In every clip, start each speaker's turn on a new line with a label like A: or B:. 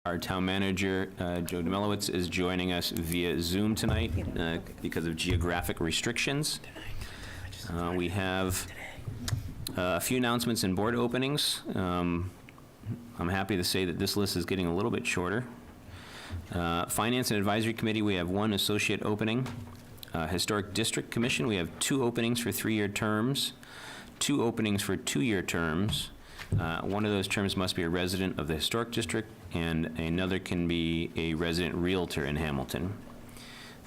A: Our town manager, Joe Demilowitz, is joining us via Zoom tonight because of geographic restrictions. We have a few announcements and board openings. I'm happy to say that this list is getting a little bit shorter. Finance and Advisory Committee, we have one associate opening. Historic District Commission, we have 2 openings for 3-year terms, 2 openings for 2-year terms. One of those terms must be a resident of the Historic District, and another can be a resident realtor in Hamilton.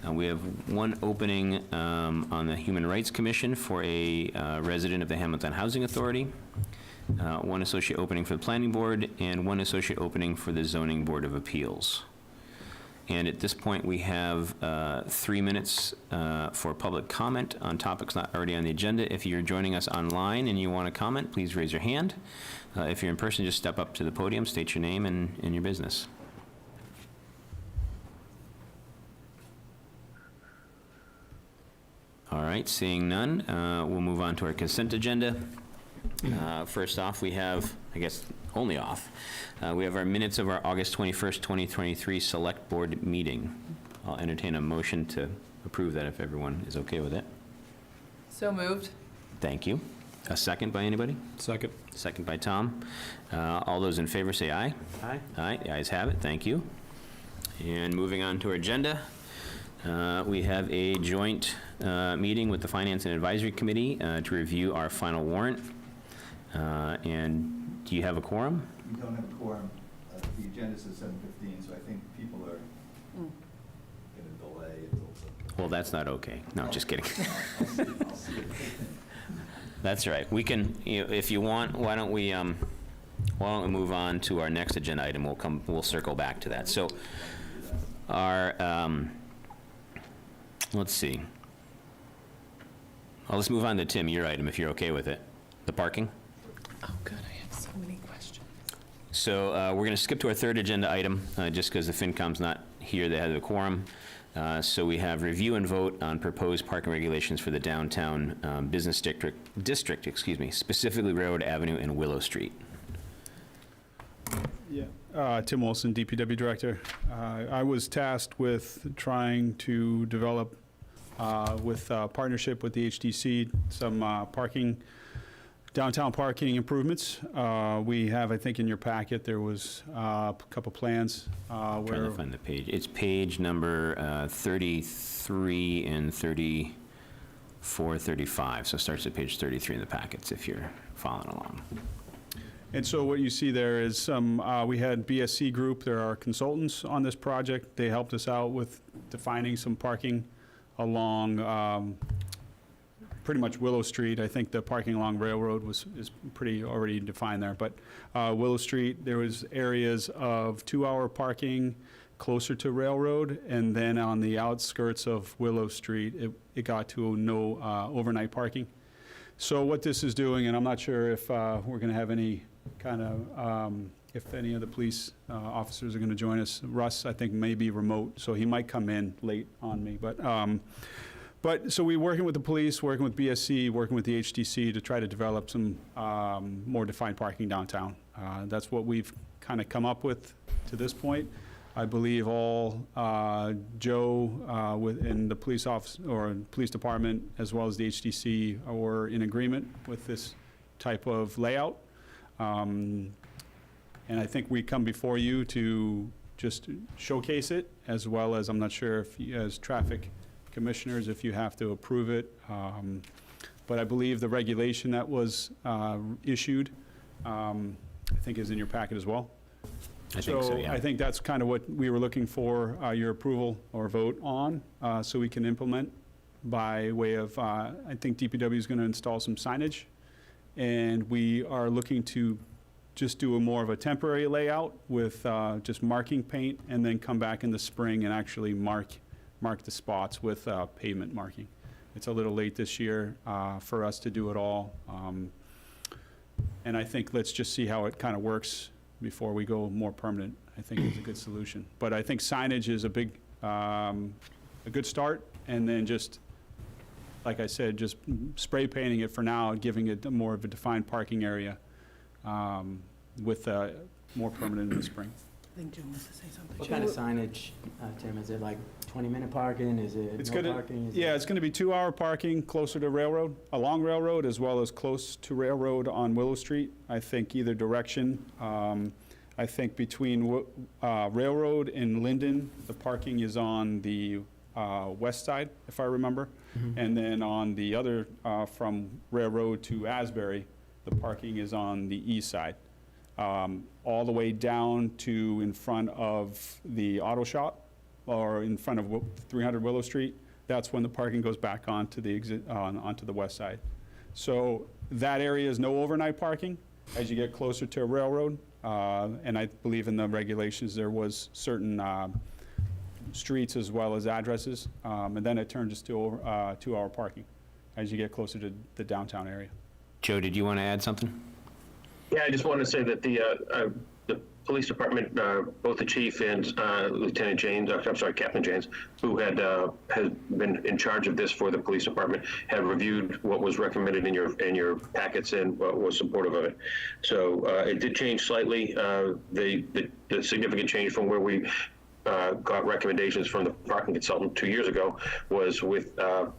A: We have one opening on the Human Rights Commission for a resident of the Hamilton Housing Authority, one associate opening for the Planning Board, and one associate opening for the Zoning Board of Appeals. And at this point, we have 3 minutes for public comment on topics not already on the agenda. If you're joining us online and you want to comment, please raise your hand. If you're in person, just step up to the podium, state your name and your business. All right, seeing none, we'll move on to our consent agenda. First off, we have, I guess, only off, we have our minutes of our August 21st, 2023 Select Board meeting. I'll entertain a motion to approve that if everyone is okay with it.
B: So moved.
A: Thank you. A second by anybody?
C: Second.
A: Second by Tom. All those in favor say aye.
C: Aye.
A: Aye, the ayes have it, thank you. And moving on to our agenda, we have a joint meeting with the Finance and Advisory Committee to review our final warrant. And do you have a quorum?
D: We don't have a quorum. The agenda says 7:15, so I think people are going to delay until.
A: Well, that's not okay. No, just kidding.
D: I'll see it.
A: That's right. We can, if you want, why don't we move on to our next agenda item? We'll circle back to that. So our, let's see. Let's move on to Tim, your item, if you're okay with it. The parking?
B: Oh, good. I have so many questions.
A: So we're going to skip to our third agenda item, just because the FinCom's not here. They have a quorum. So we have review and vote on proposed parking regulations for the downtown business district, specifically Railroad Avenue and Willow Street.
C: Yeah, Tim Wilson, DPW Director. I was tasked with trying to develop, with partnership with the HDC, some downtown parking improvements. We have, I think in your packet, there was a couple plans
A: I'm
C: where...
A: trying to find the page. It's page number 33 and 34, 35. So it starts at page 33 in the packets if you're following along.
C: And so what you see there is some, we had BSC Group, there are consultants on this project. They helped us out with defining some parking along pretty much Willow Street. I think the parking along Railroad is pretty already defined there. But Willow Street, there was areas of 2-hour parking closer to Railroad, and then on the outskirts of Willow Street, it got to no overnight parking. So what this is doing, and I'm not sure if we're going to have any kind of, if any of the police officers are going to join us. Russ, I think, may be remote, so he might come in late on me. But so we're working with the police, working with BSC, working with the HDC to try to develop some more defined parking downtown. That's what we've kind of come up with to this point. I believe all Joe within the police office or police department, as well as the HDC, were in agreement with this type of layout. And I think we come before you to just showcase it, as well as, I'm not sure if you, as traffic commissioners, if you have to approve it. But I believe the regulation that was issued, I think is in your packet as well.
A: I think so, yeah.
C: I think that's kind of what we were looking for your approval or vote on, so we can implement by way of, I think DPW is going to install some signage, and we are looking to just do a more of a temporary layout with just marking paint, and then come back in the spring and actually mark the spots with pavement marking. It's a little late this year for us to do it all. And I think let's just see how it kind of works before we go more permanent. I think it's a good solution. But I think signage is a good start, and then just, like I said, just spray painting it for now, giving it more of a defined parking area with more permanent in the spring.
B: I think Jim wants to say something.
E: What kind of signage, Tim? Is it like 20-minute parking? Is it
C: It's
E: no
C: gonna,
E: parking? Is
C: yeah,
E: it-
C: it's gonna be 2-hour parking closer to Railroad, along Railroad, as well as close to Railroad on Willow Street. I think either direction. I think between Railroad and Linden, the parking is on the west side, if I remember. And then on the other, from Railroad to Asbury, the parking is on the east side. All the way down to in front of the auto shop, or in front of 300 Willow Street, that's when the parking goes back onto the west side. So that area is no overnight parking as you get closer to Railroad. And I believe in the regulations, there was certain streets as well as addresses. And then it turns to 2-hour parking as you get closer to the downtown area.
A: Joe, did you want to add something?
F: Yeah, I just want to say that the police department, both the chief and Lieutenant James, I'm sorry, Captain James, who has been in charge of this for the police department, have reviewed what was recommended in your packets and was supportive of it. So it did change slightly. The significant change from where we got recommendations from the parking consultant 2 years ago was with a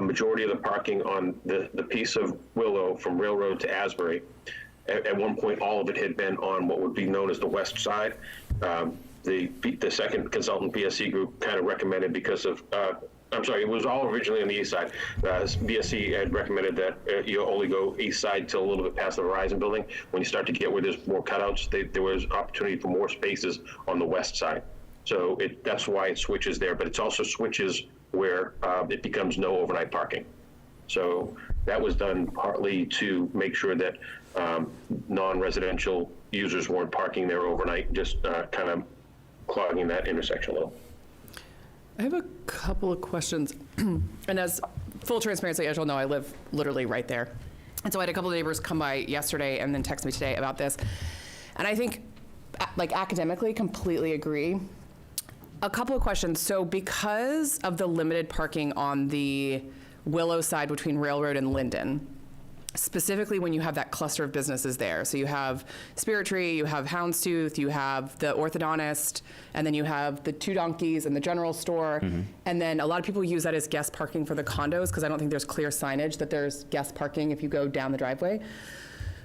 F: majority of the parking on the piece of Willow from Railroad to Asbury. At one point, all of it had been on what would be known as the west side. The second consultant, BSC Group, kind of recommended because of, I'm sorry, it was all originally on the east side. BSC had recommended that you only go east side till a little bit past the Verizon building. When you start to get where there's more cutouts, there was opportunity for more spaces on the west side. So that's why it switches there, but it also switches where it becomes no overnight parking. So that was done partly to make sure that non-residential users weren't parking there overnight, just kind of clogging that intersection a little.
B: I have a couple of questions. And as full transparency, as you'll know, I live literally right there. And so I had a couple of neighbors come by yesterday and then text me today about this. And I think, like, academically, completely agree. A couple of questions. So because of the limited parking on the Willow side between Railroad and Linden, specifically when you have that cluster of businesses there. So you have Spirit Tree, you have Houndstooth, you have the orthodontist, and then you have the Two Donkeys and the general store. And then a lot of people use that as guest parking for the condos because I don't think there's clear signage that there's guest parking if you go down the driveway.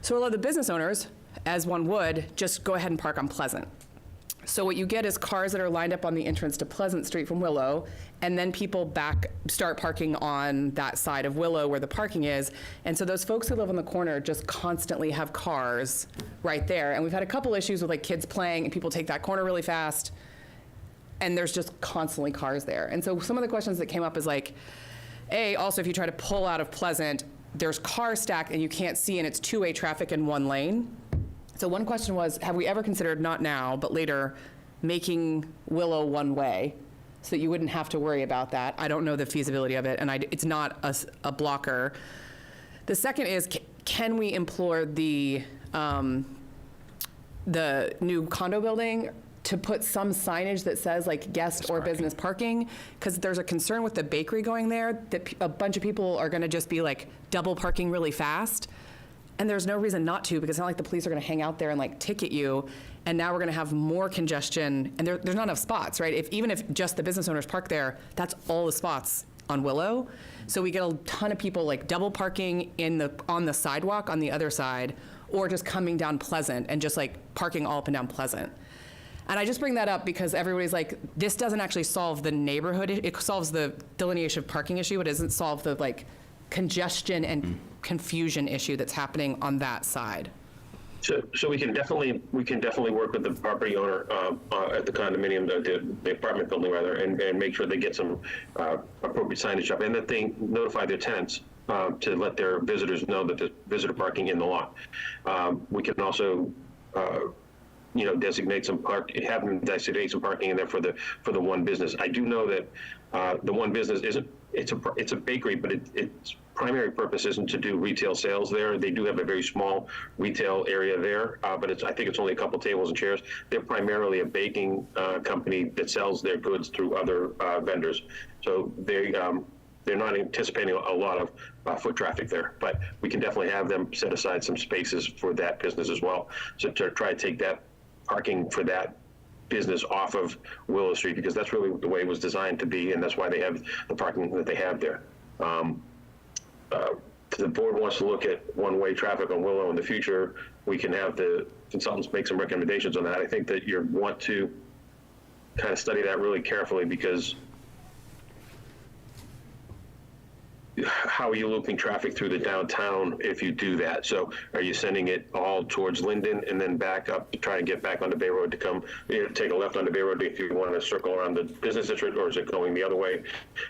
B: So a lot of the business owners, as one would, just go ahead and park on Pleasant. So what you get is cars that are lined up on the entrance to Pleasant Street from Willow, and then people start parking on that side of Willow where the parking is. And so those folks who live on the corner just constantly have cars right there. And we've had a couple issues with like kids playing and people take that corner really fast, and there's just constantly cars there. And so some of the questions that came up is like, also if you try to pull out of Pleasant, there's cars stacked and you can't see, and it's two-way traffic in one lane. So one question was, have we ever considered, not now, but later, making Willow one-way so that you wouldn't have to worry about that? I don't know the feasibility of it, and it's not a blocker. The second is, can we implore the new condo building to put some signage that says like guest or business parking? Because there's a concern with the bakery going there that a bunch of people are going to just be like double parking really fast. And there's no reason not to, because it's not like the police are going to hang out there and like ticket you. And now we're going to have more congestion, and there's not enough spots, right? Even if just the business owners park there, that's all the spots on Willow. So we get a ton of people like double parking on the sidewalk on the other side, or just coming down Pleasant and just like parking all up and down Pleasant. And I just bring that up because everybody's like, this doesn't actually solve the neighborhood. It solves the delineation of parking issue. It doesn't solve the like congestion and confusion issue that's happening on that side.
F: So we can definitely work with the property owner at the condominium, the apartment building rather, and make sure they get some appropriate signage up, and that they notify their tenants to let their visitors know that there's visitor parking in the lot. We can also designate have them designate some parking in there for the one business. I do know that the one business it's a bakery, but its primary purpose isn't to do retail sales there. They do have a very small retail area there, but I think it's only a couple tables and chairs. They're primarily a baking company that sells their goods through other vendors. So they're not anticipating a lot of foot traffic there, but we can definitely have them set aside some spaces for that business as well. So to try to take that parking for that business off of Willow Street, because that's really the way it was designed to be, and that's why they have the parking that they have there. If the board wants to look at one-way traffic on Willow in the future, we can have the consultants make some recommendations on that. I think that you want to kind of study that really carefully, because how are you looping traffic through the downtown if you do that? So are you sending it all towards Linden and then back up to try and get back onto Bay Road to come, take a left onto Bay Road if you want to circle around the business district, or is it going the other way? And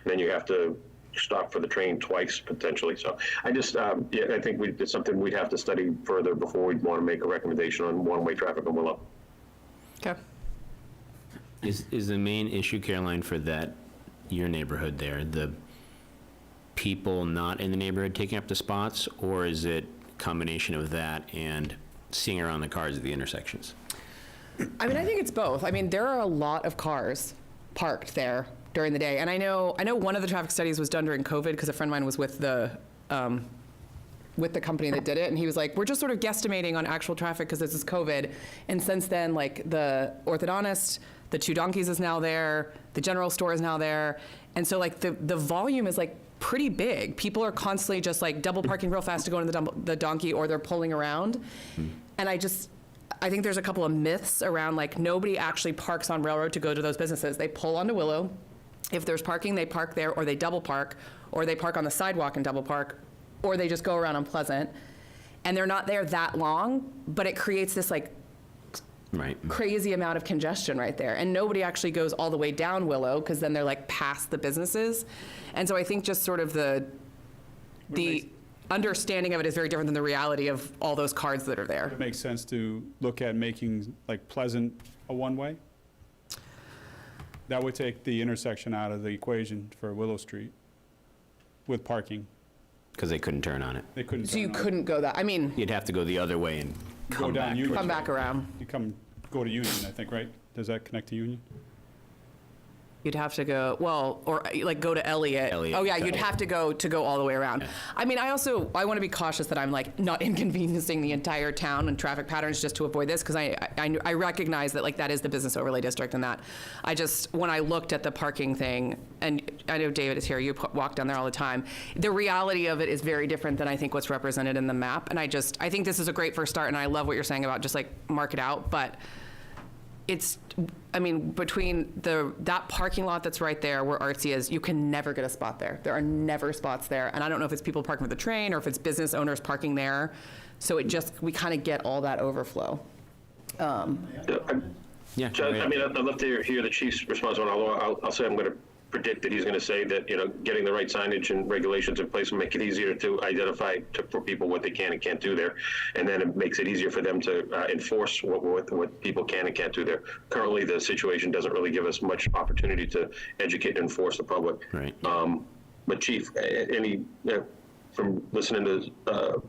F: then you have to stop for the train twice potentially. So I just, yeah, I think it's something we'd have to study further before we'd want to make a recommendation on one-way traffic on Willow.
B: Okay.
A: Is the main issue, Caroline, for that, your neighborhood there, the people not in the neighborhood taking up the spots, or is it a combination of that and seeing around the cars at the intersections?
B: I mean, I think it's both. I mean, there are a lot of cars parked there during the day. And I know one of the traffic studies was done during COVID, because a friend of mine was with the company that did it, and he was like, we're just sort of guesstimating on actual traffic because this is COVID. And since then, like, the orthodontist, the Two Donkeys is now there, the general store is now there. And so, like, the volume is, like, pretty big. People are constantly just, like, double parking real fast to go into the donkey, or they're pulling around. And I think there's a couple of myths around, like, nobody actually parks on Railroad to go to those businesses. They pull onto Willow. If there's parking, they park there, or they double park, or they park on the sidewalk and double park, or they just go around on Pleasant. And they're not there that long, but it creates this, like,
A: Right.
B: crazy amount of congestion right there. And nobody actually goes all the way down Willow, because then they're, like, past the businesses. And so I think just sort of the understanding of it is very different than the reality of all those cars that are there.
C: It makes sense to look at making, like, Pleasant a one-way. That would take the intersection out of the equation for Willow Street with parking.
A: Because they couldn't turn on it.
C: They couldn't.
B: So you
C: turn on-
B: couldn't go that, I mean,
A: You'd have to go the other way and
C: Go
A: come
C: down
A: back.
C: Union.
B: come back around.
C: You go to Union, I think, right? Does that connect to Union?
B: You'd have to go, well, or like go to Elliott.
A: Elliott,
B: Oh yeah,
A: got
B: you'd
A: it.
B: have to go all the way around.
A: Yeah.
B: I mean, I want to be cautious that I'm, like, not inconveniencing the entire town and traffic patterns just to avoid this, because I recognize that, like, that is the business overlay district, and that when I looked at the parking thing, and I know David is here, you walk down there all the time, the reality of it is very different than I think what's represented in the map. And I think this is a great first start, and I love what you're saying about just, like, mark it out, but it's, I mean, between that parking lot that's right there where Artsy is, you can never get a spot there. There are never spots there. And I don't know if it's people parking for the train or if it's business owners parking there. So we kind of get all that overflow.
A: Yeah.
F: Judge,
A: right.
F: I mean, I'd love to hear the chief's response on, although I'll say I'm going to predict that he's going to say that, getting the right signage and regulations in place will make it easier to identify for people what they can and can't do there. And then it makes it easier for them to enforce what people can and can't do there. Currently, the situation doesn't really give us much opportunity to educate and enforce the public.
A: Right.
F: But Chief, from listening to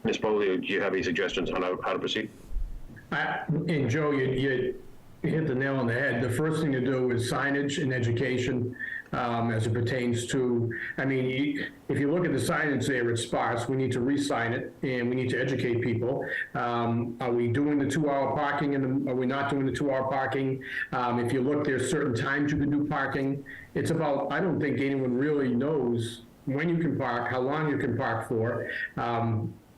F: Ms. Polio, do you have any suggestions on how to proceed?
G: And Joe, you hit the nail on the head. The first thing to do is signage and education as it pertains to, I mean, if you look at the signage there, it's sparse. We need to re-sign it, and we need to educate people. Are we doing the 2-hour parking, and are we not doing the 2-hour parking? If you look, there's certain times you can do parking. It's about, I don't think anyone really knows when you can park, how long you can park for.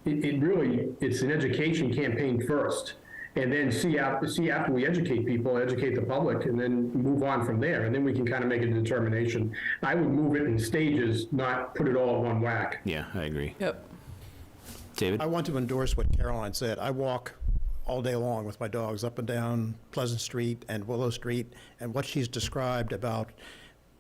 G: It's an education campaign first. And then see after we educate people, educate the public, and then move on from there. And then we can kind of make a determination. I would move it in stages, not put it all in one whack.
A: Yeah, I agree.
B: Yep.
A: David?
H: I want to endorse what Caroline said. I walk all day long with my dogs up and down Pleasant Street and Willow Street, and what she's described about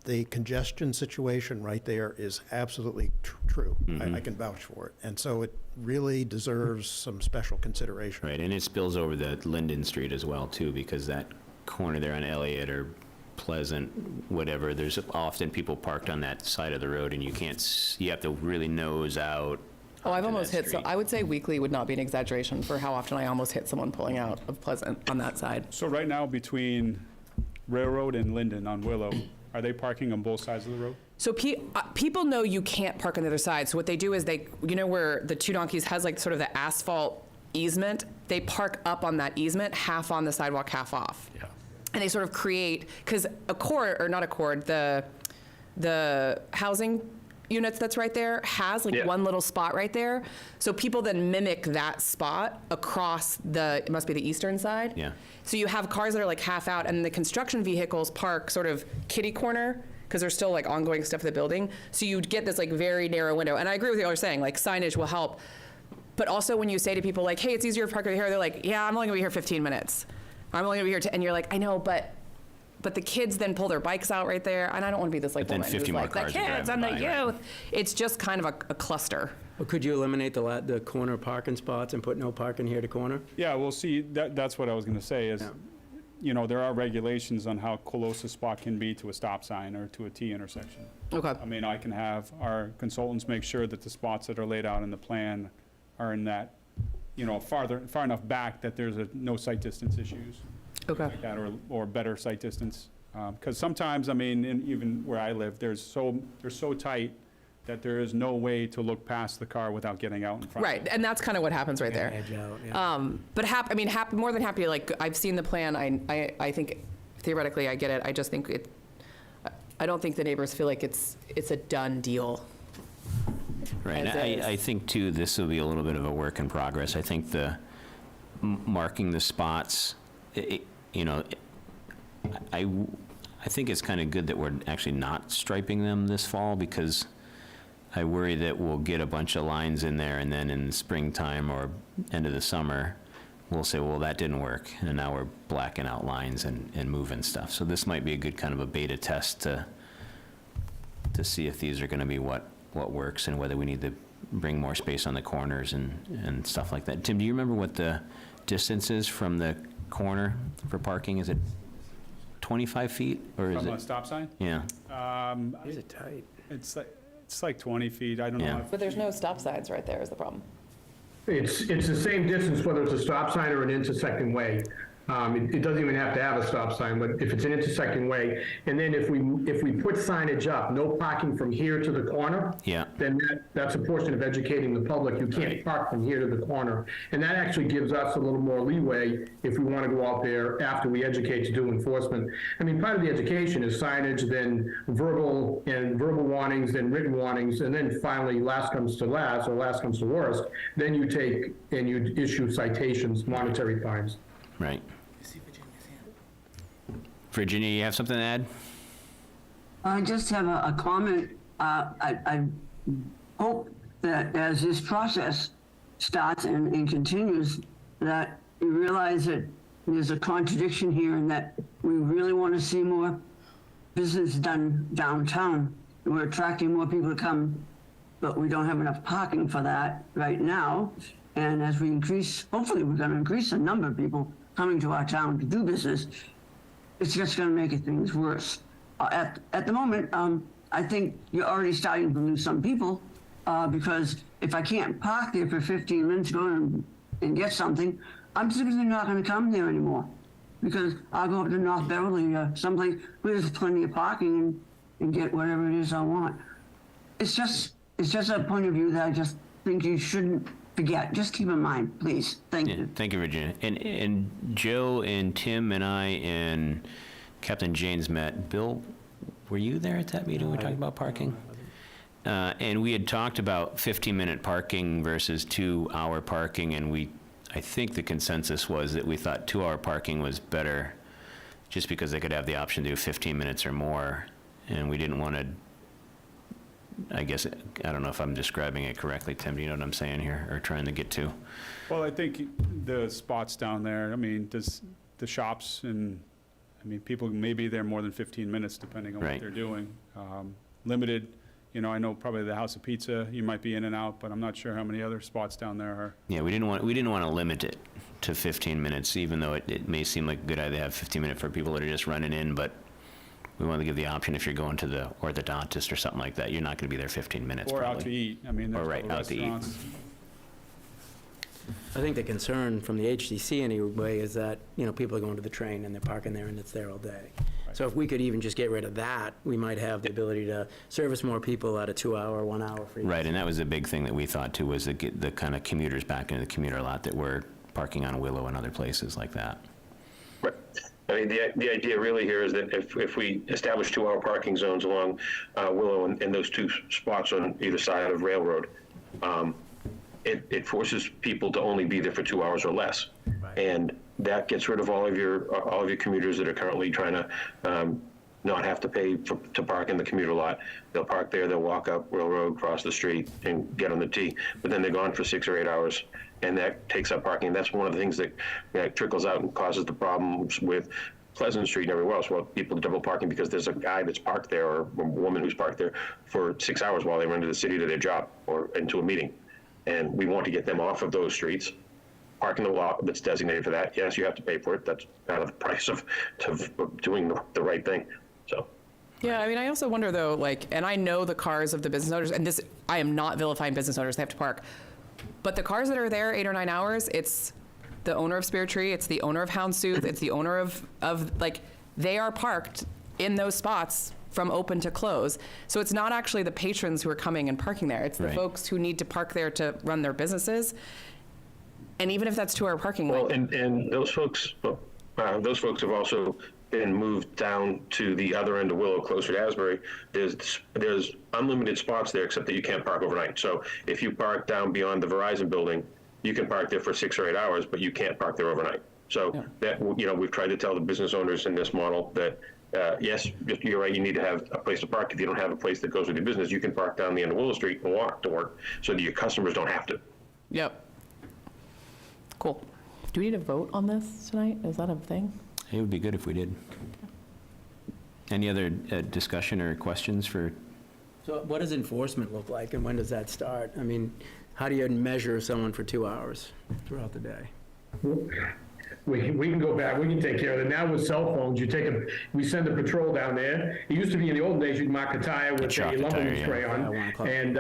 H: the congestion situation right there is absolutely true. I can vouch for it. And so it really deserves some special consideration.
A: Right, and it spills over the Linden Street as well, too, because that corner there on Elliott or Pleasant, whatever, there's often people parked on that side of the road, and you have to really nose out.
B: Oh, I've
A: onto
B: almost
A: that
B: hit, so
A: street.
B: I would say weekly would not be an exaggeration for how often I almost hit someone pulling out of Pleasant on that side.
C: So right now, between Railroad and Linden on Willow, are they parking on both sides of the road?
B: So people know you can't park on the other side. So what they do is where the Two Donkeys has, like, sort of the asphalt easement, they park up on that easement, half on the sidewalk, half off.
A: Yeah.
B: And they sort of create, because the housing units that's right there has like
F: Yeah.
B: one little spot right there. So people then mimic that spot across it must be the eastern side.
A: Yeah.
B: So you have cars that are like half out, and the construction vehicles park sort of kitty corner, because there's still like ongoing stuff in the building. So you'd get this like very narrow window. And I agree with what you're saying, like signage will help. But also when you say to people like, hey, it's easier to park over here, they're like, yeah, I'm only gonna be here 15 minutes. I'm only gonna be here, and you're like, I know, but the kids then pull their bikes out right there, and I don't want to be this like
A: But then
B: woman
A: 50
B: who's
A: more
B: like, the
A: cars are
B: kids and
A: driving
B: the
A: by, right?
B: youth. It's just kind of a cluster.
E: Well, could you eliminate the corner parking spots and put no parking here to corner?
C: Yeah, we'll see, that's what I was gonna say, is,
E: Yeah.
C: you know, there are regulations on how close a spot can be to a stop sign or to a T intersection.
B: Okay.
C: I mean, I can have our consultants make sure that the spots that are laid out in the plan are in that, you know, far enough back that there's no sight distance issues.
B: Okay.
C: Like that, or better sight distance. Because sometimes, I mean, even where I live, they're so tight that there is no way to look past the car without getting out in front.
B: Right, and that's kind of what happens right there.
E: Edge out, yeah.
B: But more than happy, like, I've seen the plan, I think theoretically I get it, I just think I don't think the neighbors feel like it's a done deal.
A: Right, and
B: As is.
A: I think too, this will be a little bit of a work in progress. I think the marking the spots, you know, I think it's kind of good that we're actually not striping them this fall, because I worry that we'll get a bunch of lines in there, and then in the springtime or end of the summer, we'll say, well, that didn't work, and now we're blacking out lines and moving stuff. So this might be a good kind of a beta test to see if these are going to be what works, and whether we need to bring more space on the corners and stuff like that. Tim, do you remember what the distance is from the corner for parking? Is it 25 feet, or is
C: From a
A: it?
C: stop sign?
A: Yeah,
E: These are tight.
C: It's like 20 feet, I don't
A: Yeah.
C: know.
B: But there's no stop signs right there is the problem.
G: It's the same distance whether it's a stop sign or an intersecting way. It doesn't even have to have a stop sign, but if it's an intersecting way, and then if we put signage up, no parking from here to the corner,
A: yeah,
G: then that's a portion of educating the public. You can't park from here to the corner. And that actually gives us a little more leeway if we want to go out there after we educate to do enforcement. I mean, part of the education is signage, then verbal warnings, then written warnings, and then finally, last comes to last, or last comes to worst, then you take and you issue citations, monetary fines.
A: right. Virginia, you have something to add?
I: I just have a comment. I hope that as this process starts and continues, that you realize that there's a contradiction here, and that we really want to see more business done downtown. We're attracting more people to come, but we don't have enough parking for that right now. And as we increase, hopefully we're going to increase the number of people coming to our town to do business. It's just going to make things worse. At the moment, I think you're already starting to lose some people, because if I can't park there for 15 minutes, go and get something, I'm simply not going to come there anymore, because I'll go up to North Beverly, someplace where there's plenty of parking, and get whatever it is I want. It's just a point of view that I just think you shouldn't forget. Just keep in mind, please. Thank
A: Yeah,
I: you.
A: thank you, Virginia. And Joe and Tim and I and Captain Janes met. Bill, were you there at that meeting? We were talking about parking? And we had talked about 15-minute parking versus 2-hour parking, and I think the consensus was that we thought 2-hour parking was better, just because they could have the option to do 15 minutes or more, and we didn't want to, I guess, I don't know if I'm describing it correctly, Tim, do you know what I'm saying here, or trying to get to?
C: Well, I think the spots down there, I mean, the shops, and, I mean, people may be there more than 15 minutes depending on what
A: Right.
C: they're doing. Limited, you know, I know probably the House of Pizza, you might be in and out, but I'm not sure how many other spots down there are.
A: Yeah, we didn't want to limit it to 15 minutes, even though it may seem like a good idea to have 15 minutes for people that are just running in, but we want to give the option if you're going to the orthodontist or something like that, you're not going to be there 15 minutes
C: Or
A: probably.
C: out to eat, I mean, there's
A: Or right,
C: other
A: out to eat.
C: restaurants.
E: I think the concern from the HDC anyway is that, people are going to the train and they're parking there and it's there all day.
C: Right.
E: So if we could even just get rid of that, we might have the ability to service more people at a 2-hour, 1-hour free.
A: Right, and that was a big thing that we thought too, was to get the kind of commuters back into the commuter lot that were parking on Willow and other places like that.
F: Right. I mean, the idea really here is that if we establish 2-hour parking zones along Willow and those two spots on either side of Railroad, it forces people to only be there for 2 hours or less.
E: Right.
F: And that gets rid of all of your commuters that are currently trying to not have to pay to park in the commuter lot. They'll park there, they'll walk up Railroad, cross the street, and get on the T. But then they're gone for 6 or 8 hours, and that takes up parking. That's one of the things that trickles out and causes the problems with Pleasant Street and everywhere else. Well, people double parking because there's a guy that's parked there or a woman who's parked there for 6 hours while they run to the city to their job or into a meeting. And we want to get them off of those streets. Parking the lot that's designated for that, yes, you have to pay for it. That's out of the price of doing the right thing. So.
B: Yeah, I mean, I also wonder though, like, and I know the cars of the business owners, and this, I am not vilifying business owners, they have to park. But the cars that are there 8 or 9 hours, it's the owner of Spear Tree, it's the owner of Houndstooth, it's the owner of like, they are parked in those spots from open to close. So it's not actually the patrons who are coming and parking there. It's the
A: Right.
B: folks who need to park there to run their businesses. And even if that's 2-hour parking,
F: Well,
B: like,
F: and those folks have also been moved down to the other end of Willow, closer to Asbury. There's unlimited spots there, except that you can't park overnight. So if you park down beyond the Verizon building, you can park there for 6 or 8 hours, but you can't park there overnight. So that, we've tried to tell the business owners in this model that, yes, you're right, you need to have a place to park. If you don't have a place that goes with your business, you can park down the end of Willow Street and walk to work so that your customers don't have to.
B: yep. Cool. Do we need a vote on this tonight? Is that a thing?
A: It would be good if we did. Any other discussion or questions for,
E: So what does enforcement look like, and when does that start? I mean, how do you measure someone for 2 hours throughout the day?
G: We can go back, we can take care of it. Now with cell phones, we send a patrol down there. It used to be in the old days, you'd mark a tire with
A: Chalk
G: a
A: the tire,
G: lumber
A: yeah.
G: spray
E: Yeah,
G: on
E: 1 o'clock.
G: and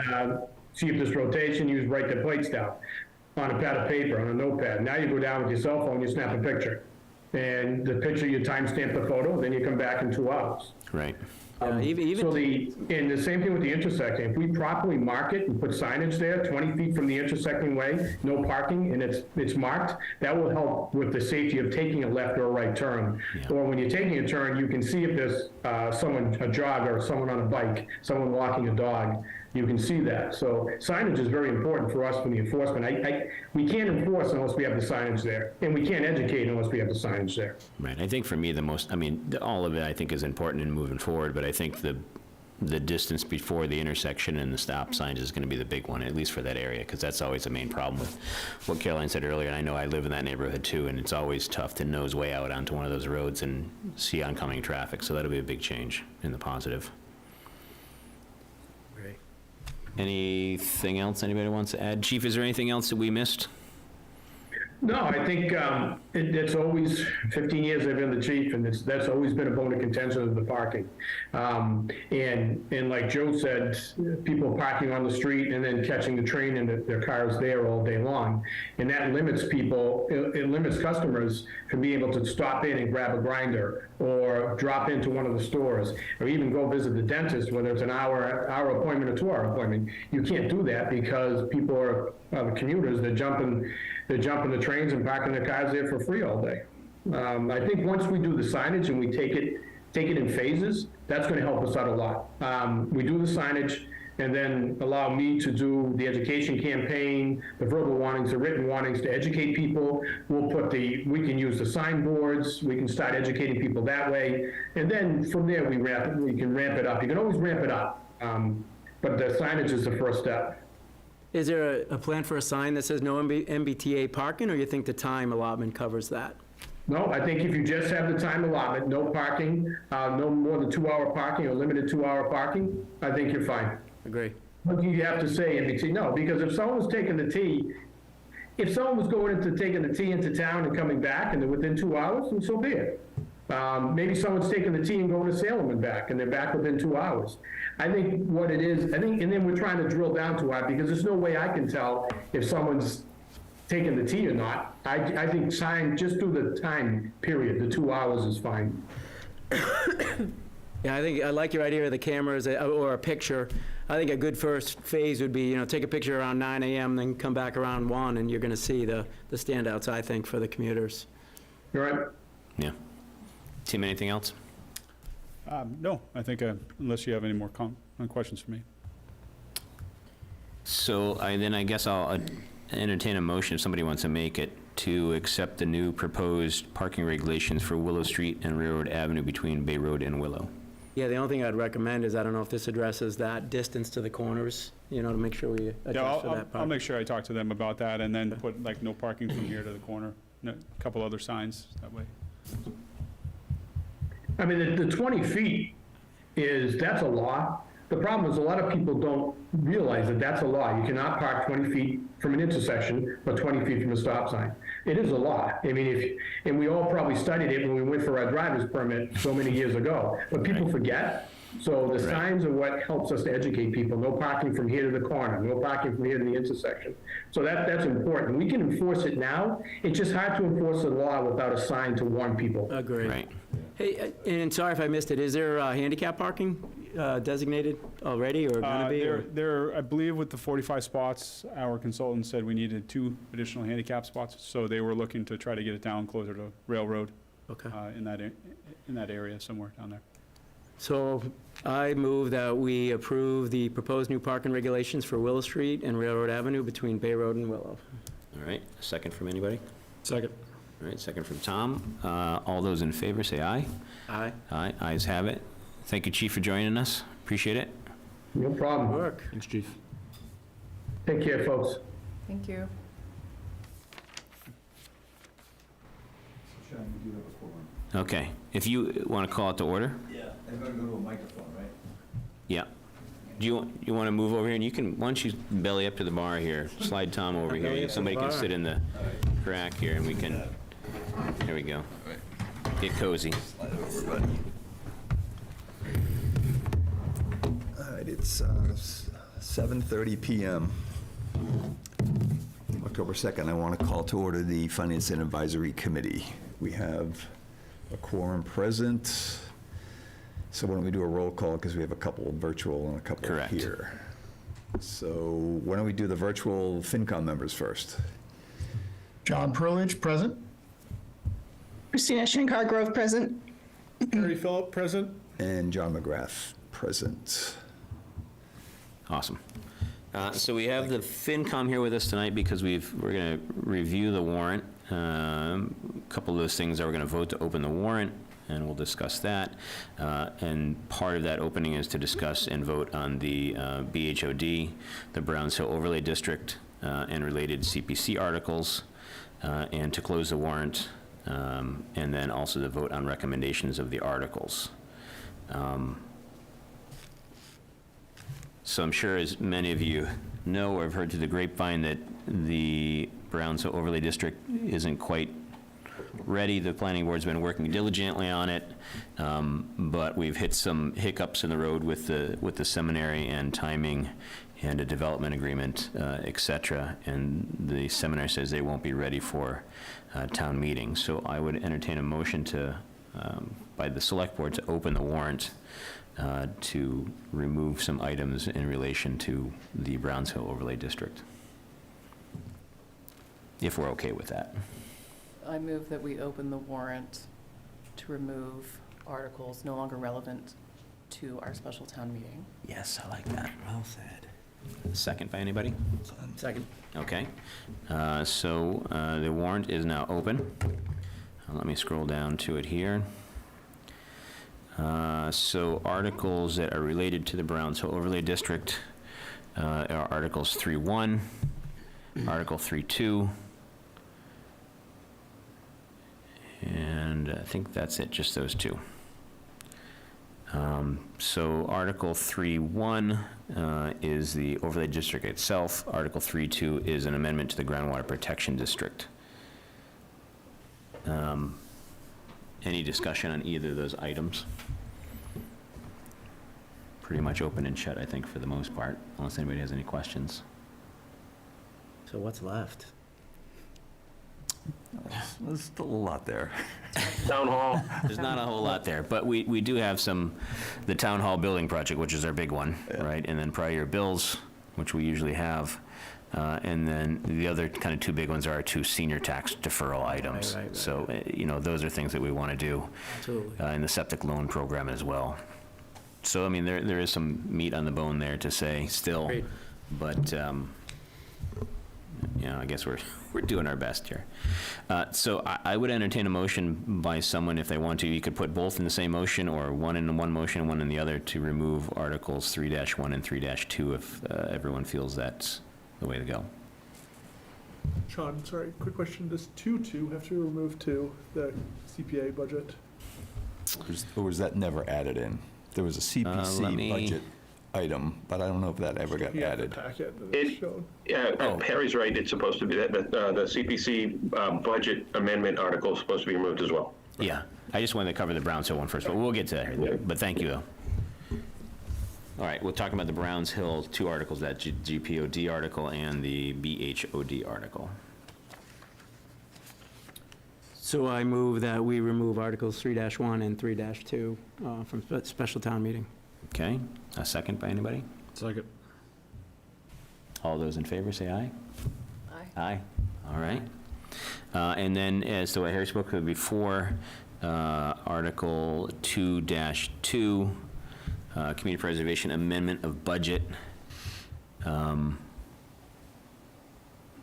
G: see if there's rotation, you write the plates down on a pad of paper, on a notepad. Now you go down with your cell phone, you snap a picture. And the picture, you timestamp the photo, then you come back in 2 hours.
A: right?
E: Even
G: So and the same thing with the intersection, if we properly mark it and put signage there, 20 feet from the intersecting way, no parking, and it's marked, that will help with the safety of taking a left or a right turn.
A: Yeah.
G: Or when you're taking a turn, you can see if there's someone, a jogger, someone on a bike, someone walking a dog, you can see that. So signage is very important for us for the enforcement. We can't enforce unless we have the signage there, and we can't educate unless we have the signage there.
A: Right, I think for me, all of it, I think, is important in moving forward, but I think the distance before the intersection and the stop signs is gonna be the big one, at least for that area, because that's always the main problem with what Caroline said earlier, and I know I live in that neighborhood too, and it's always tough to nose way out onto one of those roads and see oncoming traffic, so that'll be a big change in the positive.
E: Great.
A: Anything else anybody wants to add? Chief, is there anything else that we missed?
G: No, I think it's always, 15 years I've been the chief, and that's always been a bone of contention of the parking. And like Joe said, people parking on the street and then catching the train and their cars there all day long. And that limits people, it limits customers from being able to stop in and grab a grinder or drop into one of the stores or even go visit the dentist, whether it's an hour appointment or 2-hour appointment. You can't do that because people are the commuters, they're jumping the trains and parking their cars there for free all day. I think once we do the signage and we take it in phases, that's going to help us out a lot. We do the signage and then allow me to do the education campaign, the verbal warnings, the written warnings to educate people. We can use the signboards, we can start educating people that way. And then from there, we can ramp it up. You can always ramp it up, but the signage is the first step.
E: Is there a plan for a sign that says no MBTA parking, or you think the time allotment covers that?
G: No, I think if you just have the time allotment, no parking, no more than 2-hour parking or limited 2-hour parking, I think you're fine.
E: Agree.
G: What do you have to say, MBT? No, because if someone was taking the T, if someone was going into taking the T into town and coming back and they're within 2 hours, then so be it. Maybe someone's taking the T and going to Salem and back, and they're back within 2 hours. I think what it is, and then we're trying to drill down to it, because there's no way I can tell if someone's taking the T or not. I think just do the time period, the 2 hours is fine.
E: Yeah, I think, I like your idea of the cameras or a picture. I think a good first phase would be, take a picture around 9 AM, then come back around 1, and you're going to see the standouts, I think, for the commuters.
G: All right?
A: Yeah. Tim, anything else?
C: No, I think unless you have any more questions for me.
A: So I guess I'll entertain a motion if somebody wants to make it to accept the new proposed parking regulations for Willow Street and Railroad Avenue between Bay Road and Willow.
E: Yeah, the only thing I'd recommend is, I don't know if this addresses that distance to the corners, to make sure we
C: Yeah,
E: adjust for that
C: I'll
E: part.
C: make sure I talk to them about that and then put like no parking from here to the corner, a couple other signs that way.
G: I mean, the 20 feet that's a law. The problem is a lot of people don't realize that that's a law. You cannot park 20 feet from an intersection or 20 feet from a stop sign. It is a law. I mean, and we all probably studied it when we went for our driver's permit so many years ago, but people forget. So the signs are what helps us to educate people. No parking from here to the corner, no parking from here to the intersection. So that's important. We can enforce it now. It's just hard to enforce the law without a sign to warn people.
E: Agree.
A: Right.
E: Hey, and sorry if I missed it, is there handicap parking designated already, or going to be?
C: There, I believe with the 45 spots, our consultant said we needed 2 additional handicap spots, so they were looking to try to get it down closer to Railroad
E: Okay.
C: in that area somewhere down there.
E: So I move that we approve the proposed new parking regulations for Willow Street and Railroad Avenue between Bay Road and Willow.
A: All right, a second from anybody?
C: Second.
A: All right, second from Tom. All those in favor, say aye.
E: Aye.
A: Aye, ayes have it. Thank you, Chief, for joining us. Appreciate it.
G: No problem.
E: Work.
C: Thanks, Chief.
G: Take care, folks.
B: Thank you.
D: Sean, we do have a quorum.
A: Okay, if you want to call it to order?
D: Yeah. I'm gonna go to a microphone, right?
A: Yeah. Do you want to move over here? And you can, why don't you belly up to the bar here, slide Tom over
E: Belly up
A: here.
E: to
A: Somebody
E: the
A: can
E: bar.
A: sit in the crack here and we can, there we go. Get cozy.
D: Slide over, buddy. All right, it's 7:30 PM. October 2nd, I want to call to order the Finance and Advisory Committee. We have a quorum present. So why don't we do a roll call, because we have a couple virtual and a couple
A: Correct.
D: here. So why don't we do the virtual FinCom members first?
J: John Perlich, present.
K: Christina Shankar-Grove, present.
J: Harry Phillip, present.
D: And John McGrath, present.
A: Awesome. So we have the FinCom here with us tonight because we're going to review the warrant. A couple of those things are we're going to vote to open the warrant, and we'll discuss that. And part of that opening is to discuss and vote on the BHOD, the Browns Hill Overlay District, and related CPC articles, and to close the warrant, and then also to vote on recommendations of the articles. So I'm sure as many of you know or have heard through the grapevine that the Browns Hill Overlay District isn't quite ready. The planning board's been working diligently on it, but we've hit some hiccups in the road with the seminary and timing and a development agreement, et cetera. And the seminary says they won't be ready for town meeting. So I would entertain a motion to, by the select board, to open the warrant to remove some items in relation to the Browns Hill Overlay District, if we're okay with that.
B: I move that we open the warrant to remove articles no longer relevant to our special town meeting.
A: Yes, I like that.
E: Well said.
A: Second by anybody?
E: Second.
A: Okay. So the warrant is now open. Let me scroll down to it here. So articles that are related to the Browns Hill Overlay District are Articles 3.1, Article 3.2, and I think that's it, just those two. So Article 3.1 is the overlay district itself. Article 3.2 is an amendment to the groundwater protection district. Any discussion on either of those items? Pretty much open and shut, I think, for the most part, unless anybody has any questions.
E: So what's left?
D: There's still a lot there.
F: Town hall.
A: There's not a whole lot there, but we do have the town hall building project, which is our big one, right? And then prior year bills, which we usually have. And then the other kind of two big ones are our two senior tax deferral items.
E: Right.
A: So, those are things that we want to do.
E: Absolutely.
A: In the septic loan program as well. So, I mean, there is some meat on the bone there to say still,
E: Great.
A: but, I guess we're doing our best here. So I would entertain a motion by someone, if they want to. You could put both in the same motion, or one in one motion and one in the other, to remove Articles 3-1 and 3-2 if everyone feels that's the way to go.
J: Sean, sorry, quick question. Does 2.2 have to be removed to the CPA budget?
D: Or was that never added in? There was a
A: let
D: CPC
A: me-
D: budget item, but I don't know if that ever got
J: Yeah, the
D: added.
J: packet that it's
F: It-
J: shown.
F: Yeah, Harry's right, it's supposed to be, the CPC budget amendment article is supposed to be removed as well.
A: Yeah, I just wanted to cover the Browns Hill one first, but we'll get to that. But thank you, though. All right, we're talking about the Browns Hill two articles, that GPOD article and the BHOD article.
E: So I move that we remove Articles 3-1 and 3-2 from special town meeting.
A: Okay, a second by anybody?
J: Second.
A: All those in favor, say aye.
B: Aye.
A: Aye, all right. And then, as to what Harry spoke of before, Article 2-2, Community Preservation Amendment of Budget.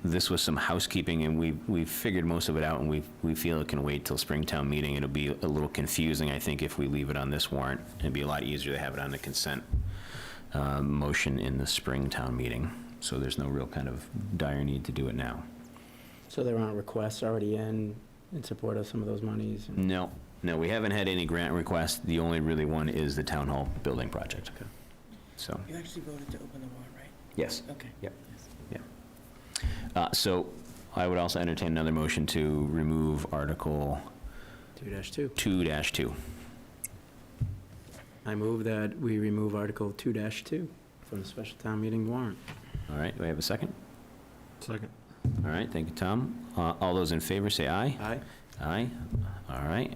A: This was some housekeeping, and we figured most of it out, and we feel it can wait till Springtown meeting. It'll be a little confusing, I think, if we leave it on this warrant. It'd be a lot easier to have it on the consent motion in the Springtown meeting. So there's no real kind of dire need to do it now.
E: So there aren't requests already in support of some of those monies?
A: No, we haven't had any grant requests. The only really one is the town hall building project. So,
L: You actually voted to open the warrant, right?
A: yes.
L: Okay.
A: Yep. So I would also entertain another motion to remove Article
E: 2-2.
A: 2-2.
E: I move that we remove Article 2-2 from the special town meeting warrant.
A: All right, do I have a second?
J: Second.
A: All right, thank you, Tom. All those in favor, say aye.
E: Aye.
A: Aye, all right.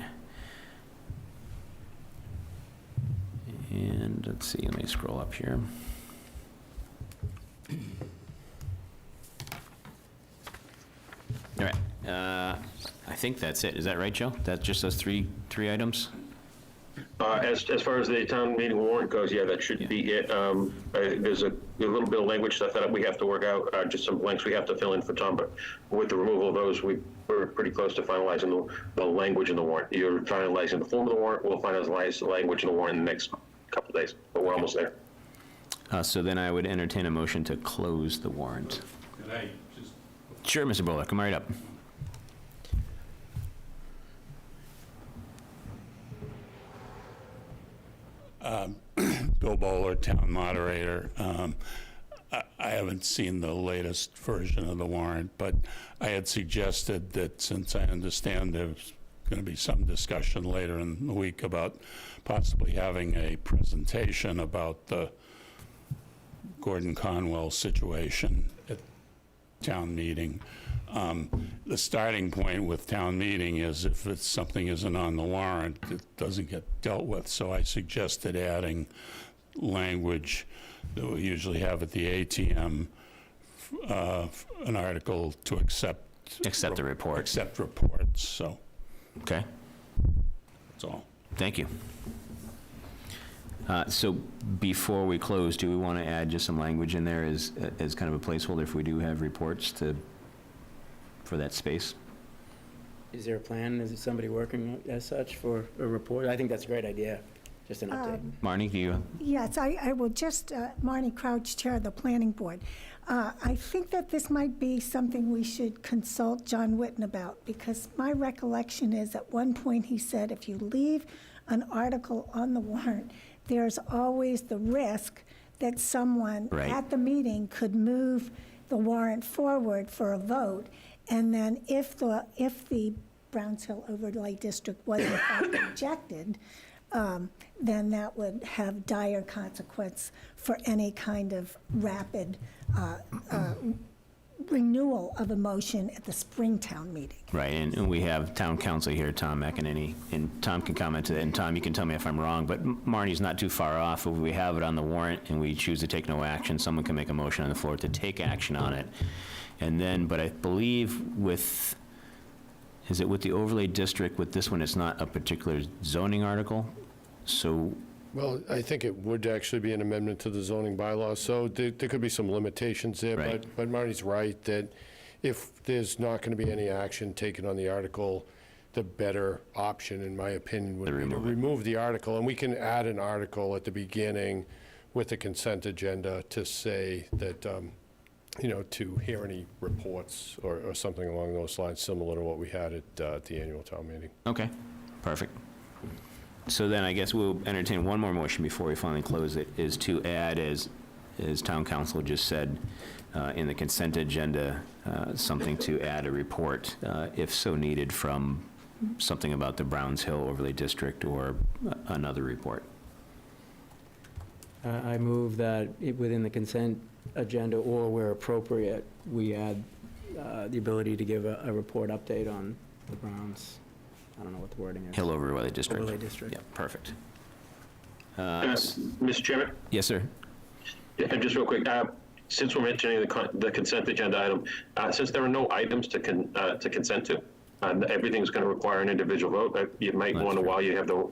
A: And let's see, let me scroll up here. All right, I think that's it. Is that right, Joe? That's just those three items?
F: As far as the town meeting warrant goes, yeah, that should be it. There's a little bit of language stuff that we have to work out, just some blanks we have to fill in for Tom, but with the removal of those, we're pretty close to finalizing the language in the warrant. You're finalizing the form of the warrant, we'll finalize the language in the warrant in the next couple of days, but we're almost there.
A: So then I would entertain a motion to close the warrant. Sure, Mr. Bullock, come right up.
M: Bill Bowler, Town Moderator. I haven't seen the latest version of the warrant, but I had suggested that since I understand there's going to be some discussion later in the week about possibly having a presentation about the Gordon Conwell situation at town meeting. The starting point with town meeting is if it's something isn't on the warrant, it doesn't get dealt with. So I suggested adding language that we usually have at the ATM, an article to accept
A: the report.
M: Accept reports, so
A: Okay,
M: that's all.
A: thank you. So before we close, do we want to add just some language in there as kind of a placeholder if we do have reports for that space?
E: Is there a plan? Is somebody working as such for a report? I think that's a great idea, just an update.
A: Marnie, do you?
N: Yes, I will just, Marnie Crouch, Chair of the Planning Board. I think that this might be something we should consult John Whitten about, because my recollection is at one point he said if you leave an article on the warrant, there's always the risk that someone
A: Right.
N: at the meeting could move the warrant forward for a vote, and then if the Browns Hill Overlay District was in fact rejected, then that would have dire consequence for any kind of rapid renewal of a motion at the Springtown meeting.
A: Right, and we have town council here, Tom McEnany, and Tom can comment to that, and Tom, you can tell me if I'm wrong, but Marnie's not too far off. If we have it on the warrant and we choose to take no action, someone can make a motion on the floor to take action on it. And then, but I believe with, is it with the overlay district, with this one, it's not a particular zoning article? So,
O: Well, I think it would actually be an amendment to the zoning bylaws, so there could be some limitations there.
A: Right.
O: But Marty's right, that if there's not going to be any action taken on the article, the better option, in my opinion, would be to remove the article. And we can add an article at the beginning with the consent agenda to say that, to hear any reports or something along those lines, similar to what we had at the annual town meeting.
A: okay, perfect. So then I guess we'll entertain one more motion before we finally close it, is to add, as town council just said, in the consent agenda, something to add a report, if so needed, from something about the Browns Hill Overlay District or another report.
E: I move that within the consent agenda, or where appropriate, we add the ability to give a report update on the Browns. I don't know what the wording is.
A: Hill Overlay District.
E: Overlay District.
A: Yeah, perfect.
F: Mr. Chairman?
A: Yes, sir.
F: Yeah, and just real quick, since we're mentioning the consent agenda item, since there are no items to consent to, everything's going to require an individual vote. You might want to, while you have the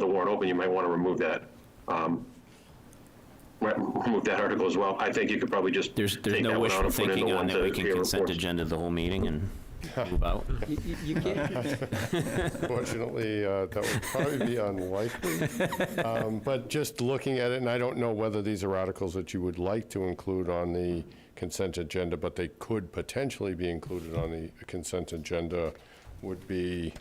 F: warrant open, you might want to remove that. Remove that article as well. I think you could probably just
A: There's
F: take
A: no
F: that one out
A: wishful
F: and put in the
A: thinking on
F: one
A: that we
F: to
A: can
F: hear
A: consent
F: reports.
A: agenda the whole meeting and move out.
E: You can't.
O: Fortunately, that would probably be unlikely. But just looking at it, and I don't know whether these are articles that you would like to include on the consent agenda, but they could potentially be included on the consent agenda, would be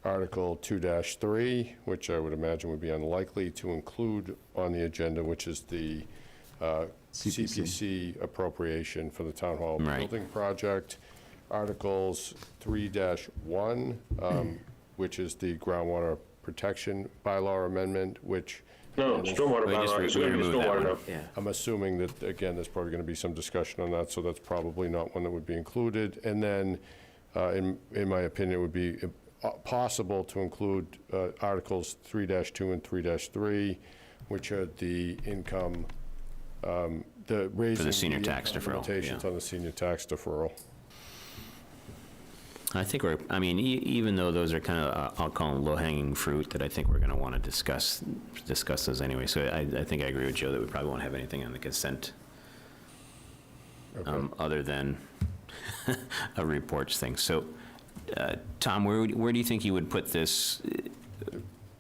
O: Article 2-3, which I would imagine would be unlikely to include on the agenda, which is the CPC appropriation for the Town Hall building project. Articles 3-1, which is the groundwater protection bylaw amendment, which...
F: No, stormwater bylaw. It's going to be stormwater.
A: Yeah.
O: I'm assuming that, again, there's probably going to be some discussion on that, so that's probably not one that would be included. And then, in my opinion, it would be possible to include Articles 3-2 and 3-3, which are the income, the raising...
A: For the senior tax deferral,
O: limitations
A: yeah.
O: on the senior tax deferral.
A: I think even though those are kind of, I'll call them low-hanging fruit, that I think we're going to want to discuss those anyway. So I think I agree with Joe that we probably won't have anything on the consent, other than a reports thing. So, Tom, where do you think you would put this?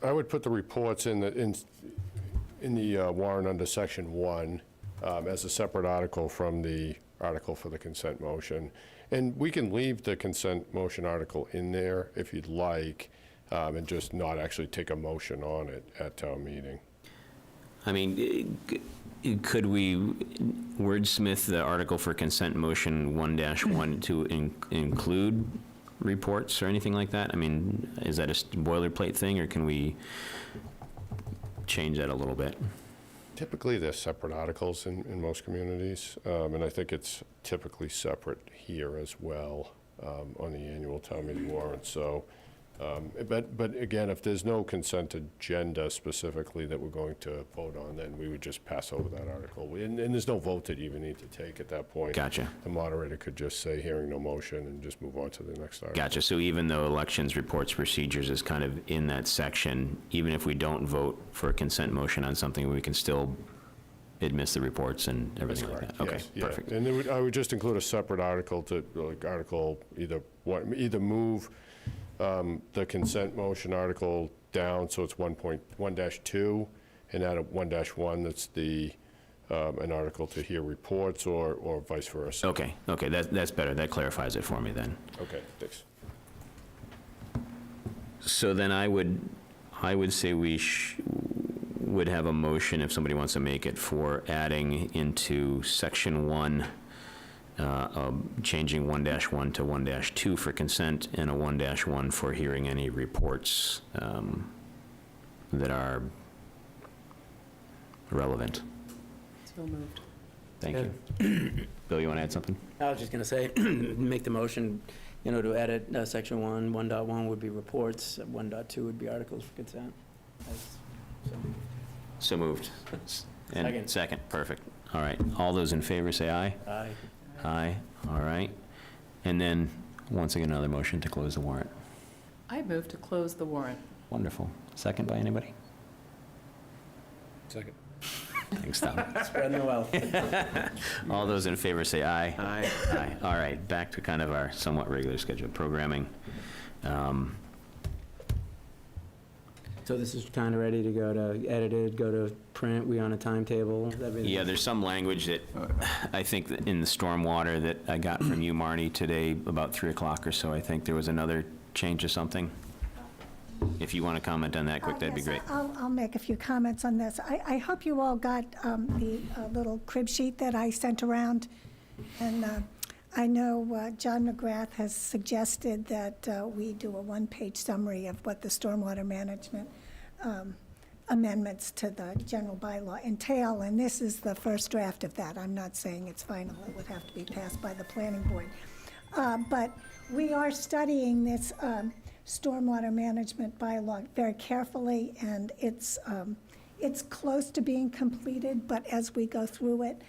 O: I would put the reports in the warrant under Section 1 as a separate article from the article for the consent motion. And we can leave the consent motion article in there if you'd like, and just not actually take a motion on it at town meeting.
A: I mean, could we wordsmith the article for consent motion 1-1 to include reports or anything like that? I mean, is that a boilerplate thing, or can we change that a little bit?
O: Typically, they're separate articles in most communities, and I think it's typically separate here as well on the annual town meeting warrant. So, but again, if there's no consent agenda specifically that we're going to vote on, then we would just pass over that article. And there's no vote that you even need to take at that point.
A: Gotcha.
O: The moderator could just say, hearing no motion, and just move on to the next article.
A: Gotcha. So even though elections, reports, procedures is kind of in that section, even if we don't vote for a consent motion on something, we can still admit the reports and everything like that? Okay,
O: Yes, yeah.
A: perfect.
O: And I would just include a separate article to, like, article, either move the consent motion article down, so it's 1.1-2, and add a 1-1 that's an article to hear reports, or vice versa.
A: Okay, that's better. That clarifies it for me then.
O: Okay, thanks.
A: So then I would say we would have a motion, if somebody wants to make it, for adding into Section 1, changing 1-1 to 1-2 for consent, and a 1-1 for hearing any reports that are relevant.
L: So moved.
A: Thank you. Bill, you want to add something?
E: I was just going to say, make the motion, to edit section 1. 1.1 would be reports, 1.2 would be articles for consent.
A: So moved. And
E: Second.
A: Second, perfect. All right, all those in favor say aye.
E: Aye.
A: Aye, all right. And then, once again, another motion to close the warrant.
B: I move to close the warrant.
A: Wonderful. Second by anybody?
O: Second.
A: Thanks, Tom.
E: Spreading the wealth.
A: All those in favor say aye.
E: Aye.
A: Aye. All right, back to kind of our somewhat regular scheduled programming.
E: So this is kind of ready to go to edited, go to print, we on a timetable? Everything?
A: Yeah, there's some language that I think that in the stormwater that I got from you, Marnie, today about 3 o'clock or so. I think there was another change or something. If you want to comment on that quick, that'd be
N: Yes,
A: great.
N: I'll make a few comments on this. I hope you all got the little crib sheet that I sent around. And I know John McGrath has suggested that we do a one-page summary of what the stormwater management amendments to the general bylaw entail, and this is the first draft of that. I'm not saying it's final. It would have to be passed by the planning board. But we are studying this stormwater management bylaw very carefully, and it's close to being completed, but as we go through it,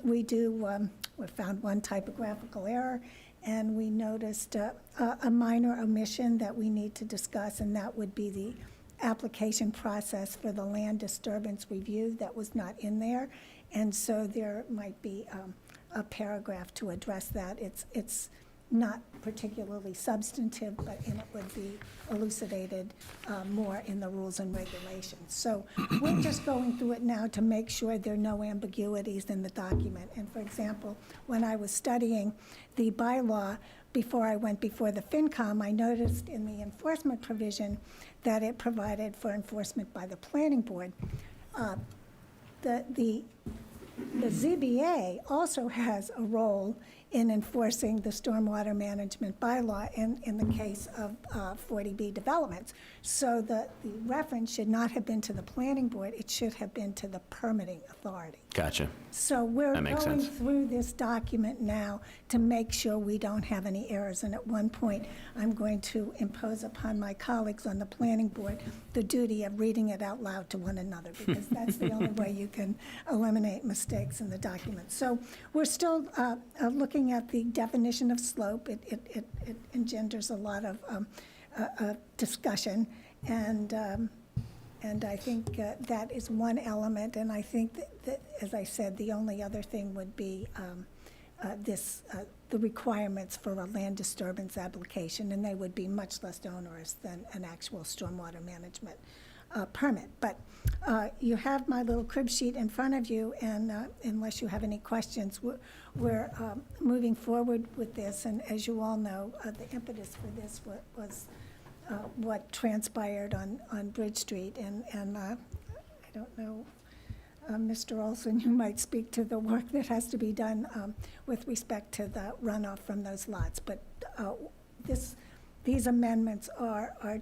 N: we found one typographical error, and we noticed a minor omission that we need to discuss, and that would be the application process for the land disturbance review that was not in there. And so there might be a paragraph to address that. It's not particularly substantive, but it would be elucidated more in the rules and regulations. So we're just going through it now to make sure there are no ambiguities in the document. And for example, when I was studying the bylaw before I went before the FinCom, I noticed in the enforcement provision that it provided for enforcement by the planning board. The ZBA also has a role in enforcing the stormwater management bylaw in the case of 40B developments. So the reference should not have been to the planning board, it should have been to the permitting authority.
A: Gotcha.
N: So we're
A: That makes
N: going
A: sense.
N: through this document now to make sure we don't have any errors. And at one point, I'm going to impose upon my colleagues on the planning board the duty of reading it out loud to one another, because that's the only way you can eliminate mistakes in the document. So we're still looking at the definition of slope. It engenders a lot of discussion, and I think that is one element. And I think that, as I said, the only other thing would be the requirements for a land disturbance application, and they would be much less onerous than an actual stormwater management permit. But you have my little crib sheet in front of you, and unless you have any questions, we're moving forward with this. And as you all know, the impetus for this was what transpired on Bridge Street, and I don't know, Mr. Olson, you might speak to the work that has to be done with respect to the runoff from those lots, but these amendments are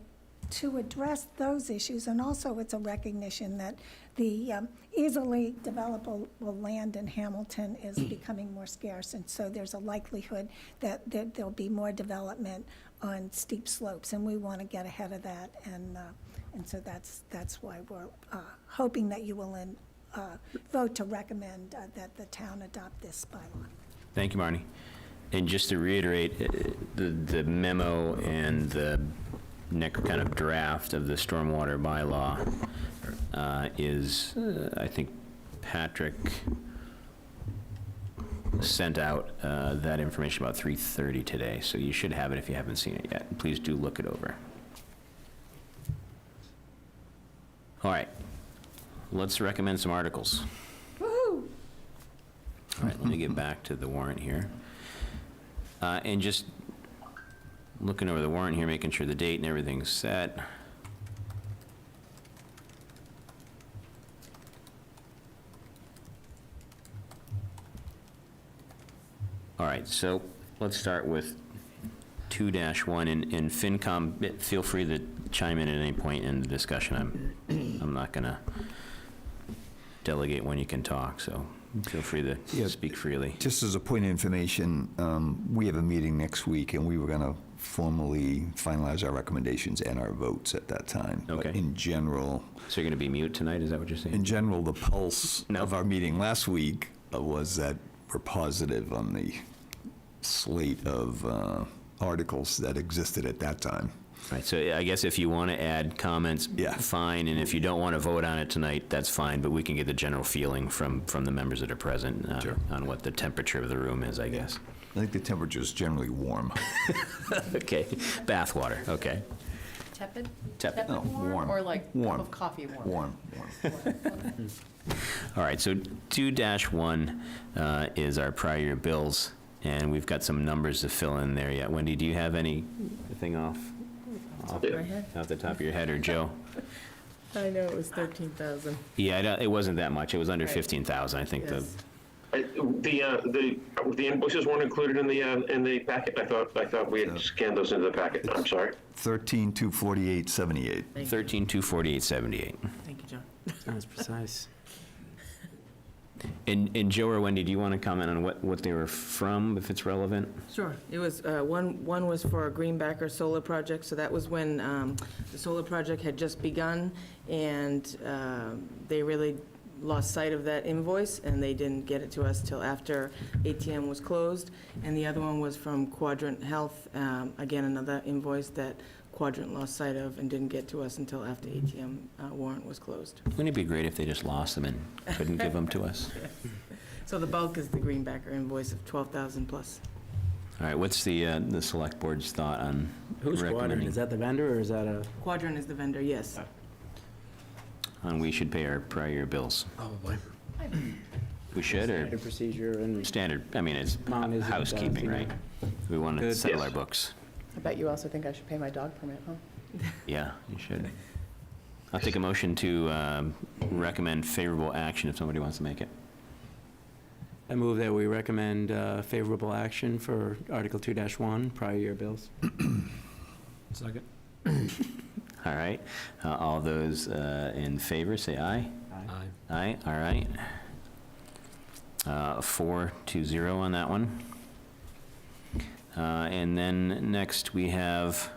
N: to address those issues, and also it's a recognition that the easily developable land in Hamilton is becoming more scarce, and so there's a likelihood that there'll be more development on steep slopes, and we want to get ahead of that, and so that's why we're hoping that you will vote to recommend that the town adopt this bylaw.
A: Thank you, Marnie. And just to reiterate, the memo and the next kind of draft of the stormwater bylaw is, I think Patrick sent out that information about 3:30 today, so you should have it if you haven't seen it yet. Please do look it over. All right, let's recommend some articles.
N: Woo-hoo!
A: All right, let me get back to the warrant here. And just looking over the warrant here, making sure the date and everything's set. All right, so let's start with 2-1, and FinCom, feel free to chime in at any point in the discussion. I'm not gonna delegate when you can talk, so Feel free to
D: Yeah.
A: speak freely.
D: Just as a point of information, we have a meeting next week, and we were going to formally finalize our recommendations and our votes at that time. But
A: Okay.
D: in general,
A: So you're going to be mute tonight, is that what you're saying?
D: in general, the pulse
A: No.
D: of our meeting last week was that we're positive on the slate of articles that existed at that time.
A: Right, so I guess if you want to add comments,
D: Yeah.
A: fine, and if you don't want to vote on it tonight, that's fine, but we can get the general feeling from the members that are present
D: Sure.
A: on what the temperature of the room is, I guess.
D: I think the temperature is generally warm.
A: Okay, bath water, okay.
B: Tepid?
A: Tepid.
D: No, warm.
B: Or like
D: Warm.
B: cup of coffee warm?
D: Warm.
A: All right, so 2-1 is our prior year bills, and we've got some numbers to fill in there yet. Wendy, do you have anything off
L: My head?
A: off the top of your head, or Joe?
L: I know it was 13,000.
A: Yeah, it wasn't that much. It was under 15,000, I think.
L: Yes.
F: The invoices weren't included in the packet. I thought we had scanned those into the packet. I'm sorry.
D: 13,248.78.
A: 13,248.78.
L: Thank you, John.
E: That was precise.
A: And Joe or Wendy, do you want to comment on what they were from, if it's relevant?
L: Sure. It was, one was for a Greenbacker solar project, so that was when the solar project had just begun, and they really lost sight of that invoice, and they didn't get it to us till after ATM was closed. And the other one was from Quadrant Health, again, another invoice that Quadrant lost sight of and didn't get to us until after ATM warrant was closed.
A: Wouldn't it be great if they just lost them and couldn't give them to us?
L: So the bulk is the Greenbacker invoice of 12,000 plus.
A: All right, what's the select board's thought on
E: Who's Quadrant?
A: recommending?
E: Is that the vendor, or is that a?
L: Quadrant is the vendor, yes.
A: On we should pay our prior year bills?
E: Probably.
A: We should, or
E: Standard procedure and.
A: standard? I mean, it's
E: Mom is-
A: housekeeping, right? We want to
E: Good.
A: settle
F: Yes.
A: our books.
B: I bet you also think I should pay my dog permit, huh?
A: Yeah, you should. I'll take a motion to recommend favorable action if somebody wants to make it.
E: I move that we recommend favorable action for Article 2-1, prior year bills.
J: Second.
A: All right. All those in favor, say aye.
J: Aye.
A: Aye, all right. 4-0 on that one. And then next we have,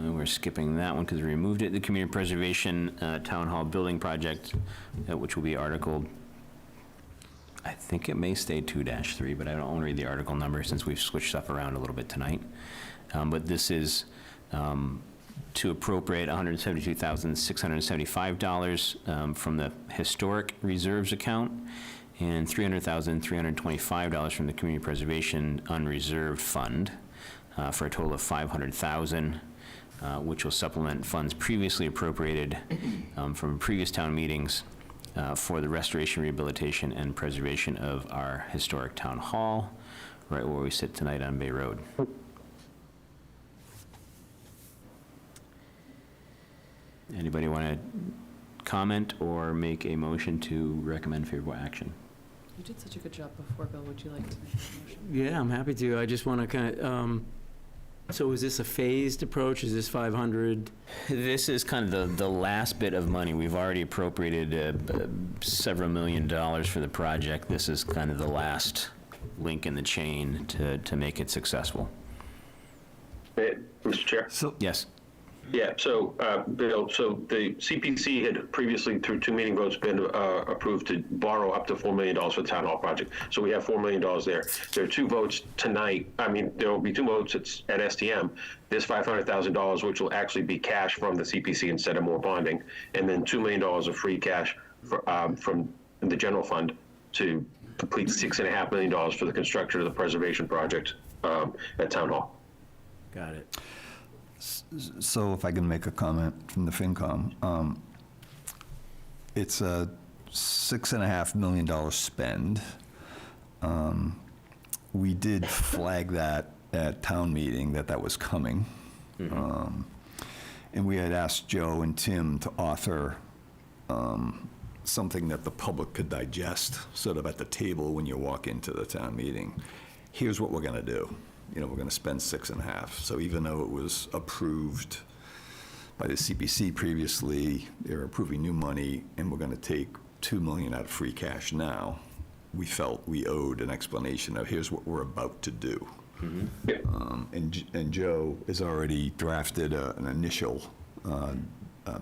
A: we're skipping that one because we removed it, the Community Preservation Town Hall Building Project, which will be Article, I think it may stay 2-3, but I don't want to read the article number since we've switched stuff around a little bit tonight. But this is to appropriate $172,675 from the Historic Reserves account and $300,325 from the Community Preservation Unreserved Fund for a total of $500,000, which will supplement funds previously appropriated from previous town meetings for the restoration, rehabilitation, and preservation of our historic town hall, right where we sit tonight on Bay Road. Anybody want to comment or make a motion to recommend favorable action?
B: You did such a good job before, Bill. Would you like to make a motion?
E: Yeah, I'm happy to. I just want to kind of, so is this a phased approach? Is this 500?
A: This is kind of the last bit of money. We've already appropriated several $1 million for the project. This is kind of the last link in the chain to make it successful.
F: Mr. Chair?
A: Yes.
F: Yeah, so, Bill, so the CPC had previously, through 2 meeting votes, been approved to borrow up to $4 million for the town hall project. So we have $4 million there. There are 2 votes tonight. I mean, there will be 2 votes at STM. There's $500,000, which will actually be cash from the CPC instead of more bonding, and then $2 million of free cash from the general fund to complete $6.5 million for the construction of the preservation project at town hall.
E: Got it.
D: So if I can make a comment from the FinCom, it's a $6.5 million spend. We did flag that at town meeting that was coming. And we had asked Joe and Tim to author something that the public could digest, sort of at the table when you walk into the town meeting. Here's what we're going to do. You know, we're going to spend 6.5. So even though it was approved by the CPC previously, they're approving new money, and we're going to take $2 million out of free cash now, we felt we owed an explanation of here's what we're about to do. And Joe has already drafted an initial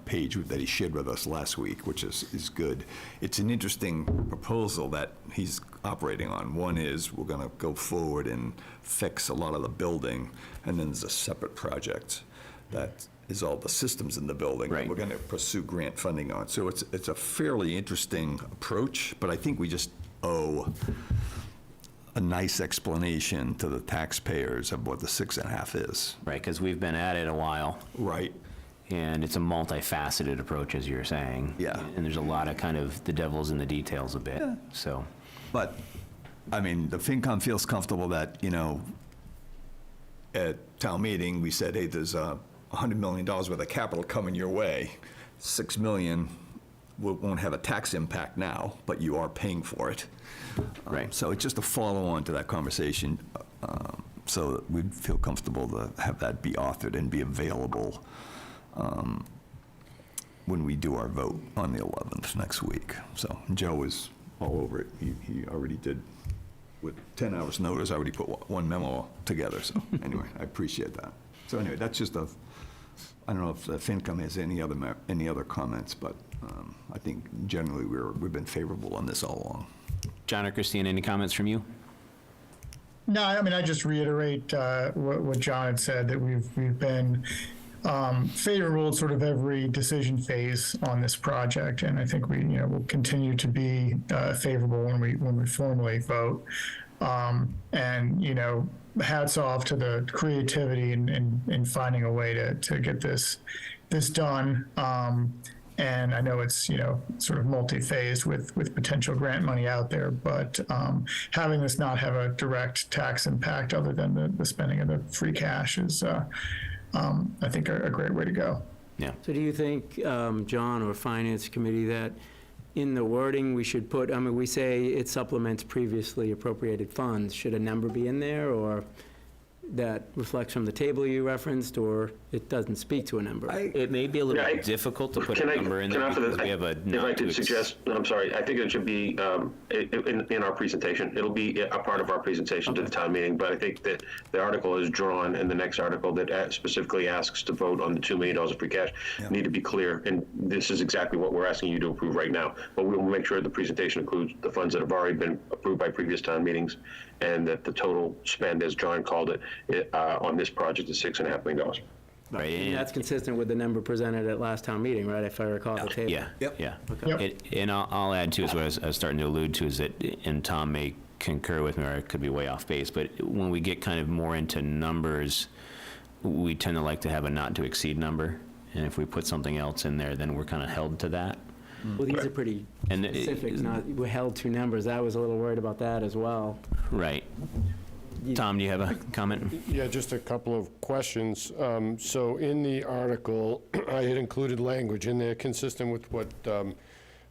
D: page that he shared with us last week, which is good. It's an interesting proposal that he's operating on. One is we're going to go forward and fix a lot of the building, and then there's a separate project that is all the systems in the building that we're going to pursue grant funding on. So it's a fairly interesting approach, but I think we just owe a nice explanation to the taxpayers of what the 6.5 is.
A: Right, because we've been at it a while.
D: Right.
A: And it's a multifaceted approach, as you're saying.
D: Yeah.
A: And there's a lot of kind of the devil's in the details a bit, so.
D: But, I mean, the FinCom feels comfortable that, at town meeting, we said, hey, there's $100 million worth of capital coming your way. $6 million won't have a tax impact now, but you are paying for it.
A: Right.
D: So it's just a follow-on to that conversation, so that we'd feel comfortable to have that be authored and be available when we do our vote on the 11th next week. So Joe is all over it. He already did, with 10 hours notice, I already put one memo together. So anyway, I appreciate that. So anyway, that's just I don't know if the FinCom has any other comments, but I think generally we've been favorable on this all along.
A: John or Christine, any comments from you?
P: No, I mean, I just reiterate what John had said, that we've been favorable at sort of every decision phase on this project, and I think we will continue to be favorable when we formally vote. And hats off to the creativity in finding a way to get this done. And I know it's sort of multi-phased with potential grant money out there, but having this not have a direct tax impact other than the spending of the free cash is, I think, a great way to go.
A: Yeah.
E: So do you think, John or Finance Committee, that in the wording we should put, we say it supplements previously appropriated funds, should a number be in there, or that reflects from the table you referenced, or it doesn't speak to a number?
A: It may be a little difficult to put a number in there because we have a
F: If I could suggest, I'm sorry, I think it should be in our presentation. It'll be a part of our presentation to the town meeting, but I think that the article is drawn, and the next article that specifically asks to vote on the $2 million of free cash need to be clear, and this is exactly what we're asking you to approve right now. But we will make sure the presentation includes the funds that have already been approved by previous town meetings, and that the total spend, as John called it, on this project is $6.5 million.
A: Right.
E: And that's consistent with the number presented at last town meeting, right, if I recall the table?
A: Yeah.
D: Yep.
A: Yeah.
E: Okay.
A: And I'll add too, is what I was starting to allude to, is that, and Tom may concur with me, or I could be way off base, but when we get kind of more into numbers, we tend to like to have a not to exceed number. And if we put something else in there, then we're kind of held to that.
E: Well, these are pretty specific, we're held to numbers. I was a little worried about that as well.
A: Right. Tom, do you have a comment?
O: Yeah, just a couple of questions. So in the article, I had included language in there consistent with what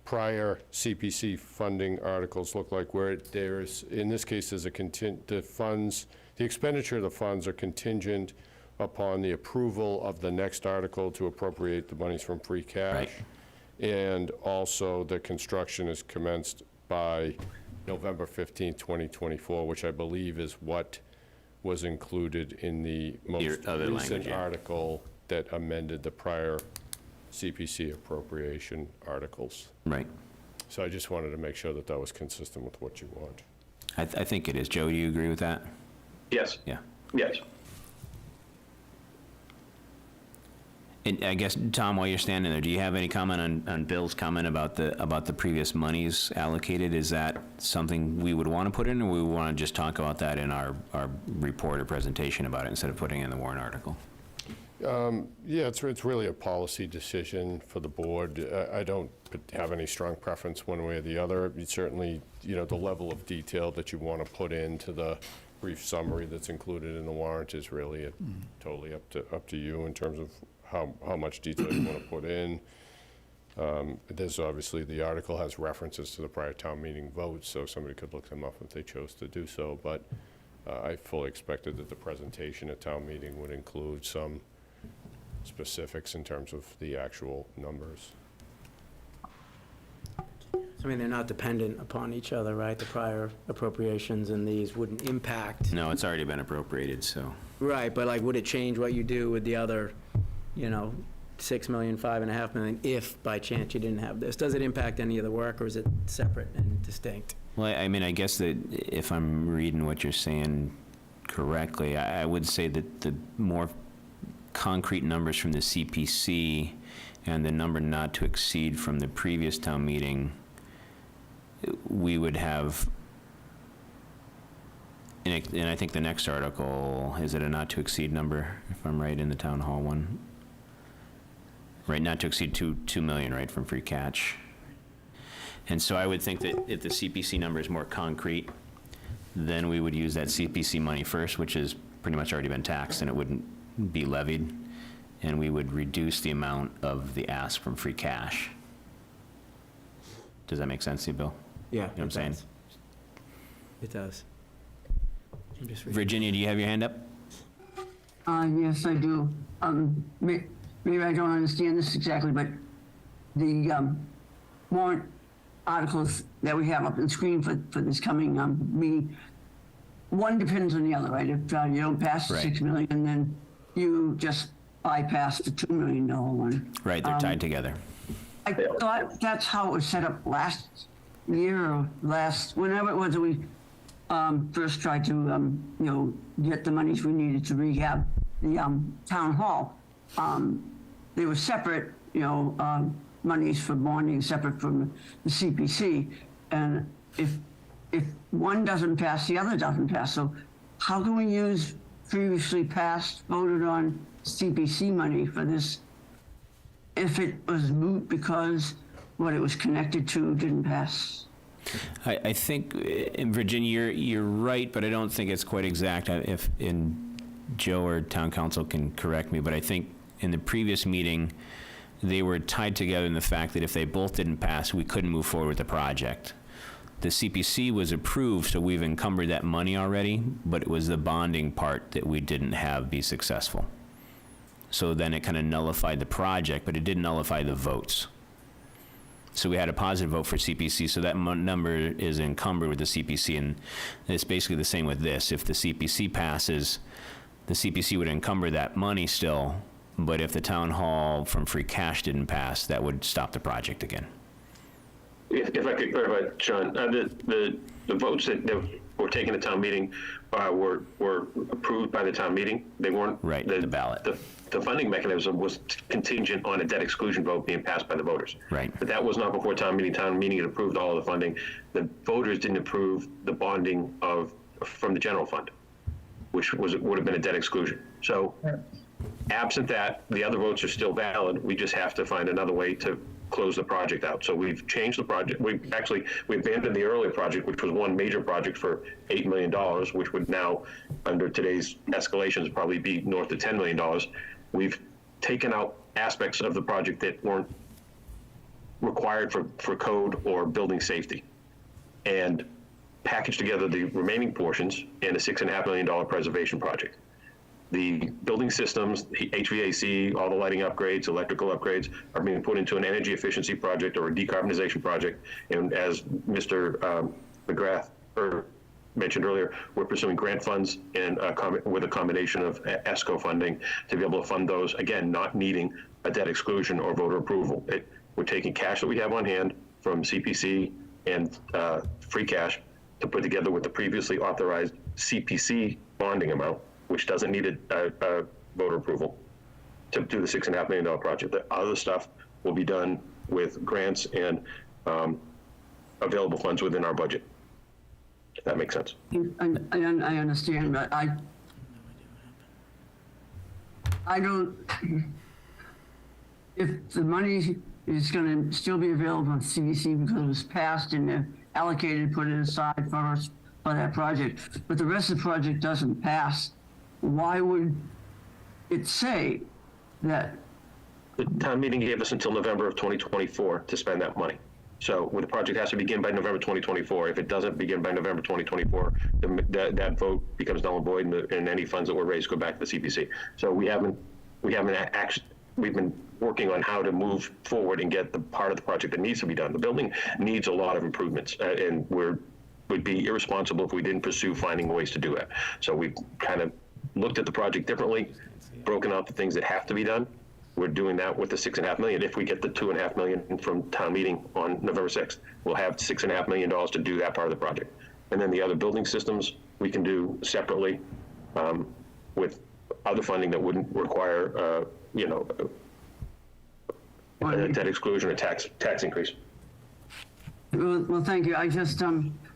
O: prior CPC funding articles look like, where there's, in this case, there's the expenditure of the funds are contingent upon the approval of the next article to appropriate the monies from free cash.
A: Right.
O: And also the construction is commenced by November 15, 2024, which I believe is what was included in the most
A: other
O: recent
A: language, yeah.
O: article that amended the prior CPC appropriation articles.
A: Right.
O: So I just wanted to make sure that that was consistent with what you want.
A: I think it is. Joe, do you agree with that?
F: Yes.
A: Yeah.
F: Yes.
A: And I guess, Tom, while you're standing there, do you have any comment on Bill's comment about the previous monies allocated? Is that something we would want to put in, or we want to just talk about that in our report or presentation about it instead of putting it in the warrant article?
O: Yeah, it's really a policy decision for the board. I don't have any strong preference one way or the other. Certainly, the level of detail that you want to put into the brief summary that's included in the warrant is really totally up to you in terms of how much detail you want to put in. There's obviously, the article has references to the prior town meeting votes, so somebody could look them up if they chose to do so, but I fully expected that the presentation at town meeting would include some specifics in terms of the actual numbers.
E: I mean, they're not dependent upon each other, right? The prior appropriations and these wouldn't impact.
A: No, it's already been appropriated, so.
E: Right, but like, would it change what you do with the other, 6 million, 5.5 million, if by chance you didn't have this? Does it impact any of the work, or is it separate and distinct?
A: Well, I mean, I guess that if I'm reading what you're saying correctly, I would say that the more concrete numbers from the CPC and the number not to exceed from the previous town meeting, we would have, and I think the next article, is it a not to exceed number, if I'm right, in the town hall one? Right, not to exceed 2 million, right, from free cash. And so I would think that if the CPC number is more concrete, then we would use that CPC money first, which has pretty much already been taxed, and it wouldn't be levied, and we would reduce the amount of the ask from free cash. Does that make sense to you, Bill?
E: Yeah.
A: You know what I'm saying?
E: It does. I'm just reading.
A: Virginia, do you have your hand up?
I: Yes, I do. Maybe I don't understand this exactly, but the warrant articles that we have up on screen for this coming meeting, one depends on the other, right? If you don't pass the 6 million, then you just bypass the $2 million one.
A: Right, they're tied together.
I: I thought that's how it was set up last year or whenever it was that we first tried to, get the monies we needed to rehab the town hall. They were separate, monies for bonding, separate from the CPC. And if one doesn't pass, the other doesn't pass. So how can we use previously passed, voted on CPC money for this if it was moot because what it was connected to didn't pass?
A: I think, in Virginia, you're right, but I don't think it's quite exact. If Joe or town council can correct me, but I think in the previous meeting, they were tied together in the fact that if they both didn't pass, we couldn't move forward with the project. The CPC was approved, so we've encumbered that money already, but it was the bonding part that we didn't have be successful. So then it kind of nullified the project, but it didn't nullify the votes. So we had a positive vote for CPC, so that number is encumbered with the CPC, and it's basically the same with this. If the CPC passes, the CPC would encumber that money still, but if the town hall from free cash didn't pass, that would stop the project again.
F: If I could clarify, Sean, the votes that were taken at town meeting were approved by the town meeting. They weren't.
A: Right, the ballot.
F: The funding mechanism was contingent on a debt exclusion vote being passed by the voters.
A: Right.
F: But that was not before town meeting. Town meeting had approved all of the funding. The voters didn't approve the bonding from the general fund, which would have been a debt exclusion. So absent that, the other votes are still valid. We just have to find another way to close the project out. So we've changed the project. We abandoned the earlier project, which was one major project for $8 million, which would now, under today's escalations, probably be north of $10 million. We've taken out aspects of the project that weren't required for code or building safety, and packaged together the remaining portions in a $6.5 million preservation project. The building systems, HVAC, all the lighting upgrades, electrical upgrades are being put into an energy efficiency project or a decarbonization project. And as Mr. McGrath mentioned earlier, we're pursuing grant funds and with a combination of ESCO funding to be able to fund those, again, not needing a debt exclusion or voter approval. We're taking cash that we have on hand from CPC and free cash to put together with the previously authorized CPC bonding amount, which doesn't need a voter approval, to do the $6.5 million project. The other stuff will be done with grants and available funds within our budget. If that makes sense.
I: I understand, but I don't, if the money is going to still be available on CVC because it was passed and they're allocated, put it aside for us for that project, but the rest of the project doesn't pass, why would it say that?
F: The town meeting gave us until November of 2024 to spend that money. So the project has to begin by November 2024. If it doesn't begin by November 2024, that vote becomes null and void, and any funds that were raised go back to the CPC. So we've been working on how to move forward and get the part of the project that needs to be done. The building needs a lot of improvements, and would be irresponsible if we didn't pursue finding ways to do it. So we kind of looked at the project differently, broken out the things that have to be done. We're doing that with the $6.5 million. If we get the $2.5 million from town meeting on November 6th, we'll have $6.5 million to do that part of the project. And then the other building systems we can do separately with other funding that wouldn't require, a debt exclusion or tax increase.
I: Well, thank you. I guess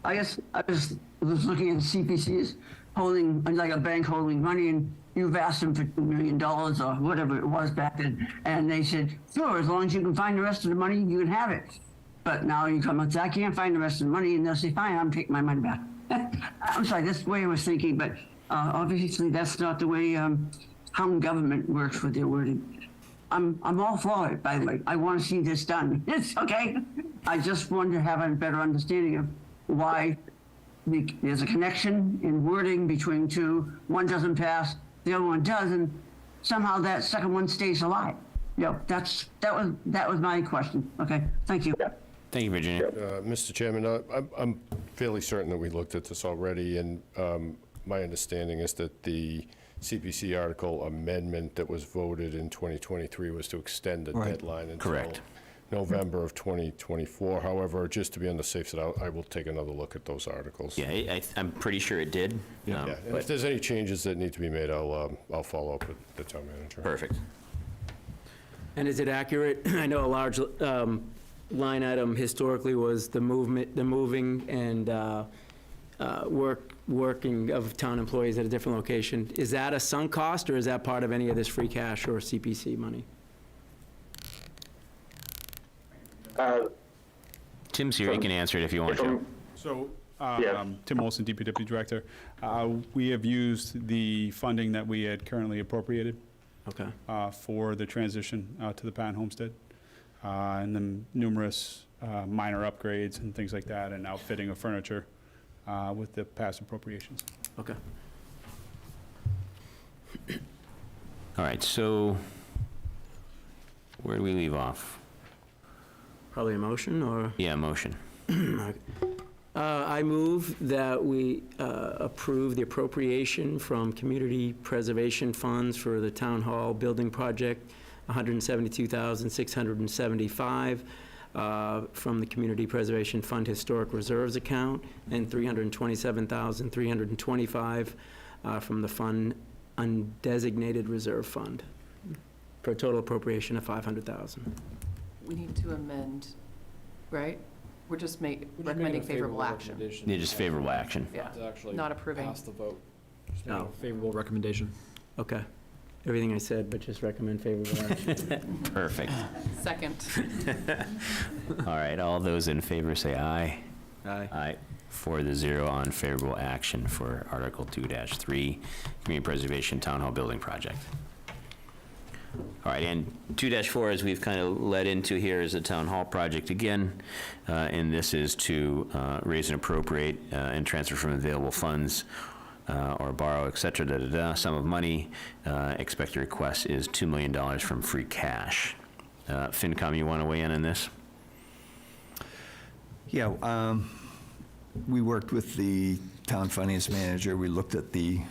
I: I was looking at CPC's holding, like a bank holding money, and you've asked them for $2 million or whatever it was back then, and they said, sure, as long as you can find the rest of the money, you can have it. But now you come and say, I can't find the rest of the money, and they'll say, fine, I'm taking my money back. I'm sorry, that's the way I was thinking, but obviously that's not the way town government works with their wording. I'm all for it, by the way. I want to see this done. It's okay. I just wanted to have a better understanding of why there's a connection in wording between two. One doesn't pass, the other one does, and somehow that second one stays alive. That was my question. Okay, thank you.
A: Thank you, Virginia.
O: Mr. Chairman, I'm fairly certain that we looked at this already, and my understanding is that the CPC article amendment that was voted in 2023 was to extend the deadline until November of 2024. However, just to be on the safe side, I will take another look at those articles.
A: Yeah, I'm pretty sure it did.
O: And if there's any changes that need to be made, I'll follow up with the town manager.
A: Perfect.
E: And is it accurate? I know a large line item historically was the moving and working of town employees at a different location. Is that a sunk cost, or is that part of any of this free cash or CPC money?
A: Tim's here, he can answer it if you want to.
C: So, Tim Olson, DPW Director, we have used the funding that we had currently appropriated for the transition to the Patton Homestead, and then numerous minor upgrades and things like that, and outfitting of furniture with the past appropriations.
E: Okay.
A: All right, so where do we leave off?
E: Probably a motion, or?
A: Yeah, motion.
E: I move that we approve the appropriation from community preservation funds for the town hall building project, $172,675 from the Community Preservation Fund Historic Reserves account, and $327,325 from the fund undesignated reserve fund, for a total appropriation of $500,000.
B: We need to amend, right? We're just recommending favorable action.
A: Yeah, just favorable action.
B: Yeah, not approving.
Q: Pass the vote. Just make a favorable recommendation.
E: Okay. Everything I said, but just recommend favorable action.
A: Perfect.
B: Second.
A: All right, all those in favor say aye.
E: Aye.
A: Aye. 4-0 on favorable action for Article 2-3, Community Preservation Town Hall Building Project. All right, and 2-4, as we've kind of led into here, is a town hall project again, and this is to raise and appropriate and transfer from available funds or borrow, et cetera, sum of money. Expected request is $2 million from free cash. FinCom, you want to weigh in on this?
D: Yeah, we worked with the town finance manager. We looked at the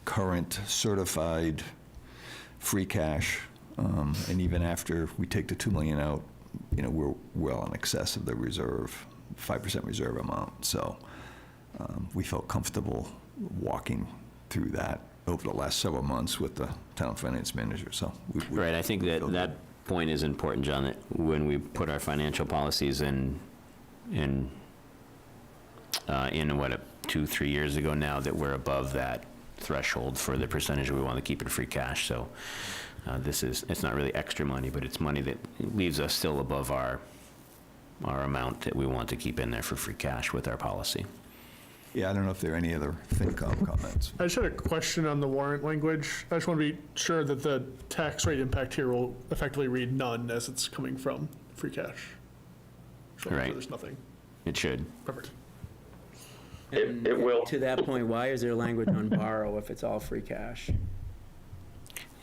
D: current certified free cash, and even after we take the $2 million out, we're well in excess of the reserve, 5% reserve amount. So we felt comfortable walking through that over the last several months with the town finance manager. So
A: right, I think that point is important, John, that when we put our financial policies in 2-3 years ago now, that we're above that threshold for the percentage we want to keep in free cash. So it's not really extra money, but it's money that leaves us still above our amount that we want to keep in there for free cash with our policy.
D: Yeah, I don't know if there are any other FinCom comments.
J: I just had a question on the warrant language. I just want to be sure that the tax rate impact here will effectively read none as it's coming from free cash. So
A: right.
J: There's nothing.
A: It should.
J: Perfect.
F: It will.
E: To that point, why is there language on borrow if it's all free cash?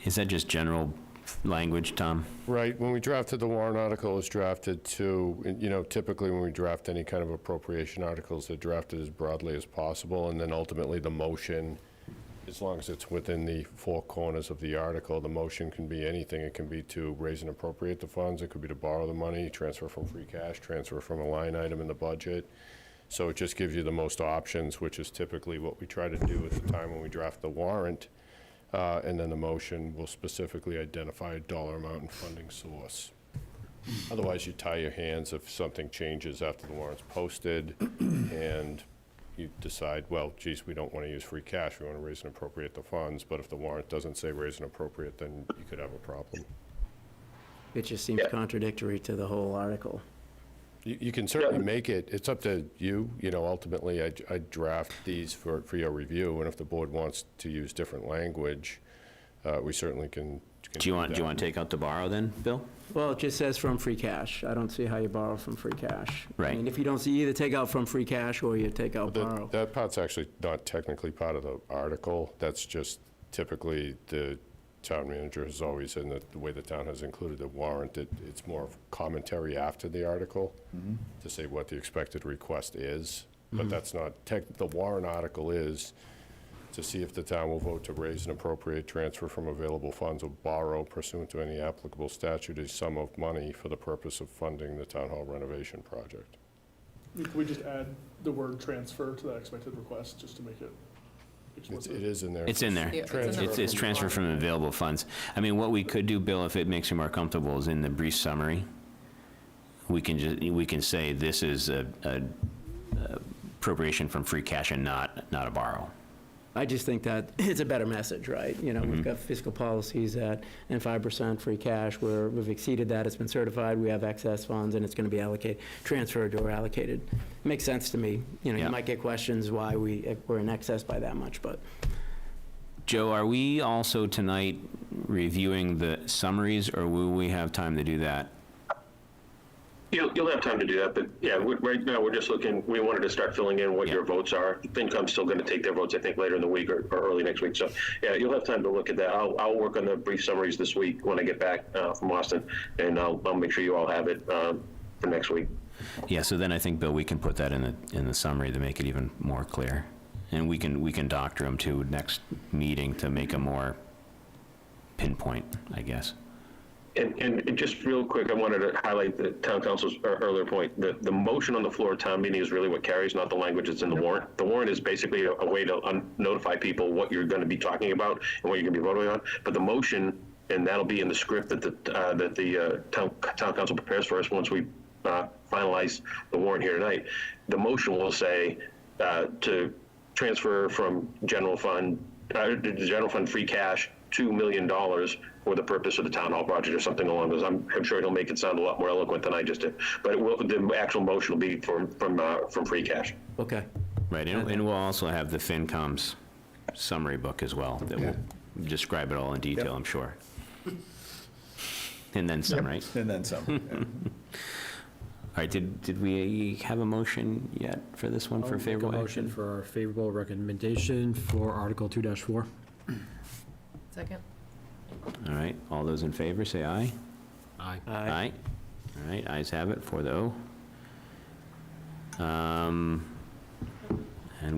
A: Is that just general language, Tom?
O: Right, when we drafted the warrant article, it was drafted to, typically when we draft any kind of appropriation articles, they're drafted as broadly as possible, and then ultimately the motion, as long as it's within the four corners of the article, the motion can be anything. It can be to raise and appropriate the funds, it could be to borrow the money, transfer from free cash, transfer from a line item in the budget. So it just gives you the most options, which is typically what we try to do at the time when we draft the warrant. And then the motion will specifically identify a dollar amount and funding source. Otherwise, you tie your hands if something changes after the warrant's posted and you decide, well, geez, we don't want to use free cash, we want to raise and appropriate the funds. But if the warrant doesn't say raise and appropriate, then you could have a problem.
E: It just seems contradictory to the whole article.
O: You can certainly make it, it's up to you, ultimately, I draft these for your review, and if the board wants to use different language, we certainly can
A: Do you want to take out the borrow then, Bill?
E: Well, it just says from free cash. I don't see how you borrow from free cash.
A: Right.
E: I mean, if you don't see, either take out from free cash or you take out borrow.
O: That part's actually not technically part of the article, that's just typically the town manager has always, in the way the town has included the warrant, it's more of commentary after the article to say what the expected request is. But that's not, the warrant article is to see if the town will vote to raise and appropriate, transfer from available funds, or borrow pursuant to any applicable statute a sum of money for the purpose of funding the town hall renovation project.
J: Can we just add the word transfer to that expected request, just to make it explicit?
O: It is in there.
A: It's in there. It's transfer from available funds. I mean, what we could do, Bill, if it makes you more comfortable, is in the brief summary, we can say this is a appropriation from free cash and not a borrow.
E: I just think that it's a better message, right? We've got fiscal policies and 5% free cash, where we've exceeded that, it's been certified, we have excess funds, and it's going to be allocated, transferred or allocated. Makes sense to me. You might get questions why we're in excess by that much, but.
A: Joe, are we also tonight reviewing the summaries, or will we have time to do that?
F: You'll have time to do that, but yeah, right now we're just looking, we wanted to start filling in what your votes are. FinCom's still going to take their votes, I think, later in the week or early next week. So yeah, you'll have time to look at that. I'll work on the brief summaries this week when I get back from Austin, and I'll make sure you all have it for next week.
A: Yeah, so then I think, Bill, we can put that in the summary to make it even more clear. And we can doctor them to next meeting to make them more pinpoint, I guess.
F: And just real quick, I wanted to highlight the town council's earlier point. The motion on the floor of town meeting is really what carries, not the language that's in the warrant. The warrant is basically a way to notify people what you're going to be talking about and what you're going to be voting on. But the motion, and that'll be in the script that the town council prepares for us once we finalize the warrant here tonight. The motion will say to transfer from general fund free cash $2 million for the purpose of the town hall project or something along those. I'm sure it'll make it sound a lot more eloquent than I just did. But the actual motion will be from free cash.
E: Okay.
A: Right, and we'll also have the FinCom's summary book as well that will describe it all in detail, I'm sure. And then some, right?
D: And then some.
A: All right, did we have a motion yet for this one for favorable
Q: motion
A: action?
Q: for favorable recommendation for Article 2-4.
L: Second.
A: All right, all those in favor, say aye.
Q: Aye.
A: Aye. All right, ayes have it, 4-0. And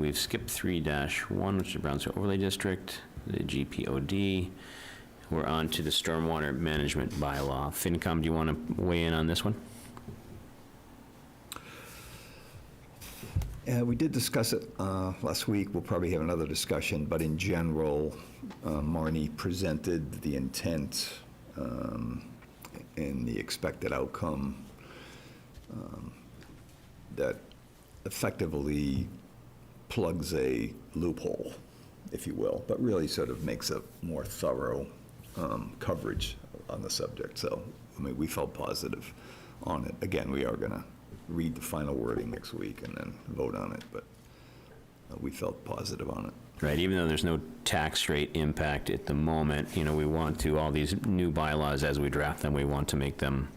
A: we've skipped 3-1, which is the Brownsville Overlay District, the GPOD. We're on to the Stormwater Management Bylaw. FinCom, do you want to weigh in on this one?
D: We did discuss it last week. We'll probably have another discussion, but in general, Marnie presented the intent and the expected outcome that effectively plugs a loophole, if you will, but really sort of makes a more thorough coverage on the subject. So, I mean, we felt positive on it. Again, we are going to read the final wording next week and then vote on it, but we felt positive on it.
A: Right, even though there's no tax rate impact at the moment, we want to, all these new bylaws as we draft them, we want to make them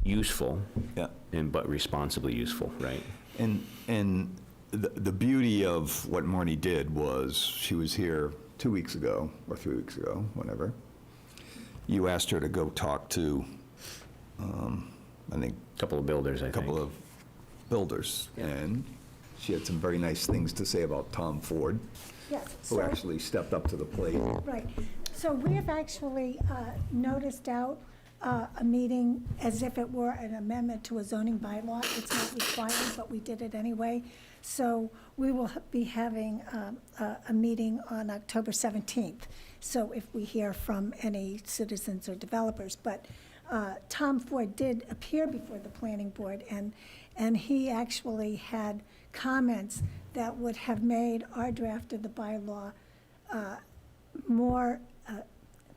A: useful, but responsibly useful, right?
D: And the beauty of what Marnie did was she was here 2 weeks ago, or 3 weeks ago, whenever, you asked her to go talk to, I think,
A: A couple of builders, I
D: a
A: think.
D: couple of builders. And she had some very nice things to say about Tom Ford,
N: Yes.
D: who
N: so-
D: actually stepped up to the plate.
N: Right. So we have actually noticed out a meeting as if it were an amendment to a zoning bylaw. It's not required, but we did it anyway. So we will be having a meeting on October 17th. So if we hear from any citizens or developers. But Tom Ford did appear before the planning board, and he actually had comments that would have made our draft of the bylaw more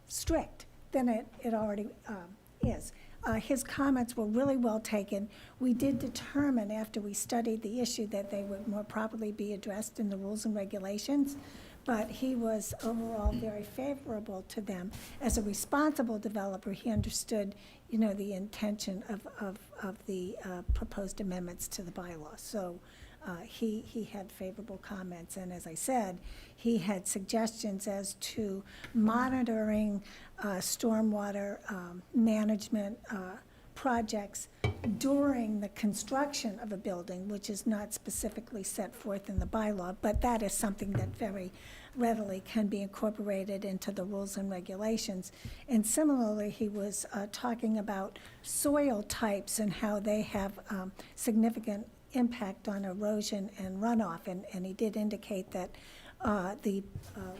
N: strict than it already is. His comments were really well taken. We did determine, after we studied the issue, that they would more properly be addressed in the rules and regulations, but he was overall very favorable to them. As a responsible developer, he understood, the intention of the proposed amendments to the bylaw. So he had favorable comments, and as I said, he had suggestions as to monitoring stormwater management projects during the construction of a building, which is not specifically set forth in the bylaw, but that is something that very readily can be incorporated into the rules and regulations. And similarly, he was talking about soil types and how they have significant impact on erosion and runoff, and he did indicate that the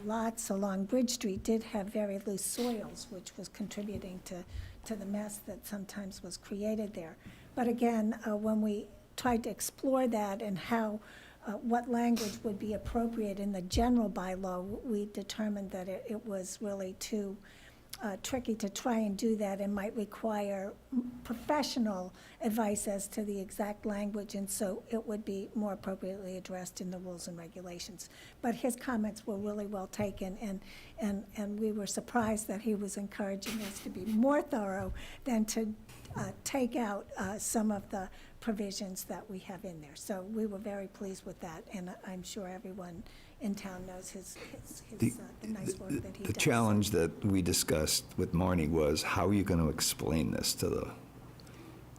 N: lots along Bridge Street did have very loose soils, which was contributing to the mess that sometimes was created there. But again, when we tried to explore that and how, what language would be appropriate in the general bylaw, we determined that it was really too tricky to try and do that and might require professional advice as to the exact language, and so it would be more appropriately addressed in the rules and regulations. But his comments were really well taken, and we were surprised that he was encouraging us to be more thorough than to take out some of the provisions that we have in there. So we were very pleased with that, and I'm sure everyone in town knows the nice work that he does.
D: The challenge that we discussed with Marnie was, how are you going to explain this to the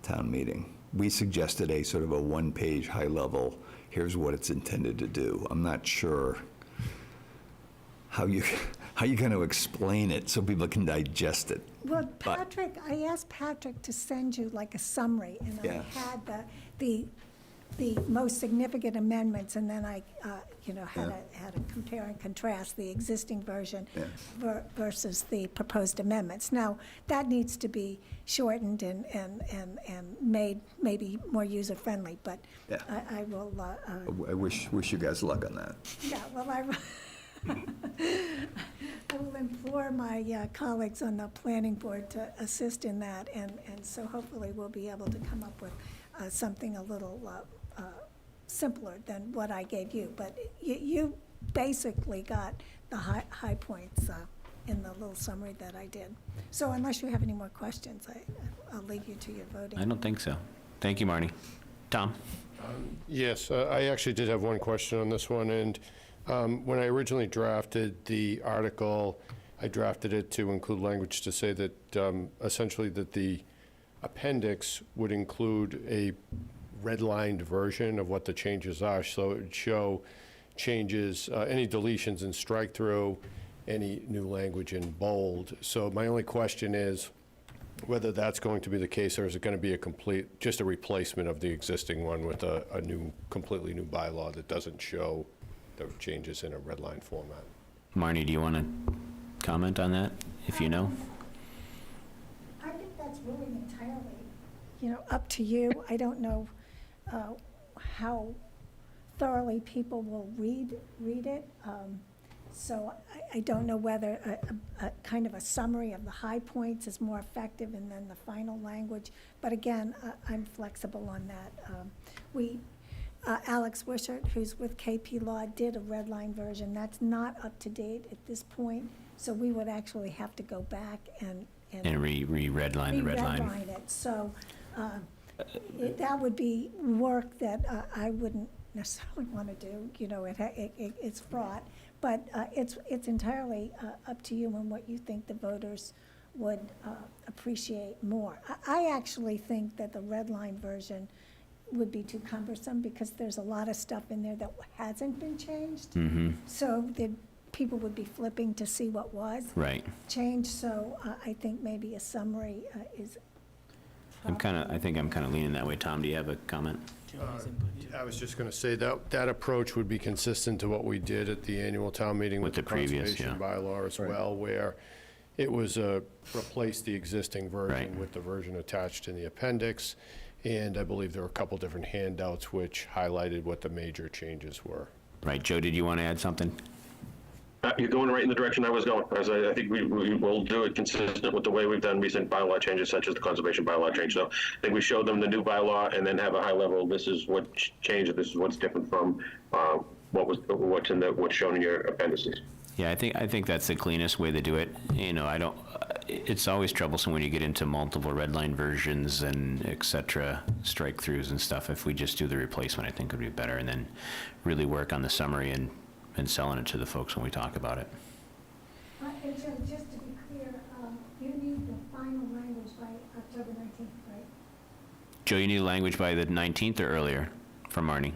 D: town meeting? We suggested a sort of a one-page, high-level, here's what it's intended to do. I'm not sure how you're going to explain it so people can digest it.
N: Well, Patrick, I asked Patrick to send you like a summary, and
D: Yeah.
N: I had the most significant amendments, and then I, had to compare and contrast the existing version versus the proposed amendments. Now, that needs to be shortened and made maybe more user-friendly, but
D: Yeah.
N: I will,
D: I wish you guys luck on that.
N: yeah, well, I will implore my colleagues on the planning board to assist in that, and so hopefully we'll be able to come up with something a little simpler than what I gave you. But you basically got the high points in the little summary that I did. So unless you have any more questions, I'll leave you to your voting.
A: I don't think so. Thank you, Marnie. Tom?
O: Yes, I actually did have one question on this one, and when I originally drafted the article, I drafted it to include language to say that essentially that the appendix would include a redlined version of what the changes are, so it would show changes, any deletions in strike-through, any new language in bold. So my only question is whether that's going to be the case, or is it going to be just a replacement of the existing one with a completely new bylaw that doesn't show the changes in a redline format?
A: Marnie, do you want to comment on that, if you know?
N: I think that's really entirely, up to you. I don't know how thoroughly people will read it. So I don't know whether a kind of a summary of the high points is more effective and then the final language. But again, I'm flexible on that. Alex Wishart, who's with KP Law, did a red line version. That's not up to date at this point. So we would actually have to go back and
A: re-redline the red line.
N: Re-redline it. So that would be work that I wouldn't necessarily want to do. It's fraught. But it's entirely up to you and what you think the voters would appreciate more. I actually think that the red line version would be too cumbersome because there's a lot of stuff in there that hasn't been changed. So people would be flipping to see what was
A: Right.
N: changed. So I think maybe a summary is.
A: I think I'm kind of leaning that way. Tom, do you have a comment?
O: I was just going to say that approach would be consistent to what we did at the annual town meeting with the
A: previous,
O: conservation
A: yeah.
O: bylaw as well, where it was replace the existing version with the version attached in the appendix. And I believe there were a couple different handouts which highlighted what the major changes were.
A: Right. Joe, did you want to add something?
F: You're going right in the direction I was going. As I think we will do it consistent with the way we've done recent bylaw changes, such as the conservation bylaw change. So I think we showed them the new bylaw and then have a high level. This is what changed. This is what's different from what's shown in your appendices.
A: Yeah, I think that's the cleanest way to do it. You know, it's always troublesome when you get into multiple red line versions and et cetera, strike throughs and stuff. If we just do the replacement, I think would be better, and then really work on the summary and selling it to the folks when we talk about it.
N: And Joe, just to be clear, you need the final language by October 19th, right?
A: Joe, you need language by the 19th or earlier from Marnie?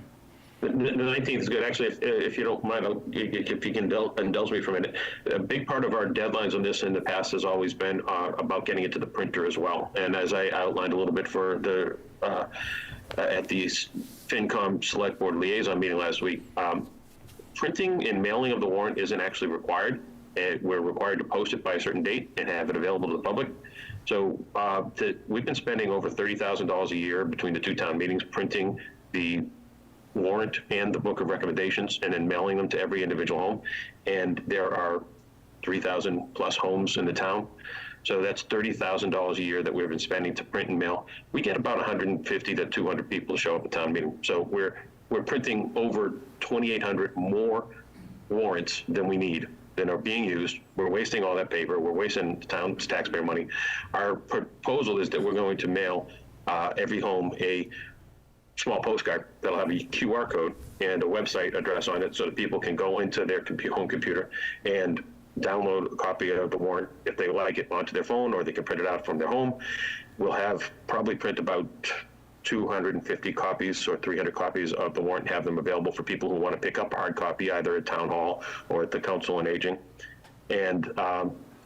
F: The 19th is good. Actually, if you don't mind, if you can indulge me for a minute. A big part of our deadlines on this in the past has always been about getting it to the printer as well. And as I outlined a little bit for the at the FinCom Select Board Liaison meeting last week, printing and mailing of the warrant isn't actually required. We're required to post it by a certain date and have it available to the public. So we've been spending over $30,000 a year between the two town meetings printing the warrant and the book of recommendations and then mailing them to every individual home. And there are 3,000 plus homes in the town. So that's $30,000 a year that we've been spending to print and mail. We get about 150 to 200 people to show up at town meeting. So we're printing over 2,800 more warrants than we need, than are being used. We're wasting all that paper. We're wasting the town's taxpayer money. Our proposal is that we're going to mail every home a small postcard that'll have a QR code and a website address on it so that people can go into their home computer and download a copy of the warrant if they like it onto their phone, or they can print it out from their home. We'll have probably print about 250 copies or 300 copies of the warrant and have them available for people who want to pick up a hard copy either at Town Hall or at the Council on Aging. And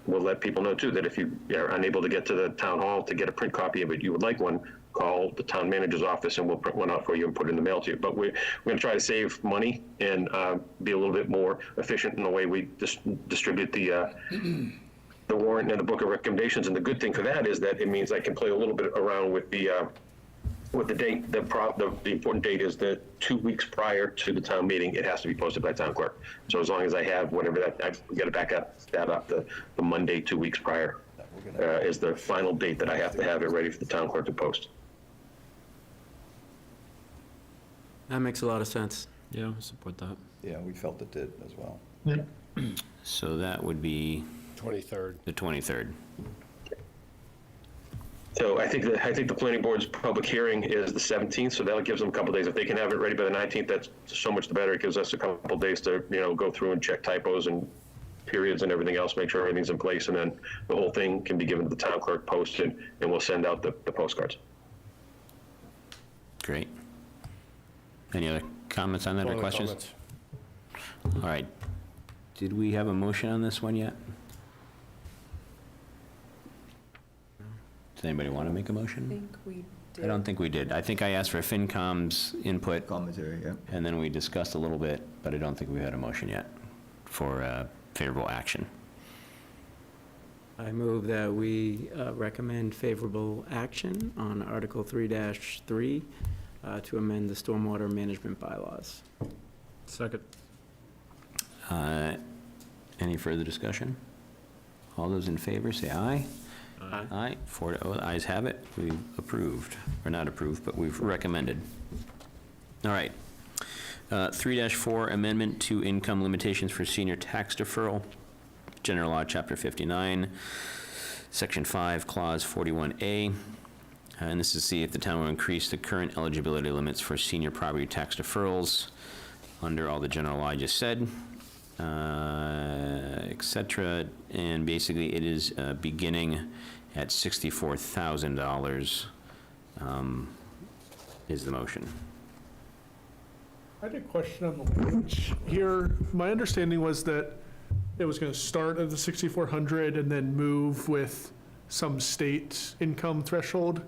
F: we'll let people know too that if you are unable to get to the Town Hall to get a print copy of it, you would like one, call the town manager's office and we'll print one out for you and put it in the mail to you. But we're going to try to save money and be a little bit more efficient in the way we distribute the warrant and the book of recommendations. And the good thing for that is that it means I can play a little bit around with the date. The important date is the 2 weeks prior to the town meeting. It has to be posted by town clerk. So as long as I have whatever that, I've got to back up that up. The Monday 2 weeks prior is the final date that I have to have it ready for the town clerk to post.
E: That makes a lot of sense.
Q: Yeah, I support that.
D: Yeah, we felt it did as well.
A: So that would be
O: 23rd.
A: the 23rd.
F: So I think the planning board's public hearing is the 17th, so that gives them a couple days. If they can have it ready by the 19th, that's so much the better. It gives us a couple days to, go through and check typos and periods and everything else, make sure everything's in place, and then the whole thing can be given to the town clerk, posted, and we'll send out the postcards.
A: Great. Any other comments on that or
O: Only
A: questions?
O: comments.
A: All right. Did we have a motion on this one yet? Does anybody want to make a motion?
L: I think we did.
A: I don't think we did. I think I asked for FinCom's input.
D: Commentary, yeah.
A: And then we discussed a little bit, but I don't think we had a motion yet for favorable action.
E: I move that we recommend favorable action on Article 3-3 to amend the stormwater management bylaws.
Q: Second.
A: Any further discussion? All those in favor, say aye.
E: Aye.
A: Aye. 4-0, the ayes have it. We've approved, or not approved, but we've recommended. All right. 3-4, amendment to income limitations for senior tax deferral. General Law, Chapter 59, Section 5, Clause 41A. And this is to see if the town will increase the current eligibility limits for senior property tax deferrals under all the general law I just said. et cetera, and basically it is beginning at $64,000 is the motion.
J: I had a question on the language here. My understanding was that it was going to start at the 6,400 and then move with some state income threshold.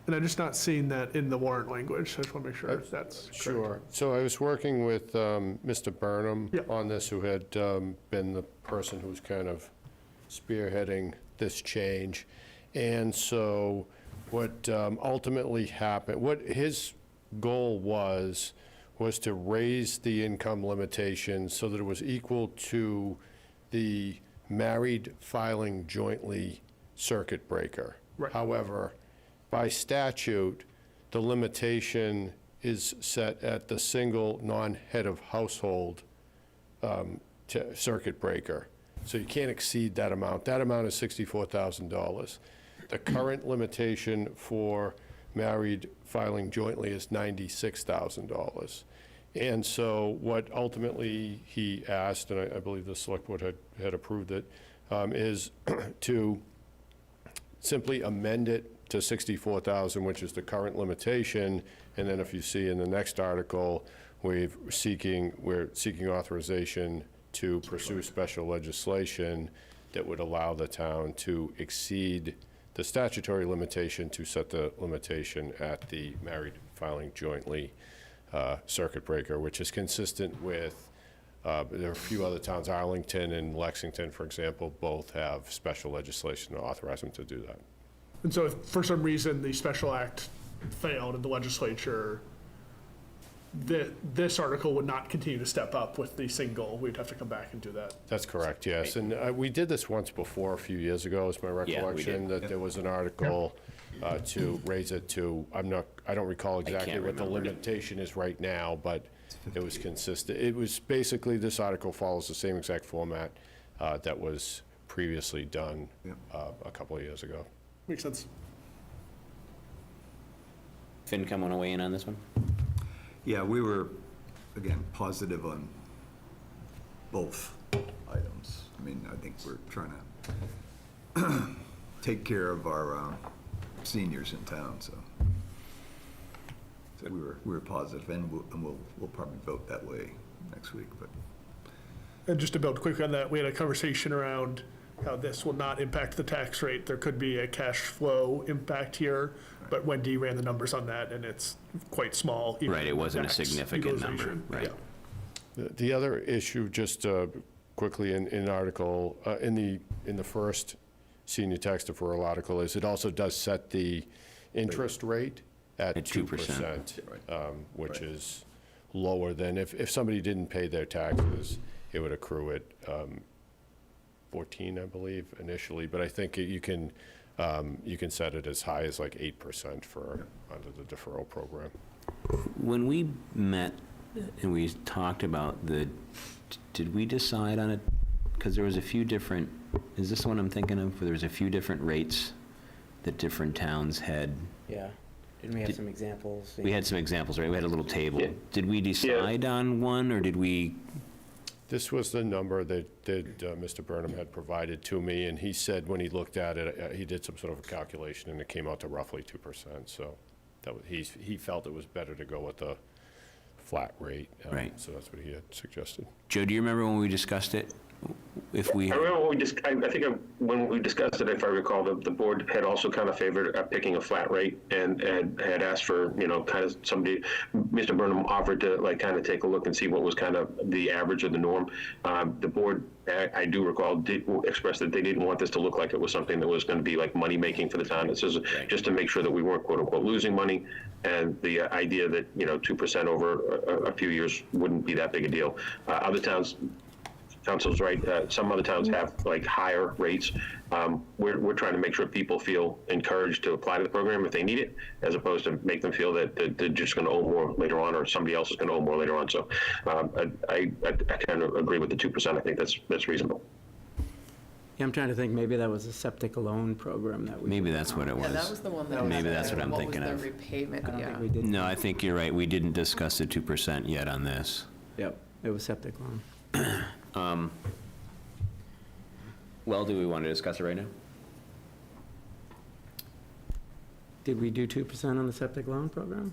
J: And I'm just not seeing that in the warrant language. I just want to make sure that's correct.
O: Sure. So I was working with Mr. Burnham on this, who had been the person who was kind of spearheading this change. And so what ultimately happened, what his goal was to raise the income limitation so that it was equal to the married filing jointly circuit breaker.
J: Right.
O: However, by statute, the limitation is set at the single non-head of household circuit breaker. So you can't exceed that amount. That amount is $64,000. The current limitation for married filing jointly is $96,000. And so what ultimately he asked, and I believe the select board had approved it, is to simply amend it to $64,000, which is the current limitation. And then if you see in the next article, we're seeking authorization to pursue special legislation that would allow the town to exceed the statutory limitation to set the limitation at the married filing jointly circuit breaker, which is consistent with, there are a few other towns, Arlington and Lexington, for example, both have special legislation to authorize them to do that.
J: And so if for some reason the special act failed in the legislature, this article would not continue to step up with the single. We'd have to come back and do that.
O: That's correct, yes. And we did this once before, a few years ago, is my recollection, that there was an article to raise it to, I don't recall exactly what the limitation is right now, but it was consistent. It was basically, this article follows the same exact format that was previously done a couple of years ago.
J: Makes sense.
A: FinCom want to weigh in on this one?
D: Yeah, we were, again, positive on both items. I mean, I think we're trying to take care of our seniors in town, so we were positive, and we'll probably vote that way next week. But
J: And just to build quickly on that, we had a conversation around how this will not impact the tax rate. There could be a cash flow impact here, but Wendy ran the numbers on that, and it's quite small.
A: Right, it wasn't a significant number,
J: utilization.
A: right.
J: Yeah.
O: The other issue, just quickly in article, in the first senior tax deferral article, is it also does set the interest rate at 2%, which is lower than if somebody didn't pay their taxes, it would accrue at 14, I believe, initially. But I think you can set it as high as like 8% for under the deferral program.
A: When we met and we talked about did we decide on it? Because there was a few different, is this the one I'm thinking of, where there was a few different rates that different towns had?
E: Yeah. Didn't we have some examples?
A: We had some examples, right? We had a little table.
F: Yeah.
A: Did we decide on one, or did we?
O: This was the number that Mr. Burnham had provided to me, and he said when he looked at it, he did some sort of a calculation, and it came out to roughly 2%. So that was, he felt it was better to go with the flat rate.
A: Right.
O: So that's what he had suggested.
A: Joe, do you remember when we discussed it? If we,
F: I remember when we discussed it, if I recall, the board had also kind of favored picking a flat rate and had asked for, kind of somebody, Mr. Burnham offered to kind of take a look and see what was kind of the average or the norm. The board, I do recall, did express that they didn't want this to look like it was something that was going to be like money making for the town. This is just to make sure that we weren't quote unquote losing money, and the idea that 2% over a few years wouldn't be that big a deal. Other towns. Council's right. Some other towns have higher rates. We're trying to make sure people feel encouraged to apply to the program if they need it, as opposed to make them feel that they're just going to owe more later on, or somebody else is going to owe more later on. So I kind of agree with the 2%. I think that's reasonable.
E: Yeah, I'm trying to think, maybe that was a septic loan program that we.
A: Maybe that's what it was.
B: Yeah, that was the one that.
A: Maybe that's what I'm thinking of.
B: What was the repayment?
E: I don't
B: Yeah.
E: think we did.
A: No, I think you're right. We didn't discuss the 2% yet on this.
E: Yep, it was septic loan.
A: Well, do we want to discuss it right now?
E: Did we do 2% on the septic loan program?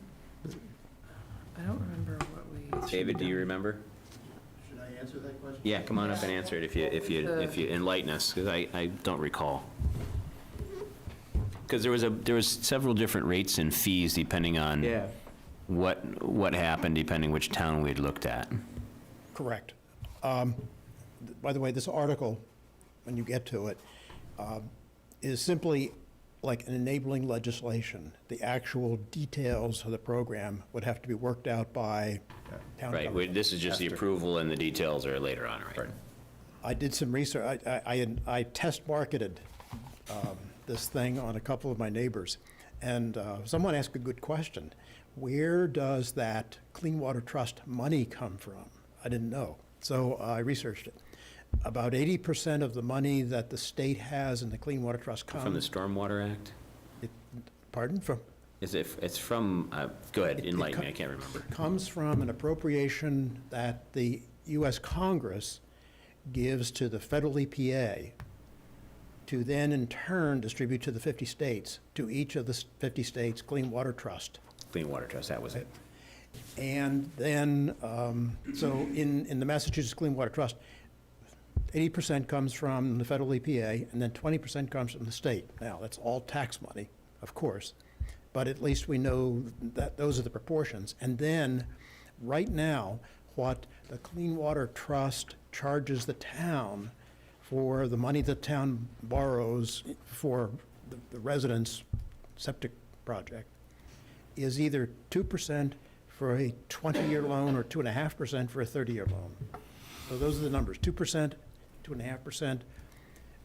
B: I don't remember what we.
A: David, do you remember?
H: Should I answer that question?
A: Yeah, come on up and answer it if you enlighten us, because I don't recall. Because there was several different rates and fees depending on
E: Yeah.
A: what happened, depending which town we'd looked at.
H: Correct. By the way, this article, when you get to it, is simply like an enabling legislation. The actual details of the program would have to be worked out by town
A: Right,
H: government.
A: this is just the approval and the details are later on, right?
H: I did some research. I test marketed this thing on a couple of my neighbors, and someone asked a good question. Where does that Clean Water Trust money come from? I didn't know, so I researched it. About 80% of the money that the state has in the Clean Water Trust comes...
A: From the Stormwater Act?
H: Pardon? From...
A: It's from, go ahead, enlighten me, I can't remember.
H: Comes from an appropriation that the U.S. Congress gives to the federal EPA to then in turn distribute to the 50 states, to each of the 50 states Clean Water Trust.
A: Clean Water Trust, that was it.
H: And then, so in the Massachusetts Clean Water Trust, 80% comes from the federal EPA, and then 20% comes from the state. Now, that's all tax money, of course, but at least we know that those are the proportions. And then, right now, what the Clean Water Trust charges the town for the money the town borrows for the residents' septic project is either 2% for a 20-year loan or 2.5% for a 30-year loan. So those are the numbers, 2%, 2.5%,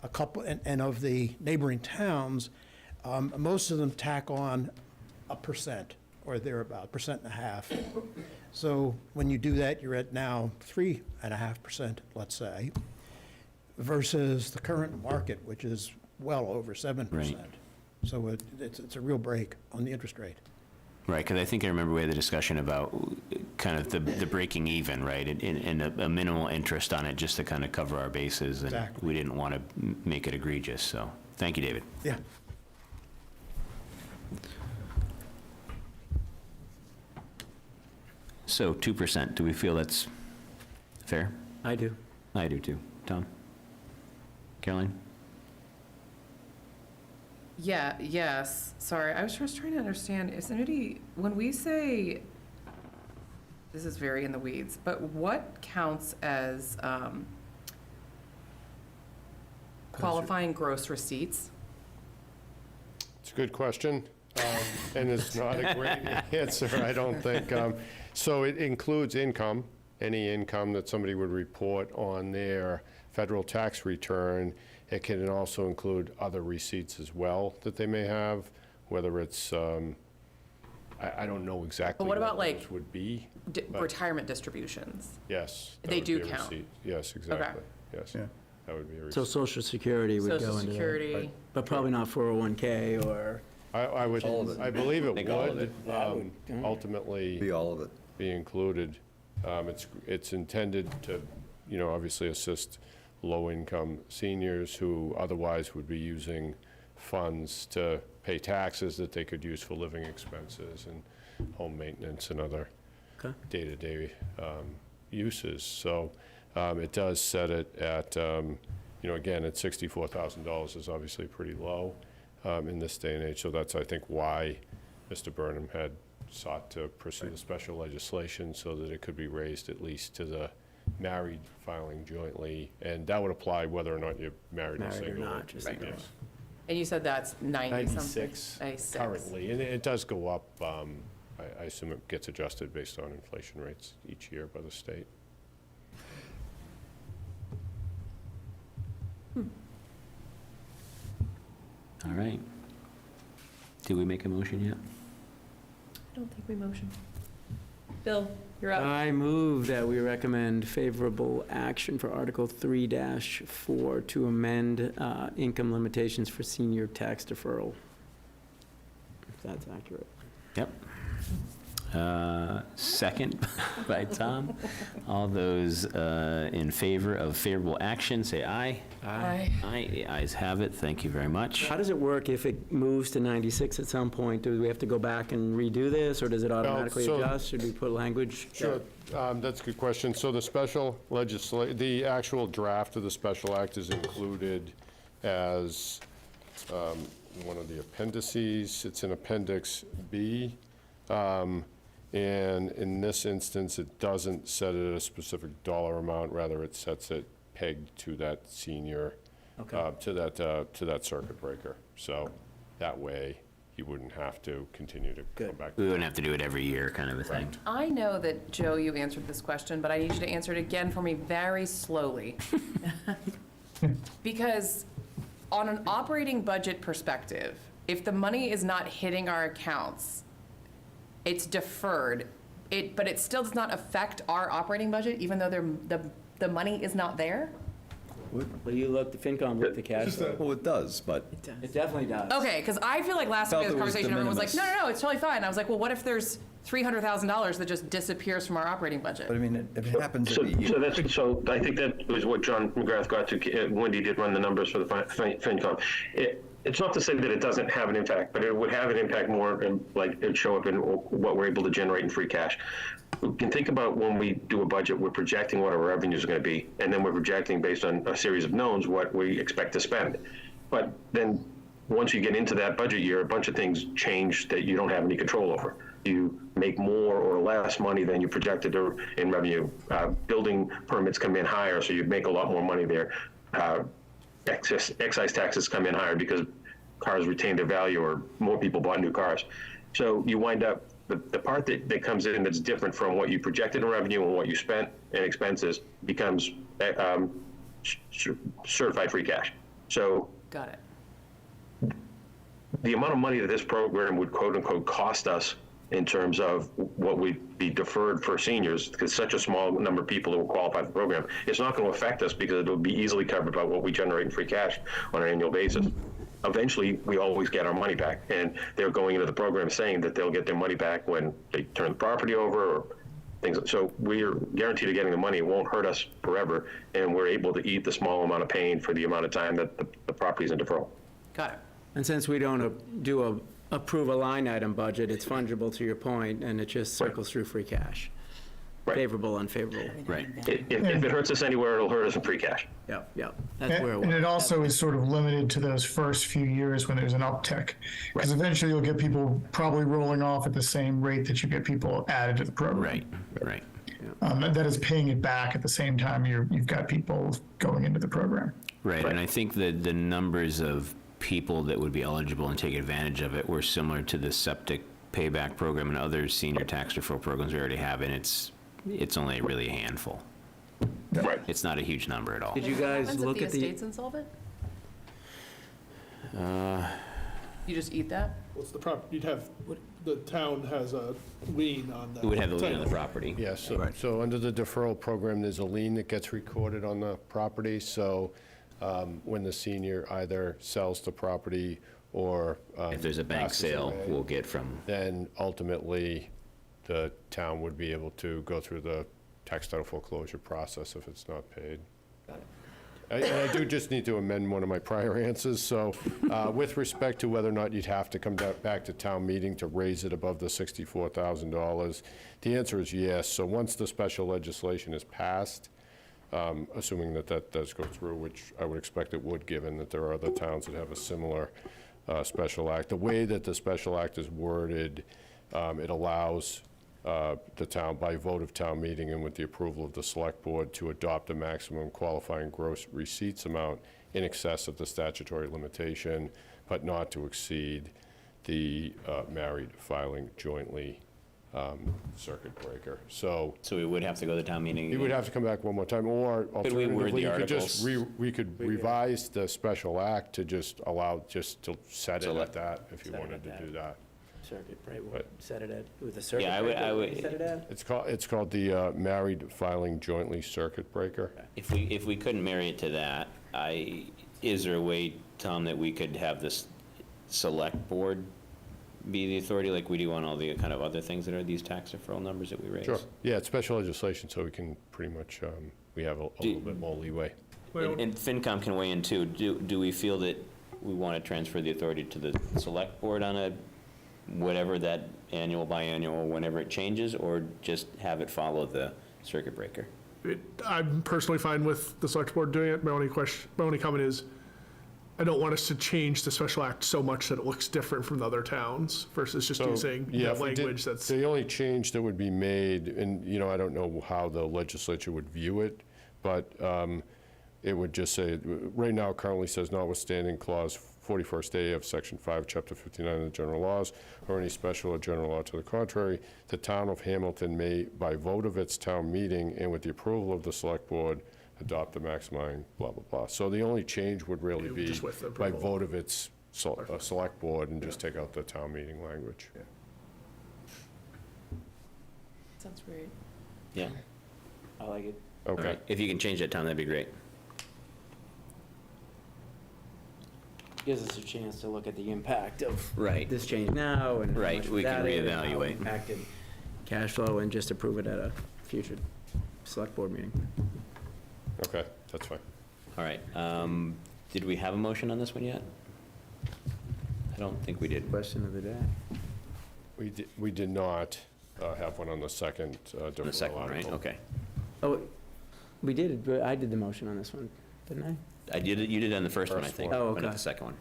H: a couple, and of the neighboring towns, most of them tack on 1% or thereabout, 1.5%. So when you do that, you're at now 3.5%, let's say, versus the current market, which is well over 7%.
A: Right.
H: So it's a real break on the interest rate.
A: Right, because I think I remember we had the discussion about kind of the breaking even, right? And a minimal interest on it just to kind of cover our bases. And
H: Exactly.
A: we didn't want to make it egregious, so, thank you, David.
H: Yeah.
A: So 2%, do we feel that's fair?
E: I do.
A: I do too. Tom? Caroline?
B: Yeah, yes, sorry, I was just trying to understand, is anybody, when we say, this is very in the weeds, but what counts as qualifying gross receipts?
O: It's a good question, and it's not a great answer, I don't think. So it includes income, any income that somebody would report on their federal tax return. It can also include other receipts as well that they may have, whether it's, I don't know exactly
B: But what about, like,
O: those would be. but
B: retirement distributions?
O: Yes. that
B: They
O: would
B: do
O: be a
B: count?
O: receipt. Yes, exactly, yes. That would be a receipt.
E: So Social Security would go
B: Social
E: into that.
B: Security.
E: But probably not 401K or...
O: I would, I believe it
A: think all of
O: would ultimately
D: Be all of it.
O: be included. It's intended to, obviously assist low-income seniors who otherwise would be using funds to pay taxes that they could use for living expenses and home maintenance and other
E: Okay.
O: day-to-day uses. So it does set it at, again, at $64,000 is obviously pretty low in this day and age. So that's, I think, why Mr. Burnham had sought to pursue the special legislation so that it could be raised at least to the married filing jointly. And that would apply whether or not you're married or
E: Married or
O: single.
E: not, just single.
O: Yes.
B: And you said that's 90-something?
O: 96 currently, and it does go up. I assume it gets adjusted based on inflation rates each year by the state.
A: All right. Did we make a motion yet?
B: I don't think we motioned. Bill, you're up.
E: I move that we recommend favorable action for Article 3-4 to amend income limitations for senior tax deferral. If that's accurate.
A: Yep. Second by Tom. All those in favor of favorable action, say aye.
B: Aye.
A: Aye, the ayes have it. Thank you very much.
E: How does it work if it moves to 96 at some point? Do we have to go back and redo this, or does it automatically
O: so-
E: adjust? Should we put language?
O: Sure, that's a good question. So the the actual draft of the special act is included as one of the appendices. It's in Appendix B. And in this instance, it doesn't set it at a specific dollar amount, rather it sets it pegged to that senior, to that circuit breaker. So that way, you wouldn't have to continue to come back.
A: We wouldn't have to do it every year, kind of a thing.
B: I know that, Joe, you answered this question, but I need you to answer it again for me very slowly. Because on an operating budget perspective, if the money is not hitting our accounts, it's deferred, but it still does not affect our operating budget, even though the money is not there?
E: Well, you looked, FinCom looked at cash flow.
D: Well, it does, but
E: It definitely does.
B: Okay, because I feel like last time we had this
D: Felt it was de
B: conversation, everyone was like,
D: minimis.
B: no, it's totally fine. I was like, well, what if there's $300,000 that just disappears from our operating budget?
D: I mean, if it happens
F: So I think that was what John McGrath got to. Wendy did run the numbers for the FinCom. It's not to say that it doesn't have an impact, but it would have an impact more, and like it'd show up in what we're able to generate in free cash. We can think about when we do a budget, we're projecting what our revenues are going to be, and then we're projecting based on a series of knowns what we expect to spend. But then once you get into that budget year, a bunch of things change that you don't have any control over. You make more or less money than you projected in revenue. Building permits come in higher, so you make a lot more money there. Excise taxes come in higher because cars retain their value or more people bought new cars. So you wind up, the part that comes in that's different from what you projected in revenue and what you spent in expenses becomes certified free cash. So
B: Got it.
F: the amount of money that this program would quote unquote cost us in terms of what would be deferred for seniors, because such a small number of people who will qualify for the program, it's not going to affect us because it will be easily covered by what we generate in free cash on an annual basis. Eventually, we always get our money back, and they're going into the program saying that they'll get their money back when they turn the property over or things. So we're guaranteed of getting the money. It won't hurt us forever, and we're able to eat the small amount of pain for the amount of time that the property's in deferral.
B: Got it.
E: And since we don't approve a line item budget, it's fungible to your point, and it just circles through free cash.
F: Right.
E: Favorable, unfavorable.
A: Right.
F: If it hurts us anywhere, it'll hurt us in free cash.
E: Yep. That's where it
P: And
E: was.
P: it also is sort of limited to those first few years when there's an uptick. Because eventually you'll get people probably rolling off at the same rate that you get people added to the program.
A: Right.
P: That is paying it back at the same time you've got people going into the program.
A: Right, and I think that the numbers of people that would be eligible and take advantage of it were similar to the septic payback program and other senior tax deferral programs we already have, and it's only really a handful.
F: Right.
A: It's not a huge number at all.
E: Did you guys look at
B: the
E: the?
B: estate's insolvent? You just eat that?
J: What's the you'd have, the town has a lien on that.
A: It would have the lien on the property.
O: Yes, so under the deferral program, there's a lien that gets recorded on the property, so when the senior either sells the property or
A: If there's a bank
O: passes
A: sale,
O: away,
A: we'll get from,
O: then ultimately, the town would be able to go through the tax title foreclosure process if it's not paid. And I do just need to amend one of my prior answers. So with respect to whether or not you'd have to come back to town meeting to raise it above the $64,000, the answer is yes. So once the special legislation is passed, assuming that that does go through, which I would expect it would, given that there are other towns that have a similar special act. The way that the special act is worded, it allows the town, by vote of town meeting and with the approval of the select board, to adopt a maximum qualifying gross receipts amount in excess of the statutory limitation, but not to exceed the married filing jointly circuit breaker. So
A: we would have to go to town meeting?
O: you would have to come back one more time, or
A: Could we word
O: alternatively,
A: the
O: you could just,
A: articles?
O: we could revise the special act to just allow, just to set it at that, if you
E: Set it
O: wanted
E: at
O: to
E: that.
O: do that.
E: Circuit, right, what, set it at, with the circuit
A: I
E: breaker,
A: would-
E: set it at?
O: It's called the married filing jointly circuit breaker.
A: If we couldn't marry it to that, is there a way, Tom, that we could have this select board be the authority like we do on all the kind of other things that are these tax deferral numbers that we raise?
O: Sure. Yeah, it's special legislation, so we can pretty much, we have a little bit more leeway.
A: And FinCom can weigh in too. Do we feel that we want to transfer the authority to the select board on a, whatever that annual, biannual, whenever it changes, or just have it follow the circuit breaker?
J: I'm personally fine with the select board doing it. My only comment is, I don't want us to change the special act so much that it looks different from the other towns versus just
O: So,
J: using
O: yeah,
J: that
O: if we did-
J: language that's.
O: The only change that would be made, and, I don't know how the legislature would view it, but it would just say, right now it currently says notwithstanding clause 41st A of section 5, chapter 59 of the general laws, or any special or general law to the contrary, the town of Hamilton may, by vote of its town meeting and with the approval of the select board, adopt the maximum blah, blah, blah. So the only change would really be
J: Just with the
O: by
J: approval.
O: vote of its select board and just take out the town meeting language.
L: Sounds great.
A: Yeah.
E: I like it.
A: All
O: Okay.
A: right. If you can change that, Tom, that'd be great.
E: Gives us a chance to look at the impact of
A: Right.
E: this change now and how
A: Right,
E: much
A: we
E: was
A: can
E: added and how it
A: reevaluate.
E: impacted cash flow and just approve it at a future select board meeting.
O: Okay, that's fine.
A: All right. Did we have a motion on this one yet? I don't think we did.
E: Question of the day.
O: We did not have one on the second
A: On the second one, right? Okay.
E: Oh, we did, but I did the motion on this one, didn't I?
A: I did it, you did it on the first one, I
O: First
A: think,
O: one.
E: Oh,
A: but not
E: okay.
A: the second one.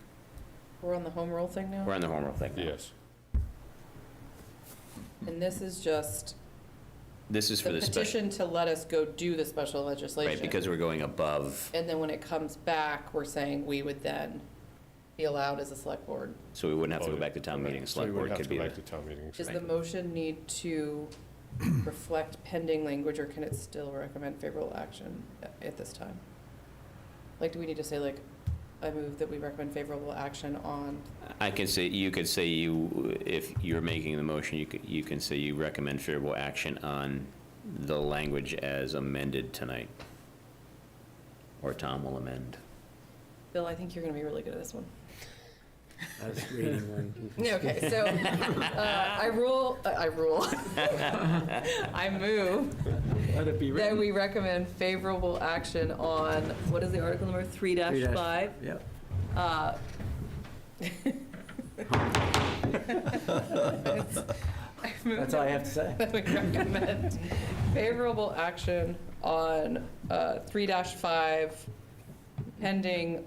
L: We're on the home rule thing now?
A: We're on the home rule thing. now.
O: Yes.
B: And this is just
A: This is for
B: the
A: the special,
B: petition to let us go do the special legislation.
A: right, because we're going above,
B: And then when it comes back, we're saying we would then be allowed as a select board.
A: so we wouldn't have to go back to town meeting.
O: So we
A: Select
O: would
A: board
O: have
A: could
O: to
A: be
O: go
A: the.
O: back to town meetings.
B: Does
A: Right.
B: the motion need to reflect pending language, or can it still recommend favorable action at this time? Like, do we need to say, like, I move that we recommend favorable action on,
A: I can say, you could say if you're making the motion, you can say you recommend favorable action on the language as amended tonight. Or Tom will amend.
B: Bill, I think you're gonna be really good at this one.
E: I was reading one.
B: Okay, so, I move
E: Let it be
B: that
E: written.
B: we recommend favorable action on, what is the article number, 3-5?
E: Yep. That's all I have to say.
B: That we recommend favorable action on 3-5 pending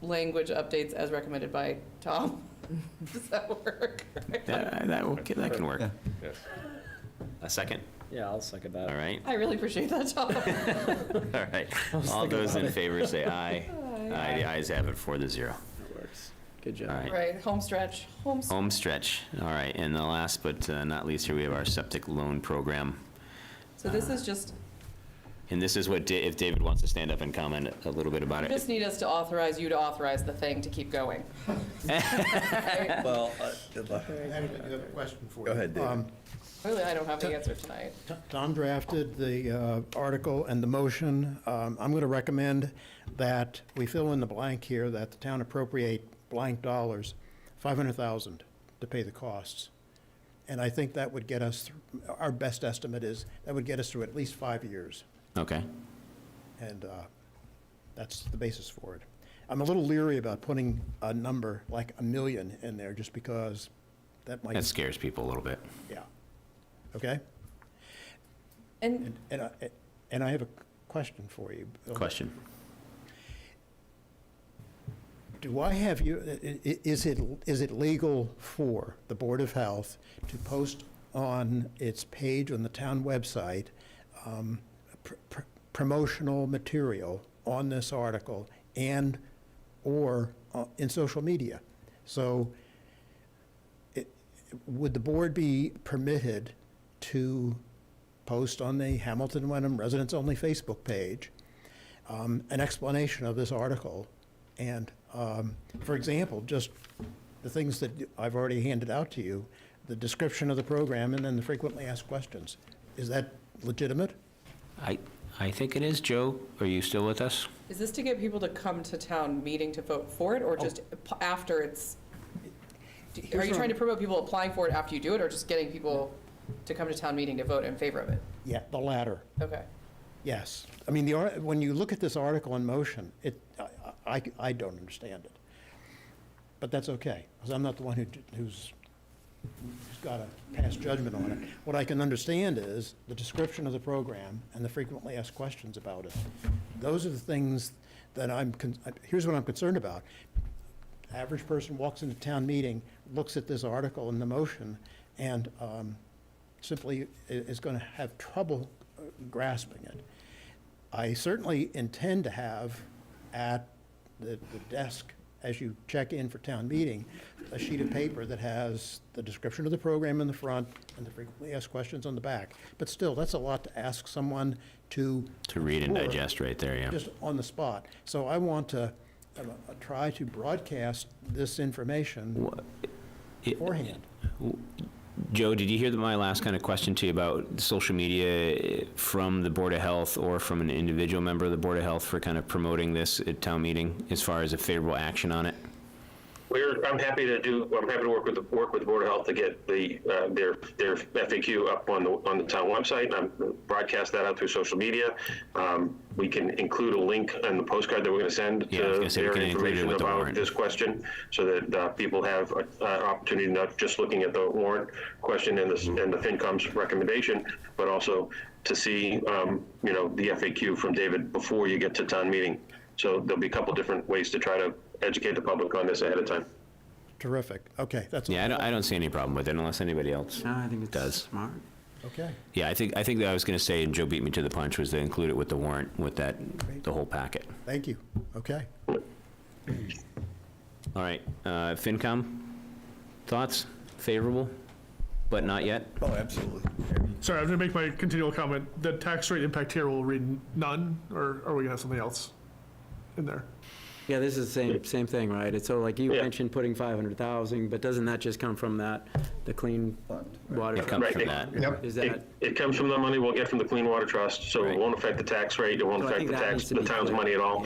B: language updates as recommended by Tom. Does that work?
A: That can work.
O: Yes.
A: A second?
E: Yeah, I'll second that.
A: All right.
B: I really appreciate that, Tom.
A: All right. All those in favor say aye. Aye. The ayes have it 4-0.
E: That works. Good job.
A: All right.
B: Right, home stretch.
A: Home stretch. All right. And the last but not least here, we have our septic loan program.
B: So this is just,
A: And this is what, if David wants to stand up and comment a little bit about
B: you
A: it.
B: just need us to authorize you to authorize the thing to keep going.
H: Well, I have a question for you.
D: Go ahead, David.
B: Really, I don't have the answer tonight.
H: Tom drafted the article and the motion. I'm going to recommend that we fill in the blank here, that the town appropriate blank dollars, $500,000 to pay the costs. And I think that would get us, our best estimate is, that would get us through at least 5 years.
A: Okay.
H: And that's the basis for it. I'm a little leery about putting a number like $1 million in there, just because that might.
A: That scares people a little bit.
H: Yeah. Okay?
B: And
H: And I have a question for you, Bill.
A: Question.
H: Do I have you, is it legal for the Board of Health to post on its page on the town website promotional material on this article and/or in social media? So would the board be permitted to post on the Hamilton Wenham Residents Only Facebook page an explanation of this article? And, for example, just the things that I've already handed out to you, the description of the program and then the frequently asked questions. Is that legitimate?
A: I think it is. Joe, are you still with us?
B: is this to get people to come to town meeting to vote for it, or just after it's? Are you trying to promote people applying for it after you do it, or just getting people to come to town meeting to vote in favor of it?
H: Yeah, the latter.
B: Okay.
H: Yes. I mean, when you look at this article in motion, I don't understand it. But that's okay, because I'm not the one who's got a pass judgment on it. What I can understand is the description of the program and the frequently asked questions about it. Those are the things that here's what I'm concerned about. Average person walks into town meeting, looks at this article in the motion, and simply is going to have trouble grasping it. I certainly intend to have at the desk, as you check in for town meeting, a sheet of paper that has the description of the program in the front and the frequently asked questions on the back. But still, that's a lot to ask someone to
A: read and digest right there, yeah.
H: just on the spot. So I want to try to broadcast this information beforehand.
A: Joe, did you hear my last kind of question to you about social media from the Board of Health or from an individual member of the Board of Health for kind of promoting this at town meeting as far as a favorable action on it?
F: I'm happy to work with the Board of Health to get their FAQ up on the town website and broadcast that out through social media. We can include a link in the postcard that we're going to send to their information about this question, so that people have an opportunity, not just looking at the warrant question and the FinCom's recommendation, but also to see the FAQ from David before you get to town meeting. So there'll be a couple different ways to try to educate the public on this ahead of time.
H: Terrific. Okay, that's
A: Yeah, I don't see any problem with it unless anybody else
E: No, I think it's
A: does.
E: smart.
H: okay.
A: Yeah, I think that I was going to say, and Joe beat me to the punch, was to include it with the warrant, with the whole packet.
H: Thank you. Okay.
A: All right, FinCom, thoughts? Favorable, but not yet?
D: Oh, absolutely.
J: Sorry, I'm going to make my continual comment. The tax rate impact here will read none, or are we going to have something else in there?
E: Yeah, this is the same thing, right? It's so like you mentioned putting 500,000, but doesn't that just come from the Clean Water?
A: It comes from that.
G: Yep.
E: Is that,
F: It comes from the money we'll get from the Clean Water Trust, so it won't affect the tax rate, it won't
E: So I
F: affect
E: think that needs to
F: the
E: be
F: town's
E: clear.
F: money at all.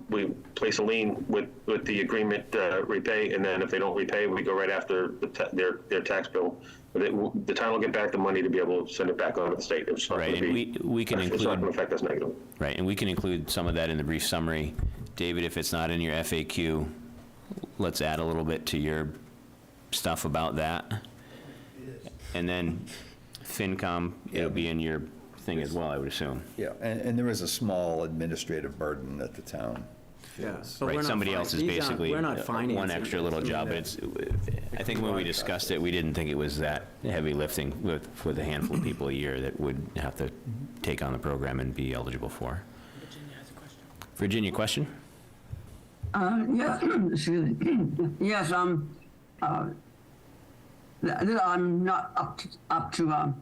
F: We place a lien with the agreement, repay, and then if they don't repay, we go right after their tax bill. The town will get back the money to be able to send it back on to the state. It's not
A: Right,
F: gonna
A: and
F: be-
A: we can
F: it's not going to
A: include,
F: affect us negatively.
A: right, and we can include some of that in the brief summary. David, if it's not in your FAQ, let's add a little bit to your stuff about that. And then FinCom, it'll be in your thing as well, I would assume.
D: Yeah, and there is a small administrative burden that the town
E: yeah.
D: feels.
E: But we're
A: Right,
E: not
A: somebody
E: fin-
A: else is
E: these aren't-
A: basically
E: We're not
A: one
E: financing
A: extra
E: this.
A: little job, but it's, I think when we discussed it, we didn't think it was that heavy lifting with a handful of people a year that would have to take on the program and be eligible for. Virginia, question?
I: Yeah, excuse me. Yes, I'm not up to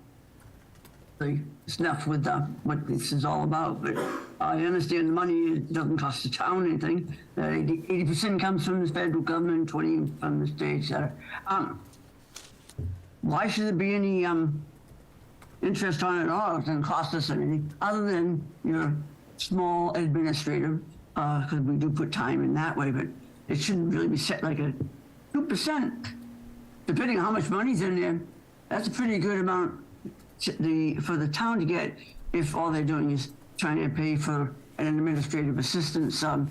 I: the snuff with what this is all about, but I understand the money doesn't cost the town anything. 80% comes from the federal government, 20% from the state, et cetera. Why should there be any interest on it at all? It doesn't cost us anything, other than your small administrative, because we do put time in that way, but it shouldn't really be set like a 2%. Depending on how much money's in there, that's a pretty good amount for the town to get if all they're doing is trying to pay for an administrative assistance time.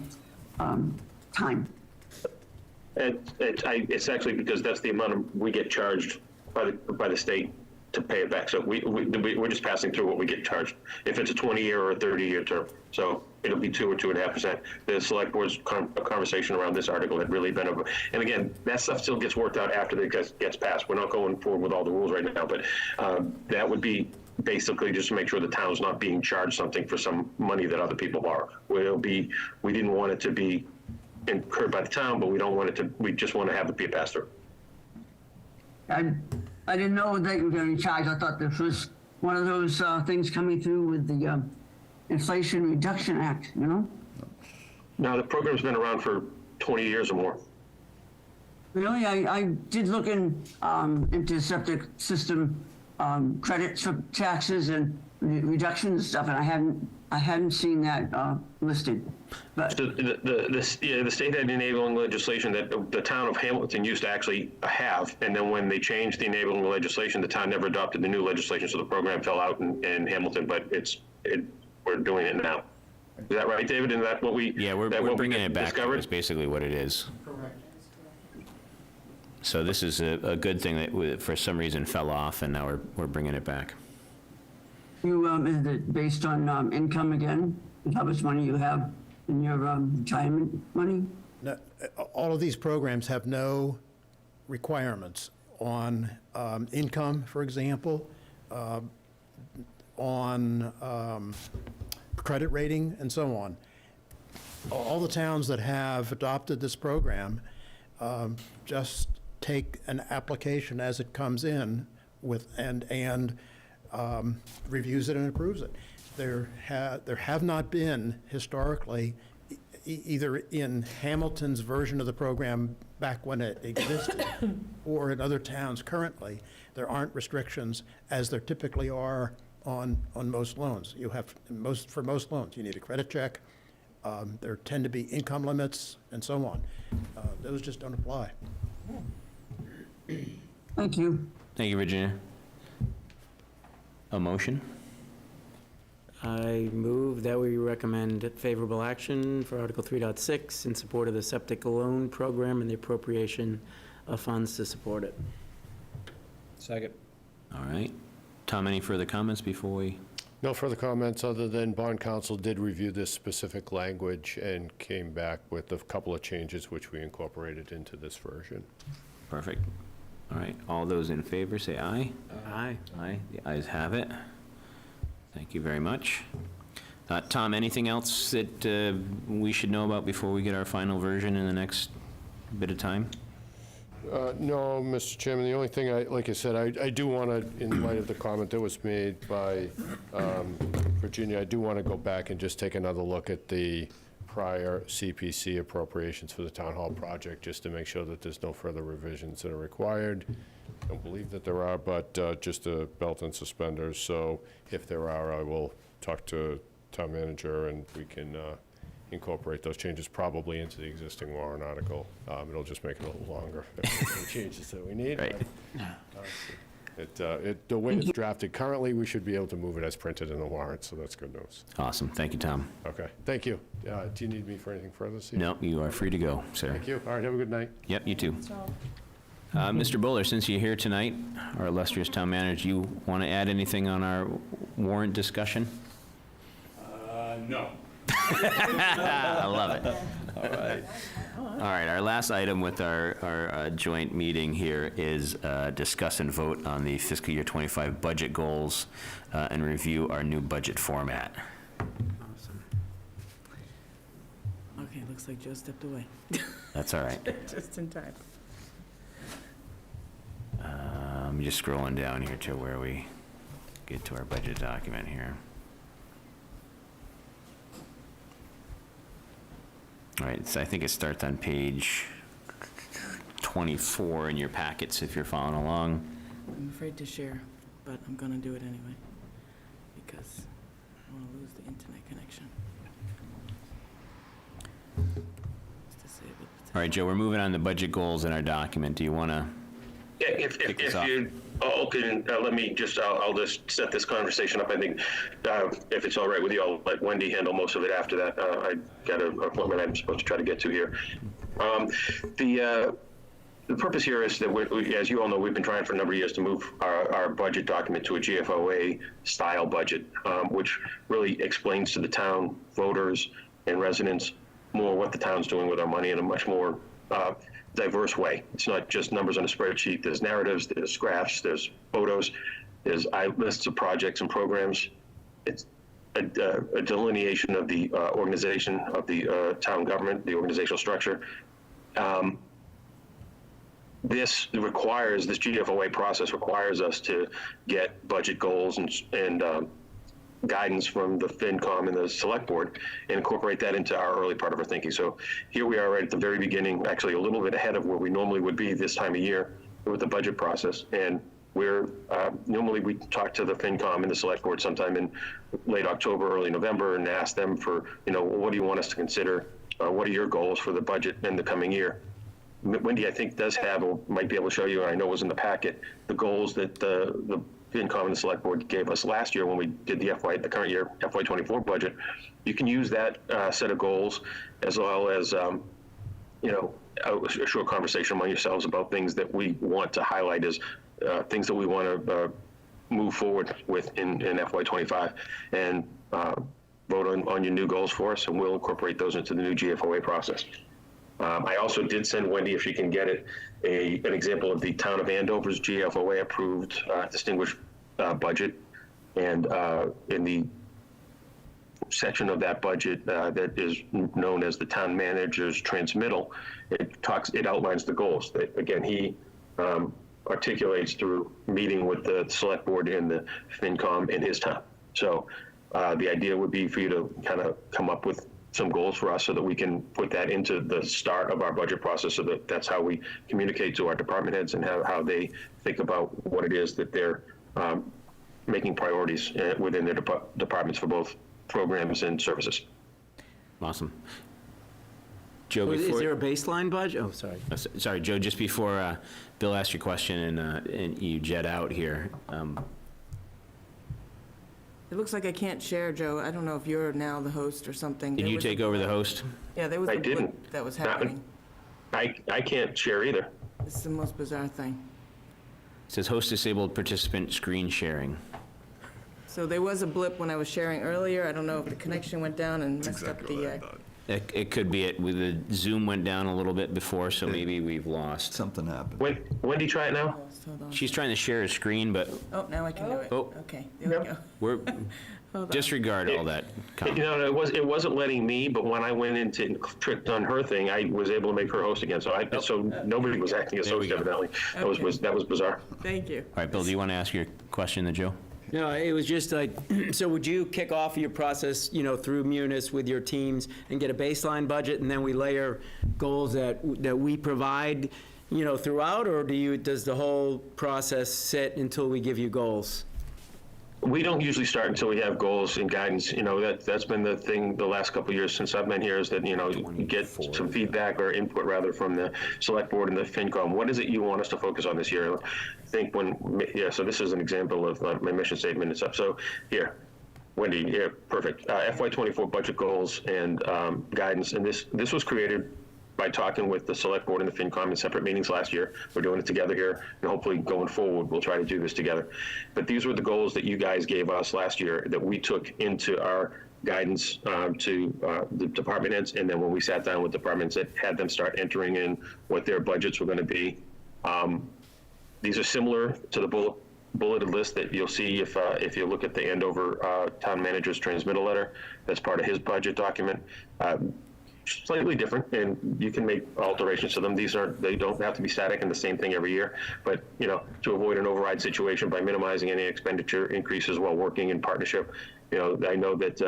F: It's actually because that's the amount we get charged by the state to pay it back. So we're just passing through what we get charged. If it's a 20-year or a 30-year term, so it'll be 2 or 2.5%. The select board's conversation around this article had really been over. And again, that stuff still gets worked out after it gets passed. We're not going forward with all the rules right now, but that would be basically just to make sure the town's not being charged something for some money that other people borrow. We didn't want it to be incurred by the town, but we don't want it to. We just want to have it be a pass through.
I: I didn't know they were going to charge. I thought this was one of those things coming through with the Inflation Reduction Act, you know?
F: Now, the program's been around for 20 years or more.
I: Really, I did look into septic system credits for taxes and reductions and stuff, and I hadn't I hadn't seen that listed, but
F: So the state had enabling legislation that the town of Hamilton used to actually have, and then when they changed the enabling legislation, the town never adopted the new legislation, so the program fell out in Hamilton, but we're doing it now. Is that right, David? Is that what we?
A: Yeah, we're bringing it back. Is basically what it is.
I: correct.
A: So this is a good thing that for some reason fell off, and now we're bringing it back.
I: You, is it based on income again? How much money you have in your retirement money?
H: No, all of these programs have no requirements on income, for example, on credit rating, and so on. All the towns that have adopted this program just take an application as it comes in with and reviews it and approves it. There have not been historically, either in Hamilton's version of the program back when it existed, or in other towns currently, there aren't restrictions as there typically are on most loans. You have, for most loans, you need a credit check. There tend to be income limits and so on. Those just don't apply.
I: Thank you.
A: Thank you, Virginia. A motion?
E: I move that we recommend favorable action for Article 3.6 in support of the septic loan program and the appropriation of funds to support it.
Q: Second.
A: All right. Tom, any further comments before we?
O: No further comments, other than bond counsel did review this specific language and came back with a couple of changes which we incorporated into this version.
A: Perfect. All right. All those in favor say aye.
E: Aye.
A: Aye. The ayes have it. Thank you very much. Tom, anything else that we should know about before we get our final version in the next bit of time?
O: No, Mr. Chairman, the only thing, like I said, I do want to, in light of the comment that was made by Virginia, I do want to go back and just take another look at the prior CPC appropriations for the town hall project, just to make sure that there's no further revisions that are required. I don't believe that there are, but just a belt and suspenders. So if there are, I will talk to town manager and we can incorporate those changes probably into the existing warrant article. It'll just make it a little longer if there's any changes that we need.
A: Right.
O: The way it's drafted currently, we should be able to move it as printed in the warrant, so that's good news.
A: Awesome. Thank you, Tom.
O: Okay, thank you. Do you need me for anything further, Steve?
A: No, you are free to go, sir.
O: Thank you. All right, have a good night.
A: Yep, you too. Mr. Bowler, since you're here tonight, our illustrious town manager, you want to add anything on our warrant discussion?
M: No.
A: I love it. All right. All right, our last item with our joint meeting here is discuss and vote on the fiscal year 25 budget goals and review our new budget format.
E: Awesome.
L: Okay, looks like Joe stepped away.
A: That's all right.
L: Just in time.
A: I'm just scrolling down here to where we get to our budget document here. All right, so I think it starts on page 24 in your packets if you're following along.
L: I'm afraid to share, but I'm gonna do it anyway, because I wanna lose the internet connection. Just to save it.
A: All right, Joe, we're moving on to budget goals in our document. Do you want to?
F: Yeah, if
A: us off.
F: you all can, let me just, I'll just set this conversation up. I think if it's all right with you, I'll let Wendy handle most of it after that. I got an appointment I'm supposed to try to get to here. The purpose here is that, as you all know, we've been trying for a number of years to move our budget document to a GFOA style budget, which really explains to the town voters and residents more what the town's doing with our money in a much more diverse way. It's not just numbers on a spreadsheet. There's narratives, there's graphs, there's photos, there's lists of projects and programs. It's a delineation of the organization of the town government, the organizational structure. This GFOA process requires us to get budget goals and guidance from the FinCom and the Select Board and incorporate that into our early part of our thinking. So here we are right at the very beginning, actually a little bit ahead of where we normally would be this time of year with the budget process. And we're, normally we talk to the FinCom and the Select Board sometime in late October, early November, and ask them for, what do you want us to consider? What are your goals for the budget in the coming year? Wendy, I think, does have, or might be able to show you, I know it was in the packet, the goals that the FinCom and the Select Board gave us last year when we did the current year FY24 budget. You can use that set of goals, as well as, a short conversation among yourselves about things that we want to highlight as things that we want to move forward with in FY25, and vote on your new goals for us, and we'll incorporate those into the new GFOA process. I also did send Wendy, if she can get it, an example of the Town of Andover's GFOA approved distinguished budget, and in the section of that budget that is known as the Town Manager's Transmittal, it outlines the goals that, again, he articulates through meeting with the Select Board and the FinCom in his town. So the idea would be for you to kind of come up with some goals for us so that we can put that into the start of our budget process, so that that's how we communicate to our department heads and how they think about what it is that they're making priorities within their departments for both programs and services.
A: Awesome. Joe,
E: Is
A: before...
E: there a baseline budget? Oh, sorry.
A: Sorry, Joe, just before Bill asked your question and you jet out here,
L: It looks like I can't share, Joe. I don't know if you're now the host or something.
A: can you take over the host?
L: Yeah, there was
F: I
L: a blip
F: didn't.
L: that was happening.
F: I can't share either.
L: This is the most bizarre thing.
A: It says host disabled participant screen sharing.
L: So there was a blip when I was sharing earlier. I don't know if the connection went down and messed up the...
A: It could be it. With the Zoom went down a little bit before, so maybe we've lost.
D: Something happened.
F: Wendy, try it now.
L: Hold on.
A: She's trying to share a screen, but
L: Oh, now I can do it.
A: Oh.
L: Okay, there we go.
A: we're
L: Hold on.
A: disregard all that.
F: It wasn't letting me, but when I went into and clicked on her thing, I was able to make her host again. So nobody was acting as
A: There we
F: host,
A: go.
F: evidently.
L: Okay.
F: That was bizarre.
L: Thank you.
A: All right, Bill, do you want to ask your question to Joe?
E: No, it was just like, so would you kick off your process, through Munis with your teams and get a baseline budget, and then we layer goals that we provide, throughout, or does the whole process sit until we give you goals?
F: We don't usually start until we have goals and guidance. That's been the thing the last couple of years since I've been here, is that, you get some feedback or input rather from the Select Board and the FinCom. What is it you want us to focus on this year? I think so this is an example of my mission statement and stuff. So here, Wendy, yeah, perfect. FY24 budget goals and guidance. And this was created by talking with the Select Board and the FinCom in separate meetings last year. We're doing it together here, and hopefully going forward, we'll try to do this together. But these were the goals that you guys gave us last year that we took into our guidance to the department heads, and then when we sat down with departments, that had them start entering in what their budgets were going to be. These are similar to the bulleted list that you'll see if you look at the Andover Town Manager's Transmittal Letter. That's part of his budget document. Slightly different, and you can make alterations to them. They don't have to be static and the same thing every year, but to avoid an override situation by minimizing any expenditure increases while working in partnership. I know that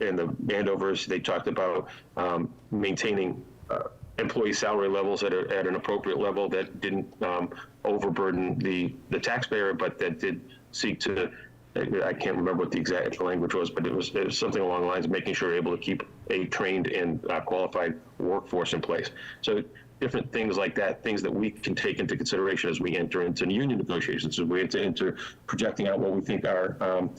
F: in the Andovers, they talked about maintaining employee salary levels at an appropriate level that didn't overburden the taxpayer, but that did seek to, I can't remember what the exact language was, but it was something along the lines of making sure you're able to keep a trained and qualified workforce in place. So different things like that, things that we can take into consideration as we enter into union negotiations, as we enter into projecting out what we think are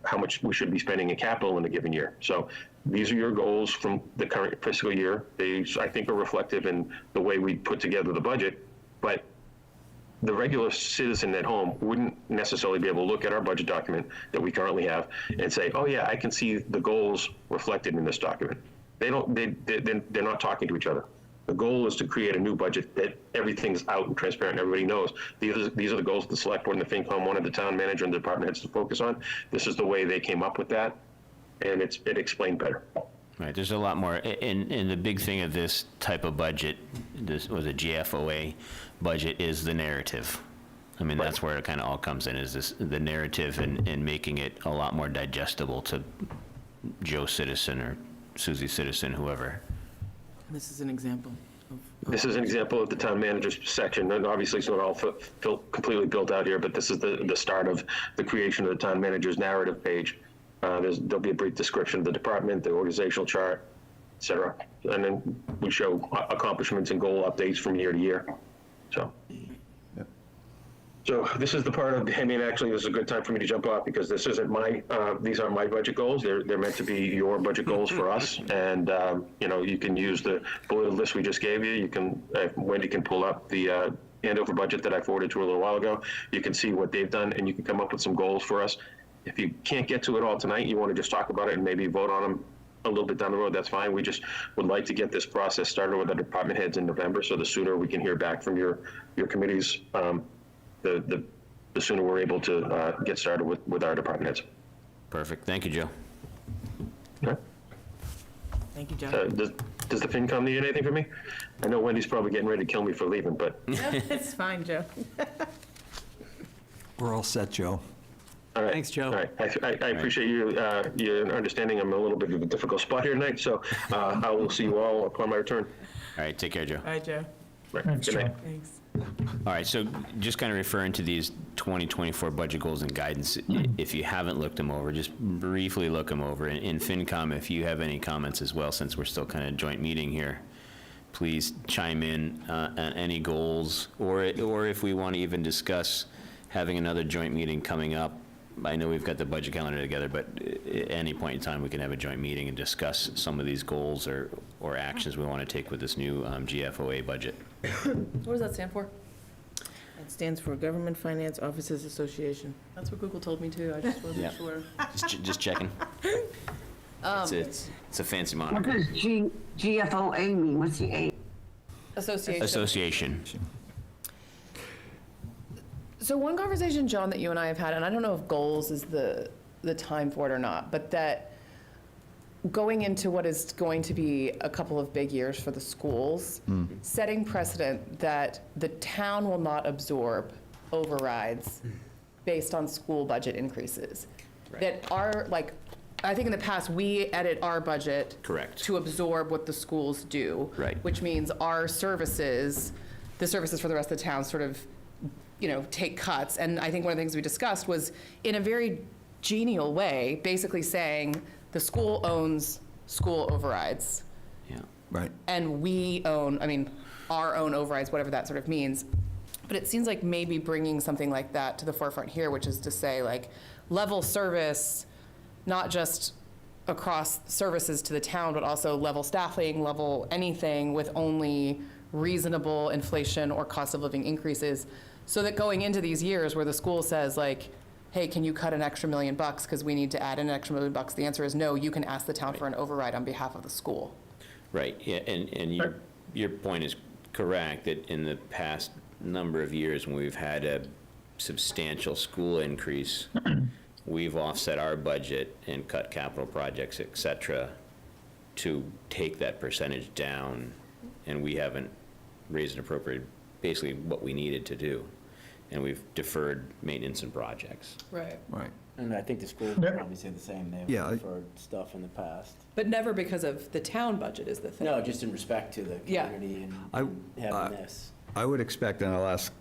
F: how much we should be spending in capital in a given year. So these are your goals from the current fiscal year. They, I think, are reflective in the way we put together the budget, but the regular citizen at home wouldn't necessarily be able to look at our budget document that we currently have and say, oh yeah, I can see the goals reflected in this document. They're not talking to each other. The goal is to create a new budget that everything's out and transparent and everybody knows. These are the goals the Select Board and the FinCom wanted the town manager and the department heads to focus on. This is the way they came up with that, and it explained better.
A: Right, there's a lot more, and the big thing of this type of budget, this was a GFOA budget, is the narrative. I mean, that's where it kind of all comes in, is the narrative and making it a lot more digestible to Joe Citizen or Susie Citizen, whoever.
L: This is an example
F: This is an example of the town manager's section, and obviously it's not all completely built out here, but this is the start of the creation of the town manager's narrative page. There'll be a brief description of the department, the organizational chart, et cetera. And then we show accomplishments and goal updates from year to year. So this is the part of, I mean, actually, this is a good time for me to jump off because this isn't these aren't my budget goals. They're meant to be your budget goals for us. And, you can use the bulleted list we just gave you. You can, Wendy can pull up the Andover budget that I forwarded to her a little while ago. You can see what they've done and you can come up with some goals for us. If you can't get to it all tonight, you want to just talk about it and maybe vote on them a little bit down the road, that's fine. We just would like to get this process started with the department heads in November. So the sooner we can hear back from your committees, the sooner we're able to get started with our department heads.
A: Perfect. Thank you, Joe.
F: Okay.
L: Thank you, Joe.
F: Does the FinCom need anything from me? I know Wendy's probably getting ready to kill me for leaving, but.
L: It's fine, Joe.
D: We're all set, Joe.
F: All right.
E: Thanks, Joe.
F: All right. I appreciate your understanding. I'm in a little bit of a difficult spot here tonight, so I will see you all upon my return.
A: All right, take care, Joe.
L: Bye, Joe.
F: Right.
P: Thanks,
F: Good night.
P: Joe.
L: Thanks.
A: All right, so just kind of referring to these 2024 budget goals and guidance, if you haven't looked them over, just briefly look them over. In FinCom, if you have any comments as well, since we're still kind of joint meeting here, please chime in on any goals, or if we want to even discuss having another joint meeting coming up. I know we've got the budget calendar together, but at any point in time, we can have a joint meeting and discuss some of these goals or actions we want to take with this new GFOA budget.
L: What does that stand for? It stands for Government Finance Officers Association.
B: That's what Google told me too. I just wasn't
A: Yeah.
B: sure.
A: Just checking. It's a fancy
I: What
A: moniker.
I: does GFOA mean? What's the A?
B: Association.
A: Association.
B: So one conversation, John, that you and I have had, and I don't know if goals is the time for it or not, but that going into what is going to be a couple of big years for the schools, setting precedent that the town will not absorb overrides based on school budget increases. That I think in the past, we edit our budget
A: Correct.
B: to absorb what the schools do.
A: Right.
B: Which means our services, the services for the rest of the town sort of take cuts. And I think one of the things we discussed was in a very genial way, basically saying the school owns school overrides.
A: Yeah.
D: Right.
B: And we own, our own overrides, whatever that sort of means. But it seems like maybe bringing something like that to the forefront here, which is to say level service, not just across services to the town, but also level staffing, level anything with only reasonable inflation or cost of living increases. So that going into these years where the school says hey, can you cut an extra $1 million because we need to add an extra $1 million? The answer is no, you can ask the town for an override on behalf of the school.
A: Right, yeah, and your point is correct, that in the past number of years when we've had a substantial school increase, we've offset our budget and cut capital projects, et cetera, to take that percentage down, and we haven't raised and appropriated basically what we needed to do. And we've deferred maintenance and projects.
B: Right.
D: Right.
E: And I think the school
P: Yeah.
E: would probably say the same. They've
D: Yeah,
E: deferred stuff in the past.
B: But never because of the town budget is the thing.
E: No, just in respect to the
B: Yeah.
E: community
D: I-
E: and having this.
D: I would expect, and I'll ask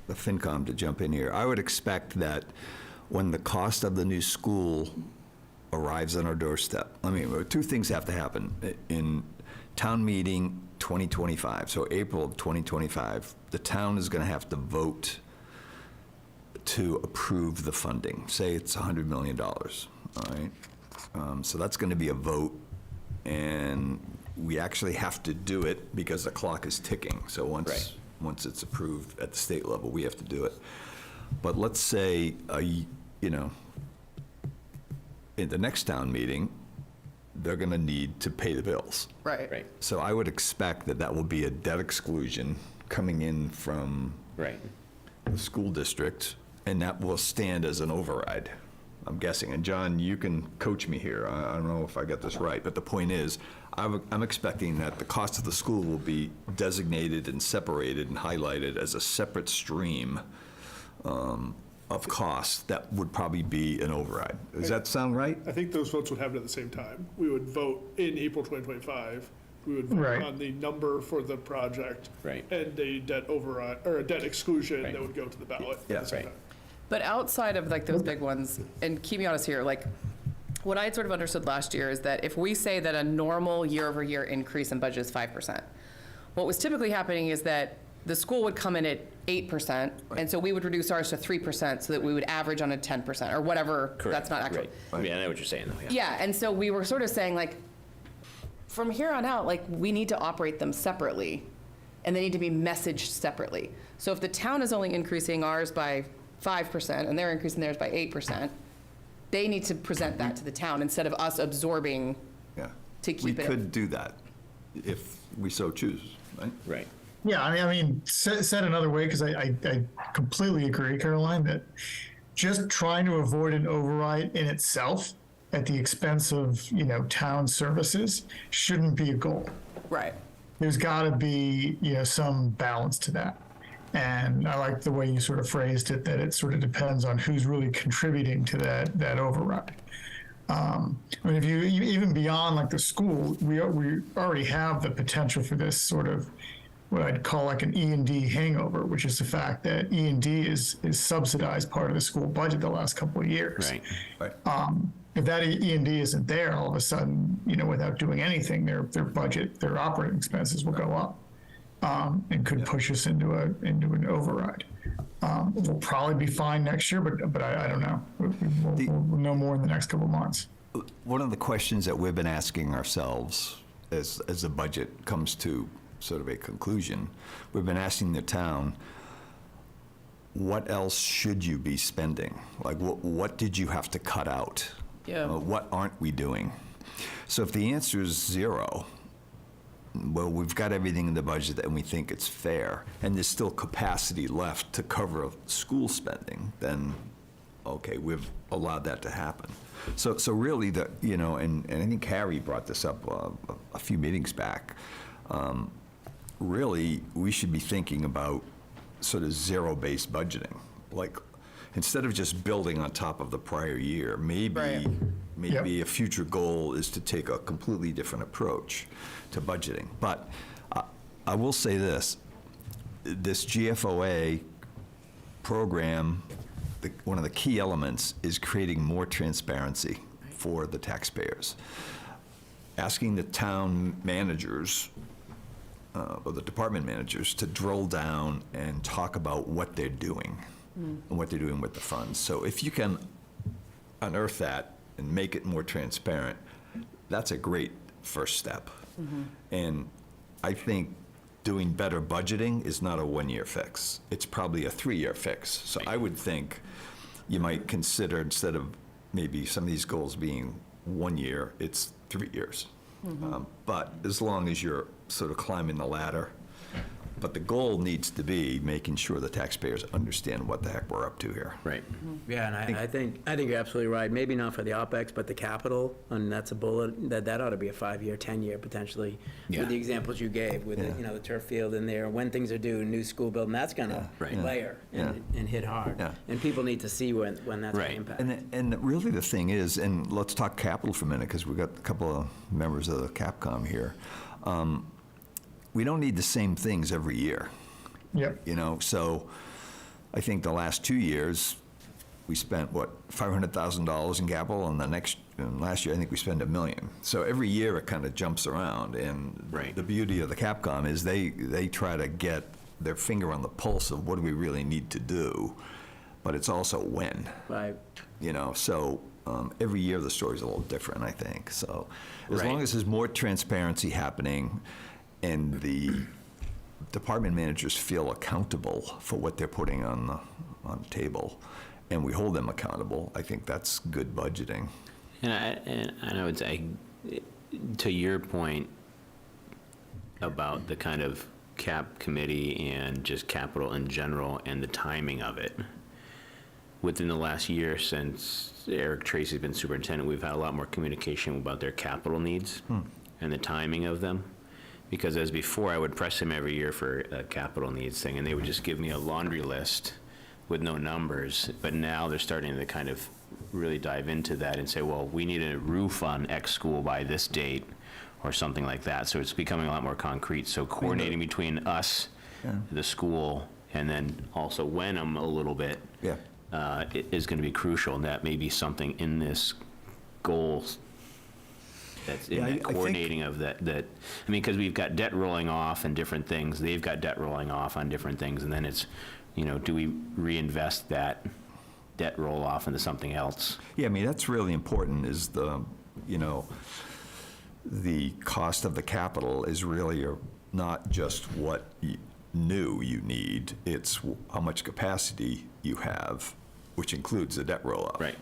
D: the FinCom to jump in here, I would expect that when the cost of the new school arrives on our doorstep, two things have to happen. In town meeting 2025, so April of 2025, the town is going to have to vote to approve the funding. Say it's $100 million, all right? So that's going to be a vote, and we actually have to do it because the clock is ticking. So once it's approved at the state level, we have to do it. But let's say, in the next town meeting, they're going to need to pay the bills.
B: Right.
D: So I would expect that will be a debt exclusion coming in from the school district, and that will stand as an override, I'm guessing. And John, you can coach me here. I don't know if I got this right, but the point is, I'm expecting that the cost of the school will be designated and separated and highlighted as a separate stream of costs that would probably be an override. Does that sound right?
J: I think those votes would happen at the same time. We would vote in April 2025 we would vote
P: Right.
J: on the number for the project.
A: Right.
J: And a debt override, or a debt exclusion
A: Right.
J: that would go to the ballot. at the
D: Yeah.
J: same
A: Right.
J: time.
B: But outside of like those big ones, and keep me honest here, like what I had sort of understood last year is that if we say that a normal year-over-year increase in budget is 5%, what was typically happening is that the school would come in at 8%, and so we would reduce ours to 3% so that we would average on a 10% or whatever. That's not actual.
A: Right. Yeah, I know what you're saying, though, yeah.
B: Yeah, and so we were sort of saying like, from here on out, like we need to operate them separately, and they need to be messaged separately. So if the town is only increasing ours by 5% and they're increasing theirs by 8%, they need to present that to the town instead of us absorbing
D: Yeah.
B: to keep
D: We
B: it.
D: could do that if we so choose, right?
A: Right.
P: Yeah, I mean, said another way, because I completely agree, Caroline, that just trying to avoid an override in itself at the expense of, town services shouldn't be a goal.
B: Right.
P: There's got to be, some balance to that. And I like the way you sort of phrased it, that it sort of depends on who's really contributing to that override. I mean, if you even beyond like the school, we already have the potential for this sort of what I'd call like an E&D hangover, which is the fact that E&D is subsidized part of the school budget the last couple of years.
A: Right.
P: If that E&D isn't there, all of a sudden, without doing anything, their budget, their operating expenses will go up, and could push us into an override. We'll probably be fine next year, but I don't know. We'll know more in the next couple of months.
D: One of the questions that we've been asking ourselves as the budget comes to sort of a conclusion, we've been asking the town, what else should you be spending? Like, what did you have to cut out?
B: Yeah.
D: What aren't we doing? So if the answer is zero, well, we've got everything in the budget and we think it's fair, and there's still capacity left to cover school spending, then, okay, we've allowed that to happen. So really, and I think Harry brought this up a few meetings back, really, we should be thinking about sort of zero-based budgeting. Like, instead of just building on top of the prior year, maybe a future goal is to take a completely different approach to budgeting. But I will say this GFOA program, one of the key elements is creating more transparency for the taxpayers. Asking the town managers or the department managers to drill down and talk about what they're doing and what they're doing with the funds. So if you can unearth that and make it more transparent, that's a great first step. And I think doing better budgeting is not a one-year fix. It's probably a 3-year fix. So I would think you might consider, instead of maybe some of these goals being 1 year, it's 3 years. But as long as you're sort of climbing the ladder, but the goal needs to be making sure the taxpayers understand what the heck we're up to here.
A: Right.
E: Yeah, and I think you're absolutely right. Maybe not for the OpEx, but the capital, and that's a bullet, that ought to be a 5-year, 10-year potentially.
A: Yeah.
E: With the examples you gave, with the turf field in there, when things are due, new school building, that's gonna layer and hit hard.
D: Yeah.
E: And people need to see when that's gonna impact.
D: And really the thing is, and let's talk capital for a minute, because we've got a couple of members of the Capcom here. We don't need the same things every year.
P: Yep.
D: So I think the last 2 years, we spent, $500,000 in capital, and last year, I think we spent $1 million. So every year, it kind of jumps around, and the beauty of the Capcom is they try to get their finger on the pulse of what do we really need to do, but it's also when.
E: Right.
D: So every year, the story's a little different, I think. So as long as there's more transparency happening, and the department managers feel accountable for what they're putting on the table, and we hold them accountable, I think that's good budgeting.
A: And I would say, to your point about the kind of cap committee and just capital in general and the timing of it, within the last year since Eric Tracy's been superintendent, we've had a lot more communication about their capital needs and the timing of them. Because as before, I would press him every year for a capital needs thing, and they would just give me a laundry list with no numbers. But now they're starting to kind of really dive into that and say, well, we need a roof on X school by this date, or something like that. So it's becoming a lot more concrete. So coordinating between us, the school, and then also Wenham a little bit is going to be crucial, and that may be something in this goal that's in that coordinating of that, I mean, because we've got debt rolling off and different things, they've got debt rolling off on different things, and then it's, do we reinvest that debt roll off into something else?
D: Yeah, I mean, that's really important, is the cost of the capital is really not just what new you need, it's how much capacity you have, which includes the debt roll-off.
A: Right.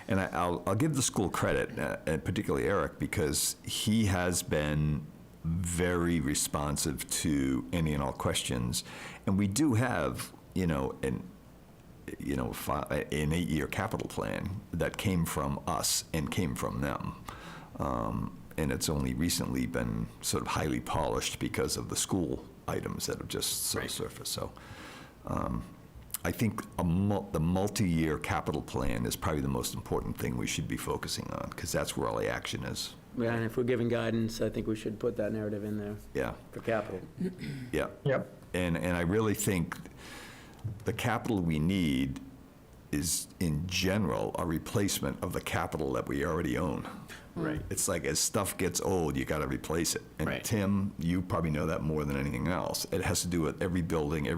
D: And I'll give the school credit, and particularly Eric, because he has been very responsive to any and all questions. And we do have, an 8-year capital plan that came from us and came from them. And it's only recently been sort of highly polished because of the school items that have just surfaced. So I think the multi-year capital plan is probably the most important thing we should be focusing on, because that's where all the action is.
E: Yeah, and if we're giving guidance, I think we should put that narrative in there.
D: Yeah.
E: For capital.
D: Yeah.
P: Yep.
D: And I really think the capital we need is, in general, a replacement of the capital that we already own.
A: Right.
D: It's like, as stuff gets old, you got to replace it. And Tim, you probably know that more than anything else. It has to do with every building,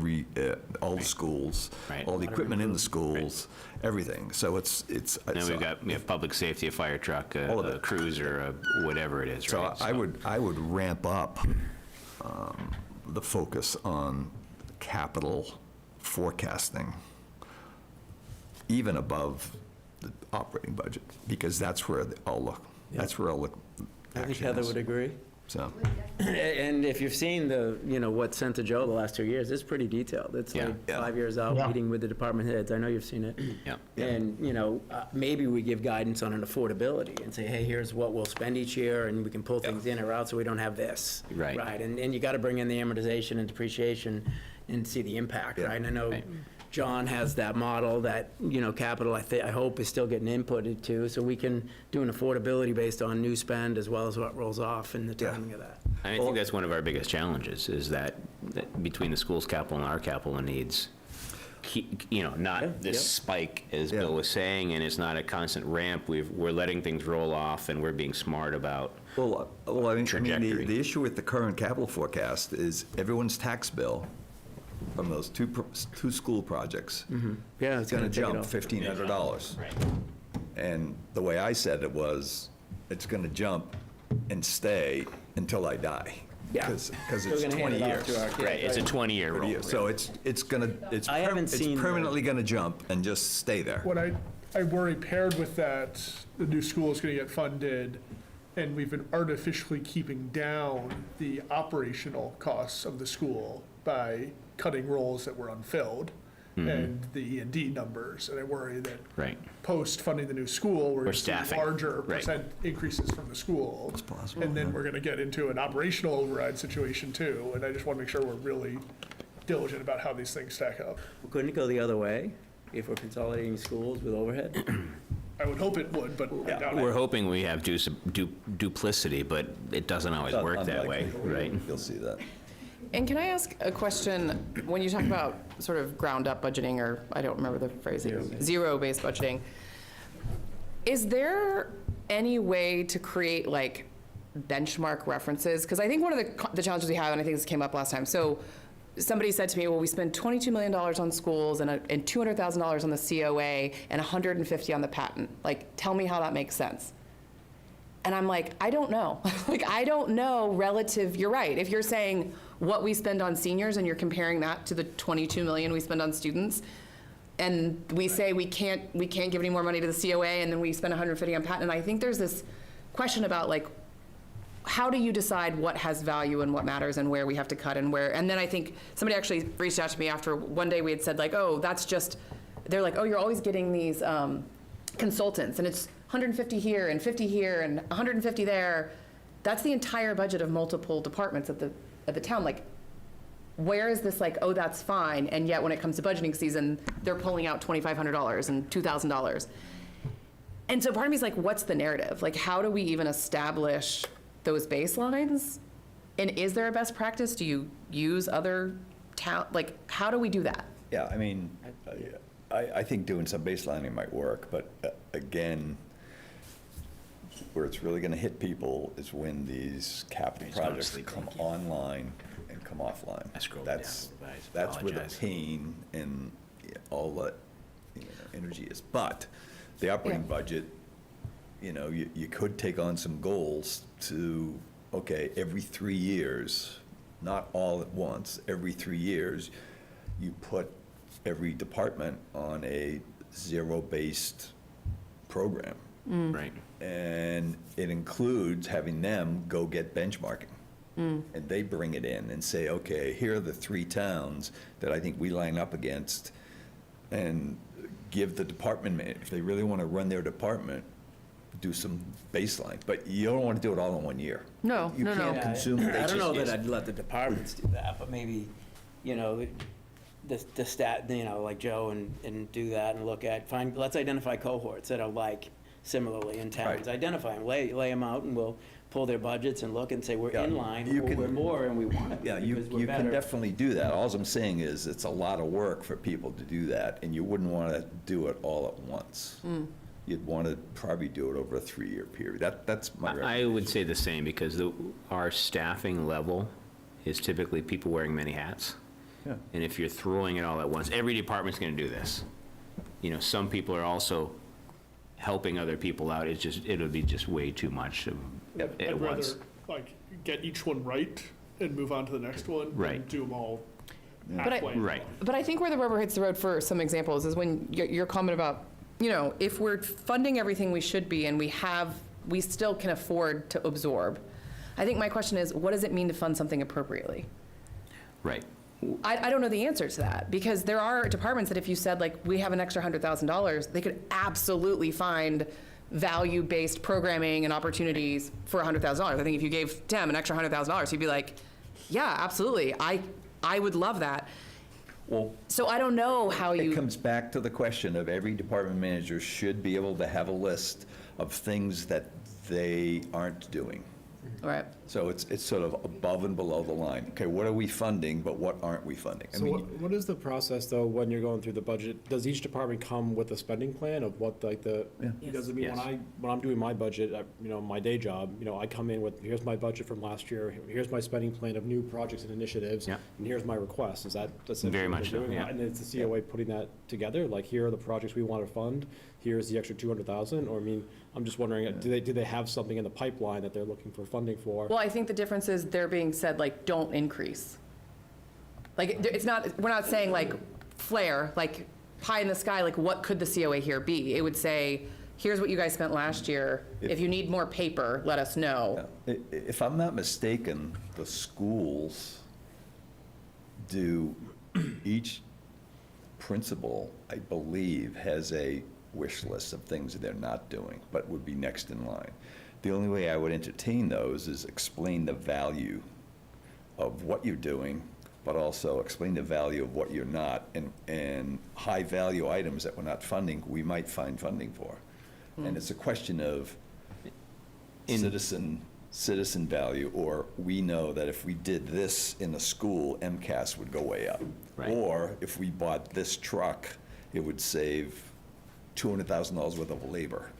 D: all the schools, all the equipment in the schools, everything. So it's.
A: Then we have public safety, a fire truck, a cruiser, whatever it is.
D: So
A: right?
D: I would ramp up the focus on capital forecasting, even above the operating budget, because that's where all the
E: I think
D: action
E: Heather
D: is.
E: would agree.
D: So,
E: And if you've seen what's sent to Joe the last 2 years, it's pretty detailed. It's like 5 years out, meeting with the department heads. I know you've seen it.
A: Yeah.
E: And, maybe we give guidance on an affordability and say, hey, here's what we'll spend each year, and we can pull things in or out so we don't have this.
A: Right.
E: Right, and you got to bring in the amortization and depreciation and see the impact, right? And I know John has that model that, capital, I hope, is still getting inputted to, so we can do an affordability based on new spend as well as what rolls off and the timing of that.
A: I think that's one of our biggest challenges, is that between the school's capital and our capital needs, not this spike, as Bill was saying, and it's not a constant ramp. We're letting things roll off, and we're being smart about trajectory.
D: The issue with the current capital forecast is everyone's tax bill from those two school projects,
E: Yeah,
D: it's going to
E: take it
D: jump
E: off.
D: $1,500.
A: Right.
D: And the way I said it was, it's going to jump and stay until I die.
E: Yeah.
D: Because
E: We're
D: it's
E: gonna hand
D: 20
E: it off
D: years.
E: to our kids,
A: Right, it's a 20-year roll.
D: So it's
E: I haven't seen the-
D: permanently going to jump and just stay there.
J: What I worry paired with that, the new school is going to get funded, and we've been artificially keeping down the operational costs of the school by cutting roles that were unfilled and the E&D numbers. And I worry that post-funding the new school, we're going to see
A: staffing.
J: larger percent increases from the school.
D: It's possible.
J: And then we're going to get into an operational override situation too. And I just want to make sure we're really diligent about how these things stack up.
E: Couldn't it go the other way if we're consolidating schools with overhead?
J: I would hope it would, but I doubt
A: We're
J: it.
A: hoping we have duplicity, but it doesn't always work that way, right?
D: You'll see that.
B: And can I ask a question? When you talk about sort of ground-up budgeting, or I don't remember the phrasing, zero-based budgeting, is there any way to create like benchmark references? Because I think one of the challenges we have, and I think this came up last time, so somebody said to me, well, we spend $22 million on schools and $200,000 on the COA and $150 on the patent. Like, tell me how that makes sense. And I'm like, I don't know. I don't know relative, you're right. If you're saying what we spend on seniors and you're comparing that to the $22 million we spend on students, and we say we can't give any more money to the COA, and then we spend $150 on patent, and I think there's this question about like, how do you decide what has value and what matters and where we have to cut and where? And then I think somebody actually reached out to me after one day we had said like, oh, that's just, they're like, oh, you're always getting these consultants, and it's 150 here and 50 here and 150 there. That's the entire budget of multiple departments at the town. Like, where is this like, oh, that's fine, and yet when it comes to budgeting season, they're pulling out $2,500 and $2,000. And so part of me is like, what's the narrative? Like, how do we even establish those baselines? And is there a best practice? Do you use other like, how do we do that?
D: Yeah, I mean, I think doing some baselining might work, but again, where it's really gonna hit people is when these capital projects come online and come offline. That's where the pain and all the energy is. But the operating budget, you could take on some goals to, okay, every 3 years, not all at once, every 3 years, you put every department on a zero-based program.
A: Right.
D: And it includes having them go get benchmarking. And they bring it in and say, okay, here are the 3 towns that I think we line up against, and give the department, if they really want to run their department, do some baseline. But you don't want to do it all in 1 year.
B: No,
D: You can't consume it.
E: I don't know that I'd let the departments do that, but maybe, the stat, like Joe, and do that and look at, let's identify cohorts that are like similarly in towns.
D: Right.
E: Identify them, lay them out, and we'll pull their budgets and look and say, we're in line,
D: you
E: or
D: can-
E: we're more, and we want to be,
D: Yeah,
E: because we're
D: you can
E: better.
D: definitely do that. All I'm saying is, it's a lot of work for people to do that, and you wouldn't want to do it all at once. You'd want to probably do it over a 3-year period. That's my recommendation.
A: I would say the same, because our staffing level is typically people wearing many hats.
D: Yeah.
A: And if you're throwing it all at once, every department's going to do this. Some people are also helping other people out. It'll be just way too much at
J: I'd
A: once.
J: rather, like, get each one right and move on to the next one.
A: Right.
J: And do them all
B: But I-
J: halfway.
A: Right.
B: But I think where the rubber hits the road for some examples is when your comment about, if we're funding everything we should be and we still can afford to absorb. I think my question is, what does it mean to fund something appropriately?
A: Right.
B: I don't know the answer to that, because there are departments that if you said, like, we have an extra $100,000, they could absolutely find value-based programming and opportunities for $100,000. I think if you gave Tim an extra $100,000, he'd be like, yeah, absolutely, I would love that.
D: Well,
B: So I don't know how
D: it
B: you,
D: comes back to the question of every department manager should be able to have a list of things that they aren't doing.
B: right,
D: So it's sort of above and below the line. Okay, what are we funding, but what aren't we funding? I
Q: So
D: mean,
Q: what is the process, though, when you're going through the budget? Does each department come with a spending plan of what, like, because, I mean,
A: Yes.
Q: when I'm doing my budget, my day job, I come in with, here's my budget from last year, here's my spending plan of new projects and initiatives,
A: Yeah.
Q: and here's my request. Is that essentially
A: Very
Q: what
A: much
Q: we're
A: so,
Q: doing?
A: yeah.
Q: And it's the COA putting that together, like, here are the projects we want to fund, here's the extra 200,000, or, I mean, I'm just wondering, do they have something in the pipeline that they're looking for funding for?
B: well, I think the difference is they're being said, like, don't increase. Like, we're not saying, like, flare, like, pie in the sky, like, what could the COA here be? It would say, here's what you guys spent last year. If you need more paper, let us know.
D: if I'm not mistaken, the schools do, each principal, I believe, has a wish list of things that they're not doing, but would be next in line. The only way I would entertain those is explain the value of what you're doing, but also explain the value of what you're not, and high-value items that we're not funding, we might find funding for. And it's a question of citizen value, or we know that if we did this in a school, MCAS would go way up.
A: Right.
D: Or if we bought this truck, it would save $200,000 worth of labor.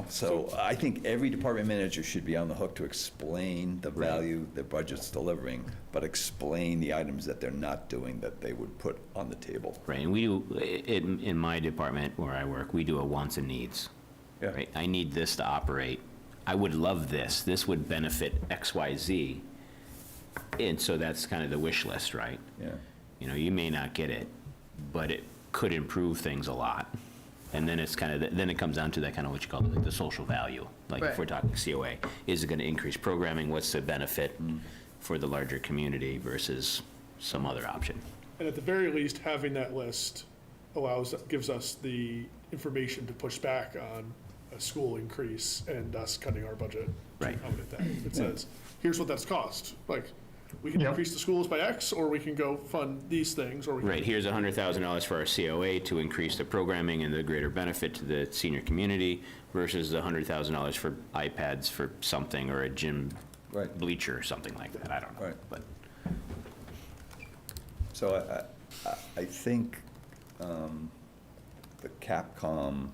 D: So I think every department manager should be on the hook to explain the value their budget's delivering, but explain the items that they're not doing that they would put on the table.
A: Right, and we do, in my department where I work, we do a wants and needs.
D: Yeah.
A: Right, I need this to operate. I would love this. This would benefit X, Y, Z. And so that's kind of the wish list, right?
D: Yeah.
A: You may not get it, but it could improve things a lot. And then it's kind of, then it comes down to that kind of what you call the social value. Like if
B: Right.
A: we're talking COA, is it going to increase programming? What's the benefit for the larger community versus some other option?
J: And at the very least, having that list gives us the information to push back on a school increase and us cutting our budget to
A: Right.
J: accommodate that. It says, here's what that's cost. Like, we can
P: Yep.
J: increase the schools by X, or we can go fund these things, or we can.
A: Right, here's $100,000 for our COA to increase the programming and the greater benefit to the senior community versus the $100,000 for iPads for something, or a gym
D: Right.
A: bleacher or something like that, I don't know.
D: Right.
A: But
D: So I think the Capcom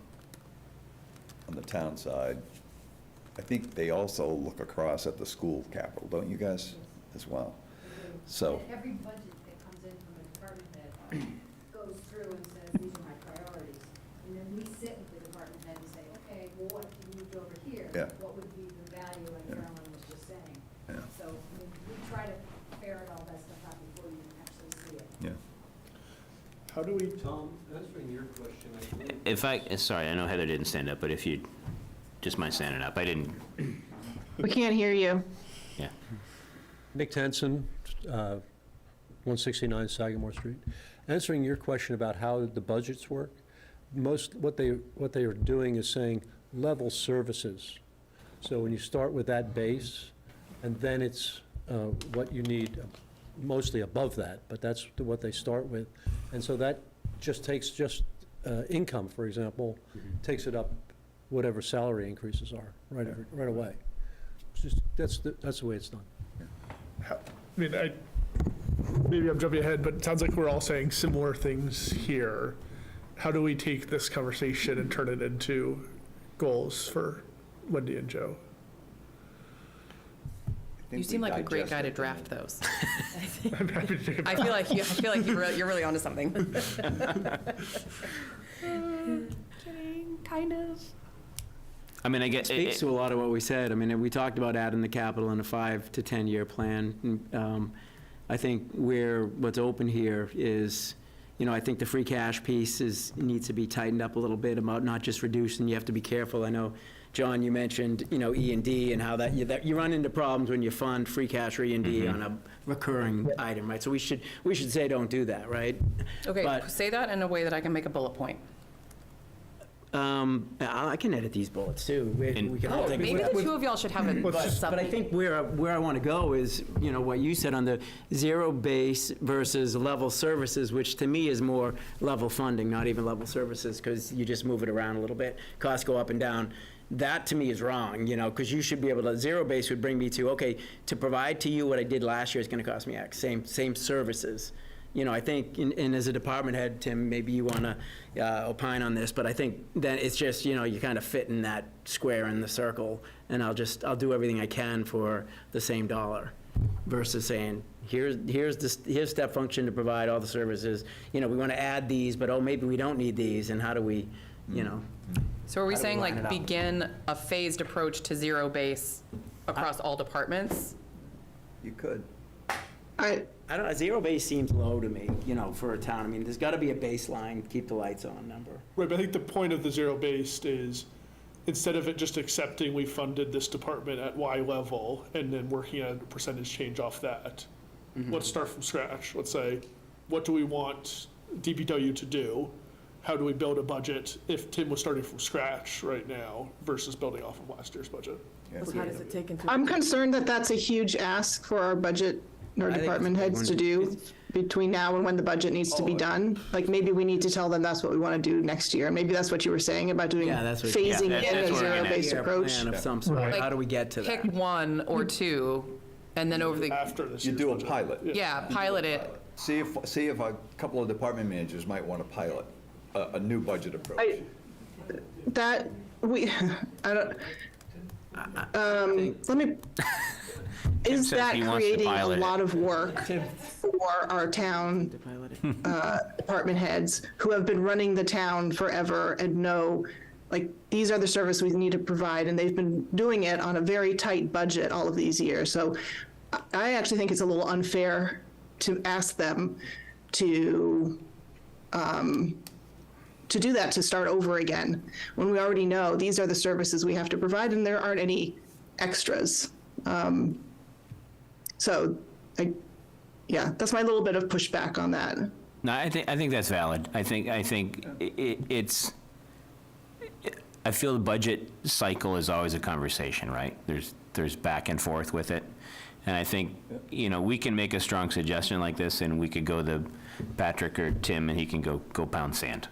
D: on the town side, I think they also look across at the school capital, don't you guys, as well? So,
R: Every budget that comes in from a department head goes through and says, these are my priorities. And then we sit with the department head and say, okay, well, what can you do over here?
D: Yeah.
R: What would be the value, like Carolyn was just saying?
D: Yeah.
R: So, I mean, we try to ferret all that stuff out before you actually see it.
D: yeah.
J: How do we?
Q: Tom, answering your question, I believe.
A: if I, sorry, I know Heather didn't stand up, but if you, just mind standing up, I didn't,
K: We can't hear you.
A: yeah.
S: Nick Tenson, 169 Sagamore Street. Answering your question about how the budgets work, what they are doing is saying level services. So when you start with that base, and then it's what you need mostly above that, but that's what they start with. And so that just takes income, for example, takes it up whatever salary increases are right away. It's just, that's the way it's done.
J: I mean, maybe I'm jumping ahead, but it sounds like we're all saying similar things here. How do we take this conversation and turn it into goals for Wendy and Joe?
B: You seem like a great guy to draft those.
J: I'm happy to take it
B: I feel like you're really onto something.
L: Kidding, kind of.
A: I mean, I get,
E: Speaks to a lot of what we said. I mean, we talked about adding the capital in a 5 to 10 year plan. I think what's open here is, I think the free cash piece needs to be tightened up a little bit about not just reducing. You have to be careful. I know, John, you mentioned, E&D and how that you run into problems when you fund free cash or E&D on a recurring item, right? So we should say don't do that, right?
B: Okay,
E: But-
B: say that in a way that I can make a bullet point.
E: I can edit these bullets too. We can all take.
B: Maybe the two of y'all should have a
E: But I
B: something.
E: think where I want to go is, what you said on the zero base versus level services, which to me is more level funding, not even level services, because you just move it around a little bit. Costs go up and down. That to me is wrong, because you should be able to, zero base would bring me to, okay, to provide to you what I did last year is going to cost me X, same services. I think, and as a department head, Tim, maybe you want to opine on this, but I think then it's just, you kind of fit in that square in the circle, and I'll do everything I can for the same dollar, versus saying, here's step function to provide all the services. We want to add these, but maybe we don't need these, and how do we,
B: So are we
E: how do we
B: saying
E: line it up?
B: begin a phased approach to zero base across all departments?
D: You could.
E: I don't know, zero base seems low to me, for a town. I mean, there's got to be a baseline, keep the lights on number.
J: Right, but I think the point of the zero-based is, instead of it just accepting we funded this department at Y level and then working at a percentage change off that, let's start from scratch. Let's say, what do we want DPW to do? How do we build a budget if Tim was starting from scratch right now versus building off of last year's budget?
L: How does it take into?
K: I'm concerned that that's a huge ask for our budget, our
E: think
K: department
E: it's a big
K: heads to
E: one.
K: do between now and when the budget needs to be done. Like, maybe we need to tell them that's what we want to do next year. Maybe that's what you were saying about doing,
E: Yeah, that's what-
K: phasing
A: yeah,
K: in
A: that's
K: a
A: what we're getting at.
K: zero-based
E: Year
K: approach.
E: plan of some sort.
K: Right.
E: How do we get to
B: Pick
E: that?
B: one or two, and then over the,
J: After this
D: You
J: year's
D: do a
J: budget.
D: pilot.
B: yeah, pilot it.
D: See if a couple of department managers might want to pilot a new budget approach.
K: Let me, is
A: says
K: that
A: he wants to
K: creating a
A: pilot it.
K: lot of work for our town department heads who have been running the town forever and know, like, these are the services we need to provide, and they've been doing it on a very tight budget all of these years. So I actually think it's a little unfair to ask them to do that, to start over again, when we already know these are the services we have to provide and there aren't any extras. That's my little bit of pushback on that.
A: No, I think that's valid. I think it's. I feel the budget cycle is always a conversation, right? There's back and forth with it, And I think, we can make a strong suggestion like this, and we could go to Patrick or Tim, and he can go pound sand,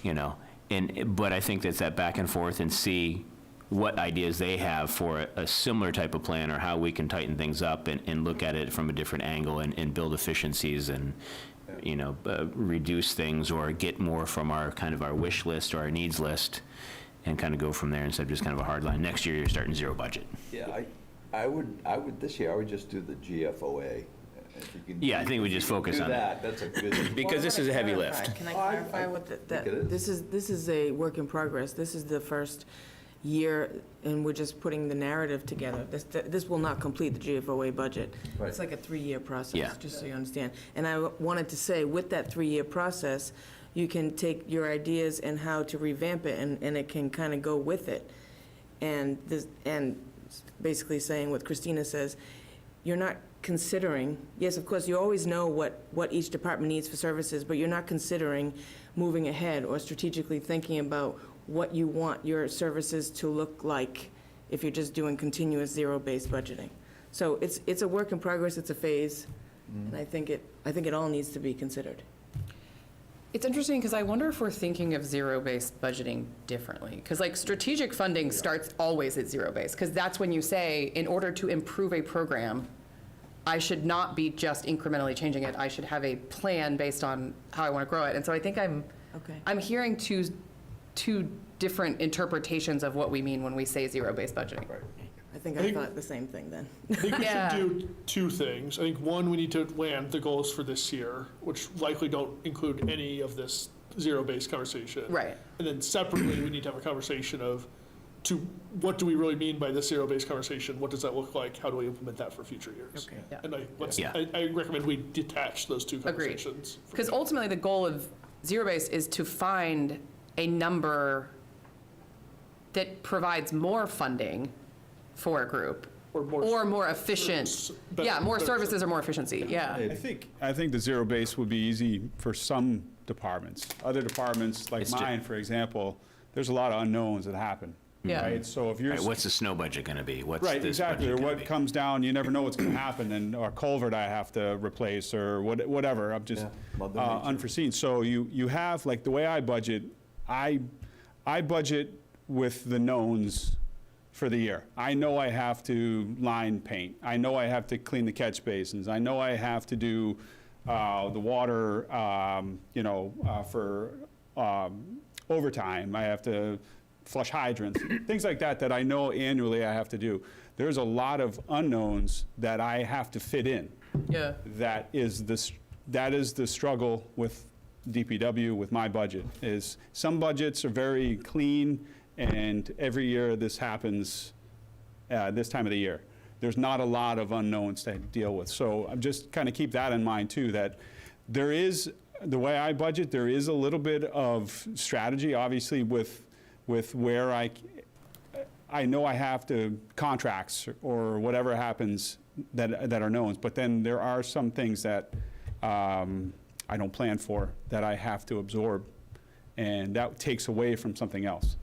A: But I think that's that back and forth and see what ideas they have for a similar type of plan, or how we can tighten things up and look at it from a different angle and build efficiencies and, reduce things or get more from our wish list or our needs list, and kind of go from there instead of just kind of a hard line. Next year, you're starting zero budget.
D: Yeah, I would, this year, I would just do the GFOA. If you can
A: Yeah, I think we just focus
D: do
A: on that.
D: That's a good.
A: Because this is a heavy lift.
L: Can I clarify what this is a work in progress. This is the first year, and we're just putting the narrative together. This will not complete the GFOA budget.
D: Right.
L: It's like a 3-year process,
A: Yeah.
L: just so you understand. And I wanted to say, with that 3-year process, you can take your ideas and how to revamp it, and it can kind of go with it. And basically saying what Christina says, you're not considering, yes, of course, you always know what each department needs for services, but you're not considering moving ahead or strategically thinking about what you want your services to look like if you're just doing continuous zero-based budgeting. So it's a work in progress, it's a phase, and I think it all needs to be considered.
B: It's interesting because I wonder if we're thinking of zero-based budgeting differently. Because strategic funding starts always at zero-based, because that's when you say, in order to improve a program, I should not be just incrementally changing it. I should have a plan based on how I want to grow it. And so I think I'm hearing two different interpretations of what we mean when we say zero-based budgeting.
L: I think I thought the same thing then.
J: I think we should do two things. I think, one, we need to land the goals for this year, which likely don't include any of this zero-based conversation.
B: Right.
J: And then separately, we need to have a conversation of, what do we really mean by this zero-based conversation? What does that look like? How do we implement that for future years?
B: Okay. Yeah.
J: And I recommend we detach those two conversations.
B: Because ultimately, the goal of zero-based is to find a number that provides more funding for a group, or more efficient, more services or more efficiency,
C: I think the zero base would be easy for some departments. Other departments, like mine, for example, there's a lot of unknowns that happen.
B: Yeah.
C: Right, so if you're.
A: Right, what's the snow budget gonna be? What's
C: Right,
A: this
C: exactly, or
A: budget gonna
C: what
A: be?
C: comes down, you never know what's gonna happen, or culvert I have to replace, or whatever, I'm just unforeseen. So you have, the way I budget, I budget with the knowns for the year. I know I have to line paint. I know I have to clean the catch basins. I know I have to do the water, for overtime. I have to flush hydrants, things like that I know annually I have to do. There's a lot of unknowns that I have to fit in.
B: Yeah.
C: That is the struggle with DPW, with my budget, is some budgets are very clean, and every year this happens this time of the year. There's not a lot of unknowns to deal with. So I'm just kind of keep that in mind too, that there is, the way I budget, there is a little bit of strategy, obviously, with where I know I have to contracts or whatever happens that are knowns, but then there are some things that I don't plan for that I have to absorb, and that takes away from something else.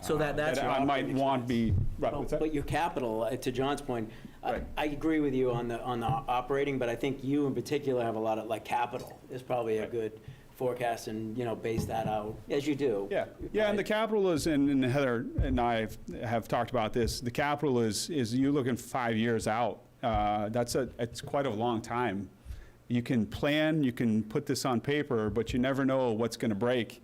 E: So that's your
C: I might
E: operating
C: want to be, right, what's that?
E: But your capital, to John's point, I agree with you on the operating, but I think you in particular have a lot of, capital is probably a good forecast and, base that out, as you do.
C: Yeah, and the capital is, and Heather and I have talked about this, the capital is you're looking 5 years out. It's quite a long time. You can plan, you can put this on paper, but you never know what's going to break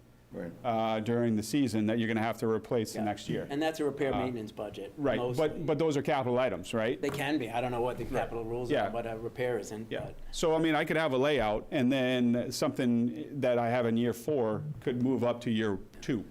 C: during the season that you're going to have to replace the next year.
E: And that's a repair maintenance budget.
C: Right,
E: mostly.
C: but those are capital items, right?
E: They can be. I don't know what the capital rules are, what a repair isn't.
C: Yeah.
E: But.
C: So, I could have a layout, and then something that I have in year 4 could move up to year 2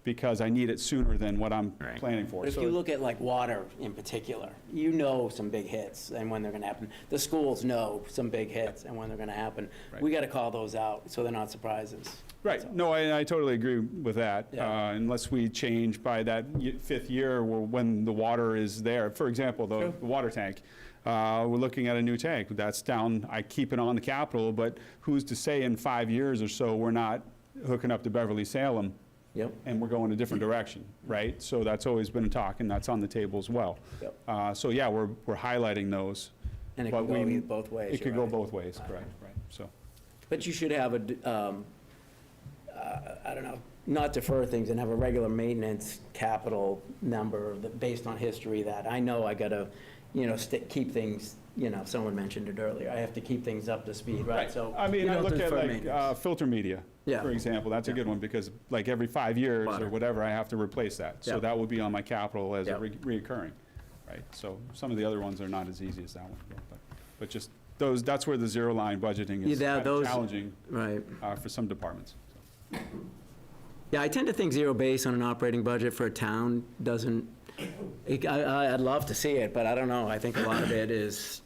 C: because I need it sooner than what I'm planning for.
E: But if you look at water in particular, you know some big hits and when they're going to happen. The schools know some big hits and when they're going to happen.
C: Right.
E: We got to call those out so they're not surprises.
C: Right. No, I totally agree with that. Unless we change by that 5th year when the water is there. For example, the water tank. We're looking at a new tank. That's down. I keep it on the capital, but who's to say in 5 years or so we're not hooking up to Beverly Salem?
E: Yep.
C: And we're going a different direction, right? So that's always been a talk, and that's on the table as well.
E: Yep.
C: So yeah, we're highlighting those
E: And it
C: But
E: can
C: we-
E: go both ways.
C: It could
E: you're
C: go
E: right.
C: both ways, correct, right, so.
E: But you should have I don't know, not defer things and have a regular maintenance capital number based on history that I know I gotta, keep things, someone mentioned it earlier, I have to keep things up to speed, right? So
C: I mean,
E: you
C: I
E: don't
C: look at
E: defer
C: like
E: maintenance.
C: filter media,
E: Yeah.
C: for example, that's a good one, because like every 5 years
E: Water.
C: or whatever, I have to replace that. So
E: Yeah.
C: that would be on my capital as
E: Yeah.
C: a reoccurring, right? So some of the other ones are not as easy as that one, but just those, that's where the zero line budgeting is
E: Yeah,
C: kind of
E: those-
C: challenging
E: Right.
C: for some departments.
E: Yeah, I tend to think zero base on an operating budget for a town doesn't, I'd love to see it, but I don't know. I think a lot of it is,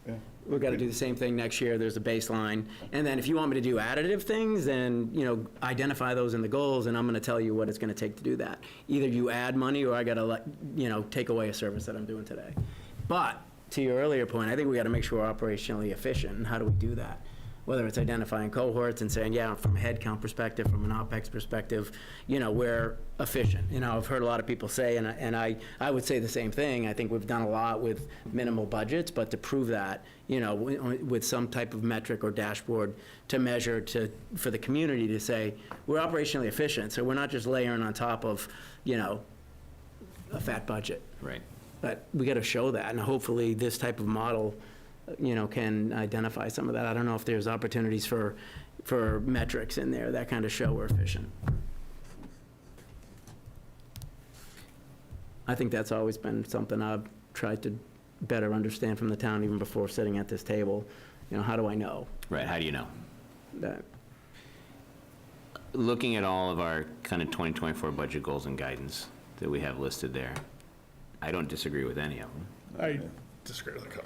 E: we've got to do the same thing next year, there's a baseline. And then if you want me to do additive things, then, identify those in the goals, and I'm going to tell you what it's going to take to do that. Either you add money, or I got to, take away a service that I'm doing today. But, to your earlier point, I think we got to make sure we're operationally efficient, and how do we do that? Whether it's identifying cohorts and saying, yeah, from a headcount perspective, from an OpEx perspective, we're efficient. I've heard a lot of people say, and I would say the same thing, I think we've done a lot with minimal budgets, but to prove that, with some type of metric or dashboard to measure for the community to say, we're operationally efficient, so we're not just layering on top of, a fat budget.
A: Right.
E: But we got to show that, and hopefully this type of model, can identify some of that. I don't know if there's opportunities for metrics in there that kind of show we're efficient. I think that's always been something I've tried to better understand from the town even before sitting at this table. How do I know
A: Right, how do you know?
E: that?
A: Looking at all of our kind of 2024 budget goals and guidance that we have listed there, I don't disagree with any of them.
J: I disagree with the code.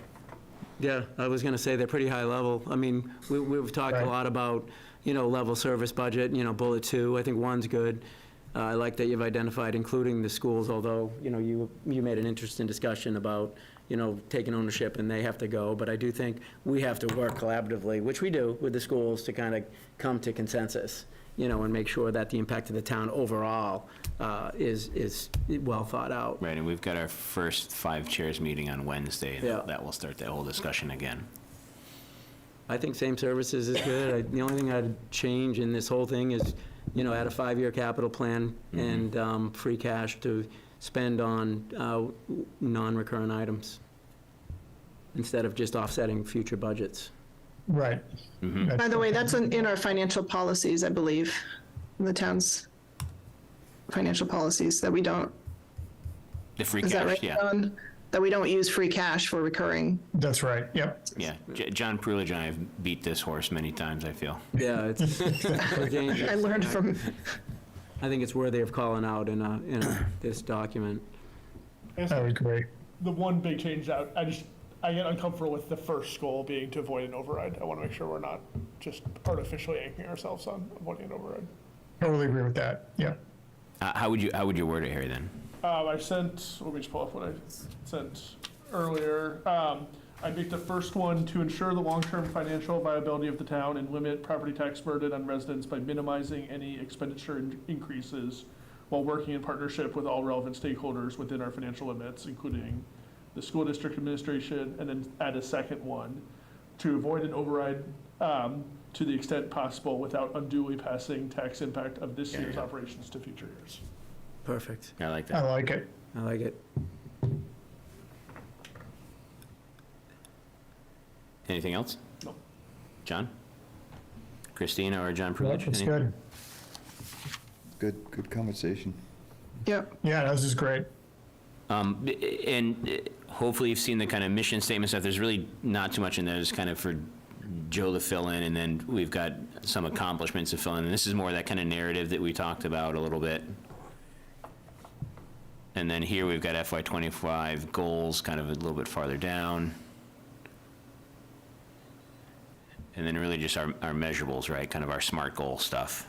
E: Yeah, I was going to say they're pretty high level. I mean, we've talked a lot about, level service budget, bullet 2. I think 1's good. I like that you've identified including the schools, although, you made an interesting discussion about, taking ownership and they have to go. But I do think we have to work collaboratively, which we do with the schools, to kind of come to consensus, and make sure that the impact of the town overall is well thought out.
A: Right, and we've got our first 5 chairs meeting on Wednesday, and
E: Yeah.
A: that will start that whole discussion again.
E: I think same services is good. The only thing I'd change in this whole thing is, add a 5-year capital plan and free cash to spend on non-recurrent items instead of just offsetting future budgets.
P: Right.
K: By the way, that's in our financial policies, I believe, in the town's financial policies, that we don't,
A: The free
K: is that
A: cash,
K: right,
A: yeah.
K: John? That we don't use free cash for recurring.
P: That's right, yep.
A: Yeah, John Prulidge and I have beat this horse many times, I feel.
E: Yeah, it's dangerous.
K: I learned from,
E: I think it's worthy of calling out in this document.
P: I would agree.
J: The one big change that I get uncomfortable with the first goal being to avoid an override. I want to make sure we're not just artificially anchoring ourselves on avoiding an override.
P: Totally agree with that, yeah.
A: How would you word it, Harry, then?
J: I sent, let me just pull up what I sent earlier. I make the first one to ensure the long-term financial viability of the town and limit property tax burden on residents by minimizing any expenditure increases while working in partnership with all relevant stakeholders within our financial limits, including the school district administration, and then add a second one to avoid an override to the extent possible without unduly passing tax impact of this year's operations to future years.
E: Perfect.
A: I like
P: I
A: that.
P: like it.
E: I like it.
A: Anything else?
J: No.
A: John? Christina or John
P: Yep,
A: Prulidge?
P: it's
A: Anything?
P: good.
D: Good conversation.
K: yep.
P: Yeah, this is great.
A: And hopefully you've seen the kind of mission statement stuff. There's really not too much in there. There's kind of for Joe to fill in, and then we've got some accomplishments to fill in. And this is more that kind of narrative that we talked about a little bit. And then here we've got FY25 goals kind of a little bit farther down. And then really just our measurables, right? Kind of our SMART goal stuff.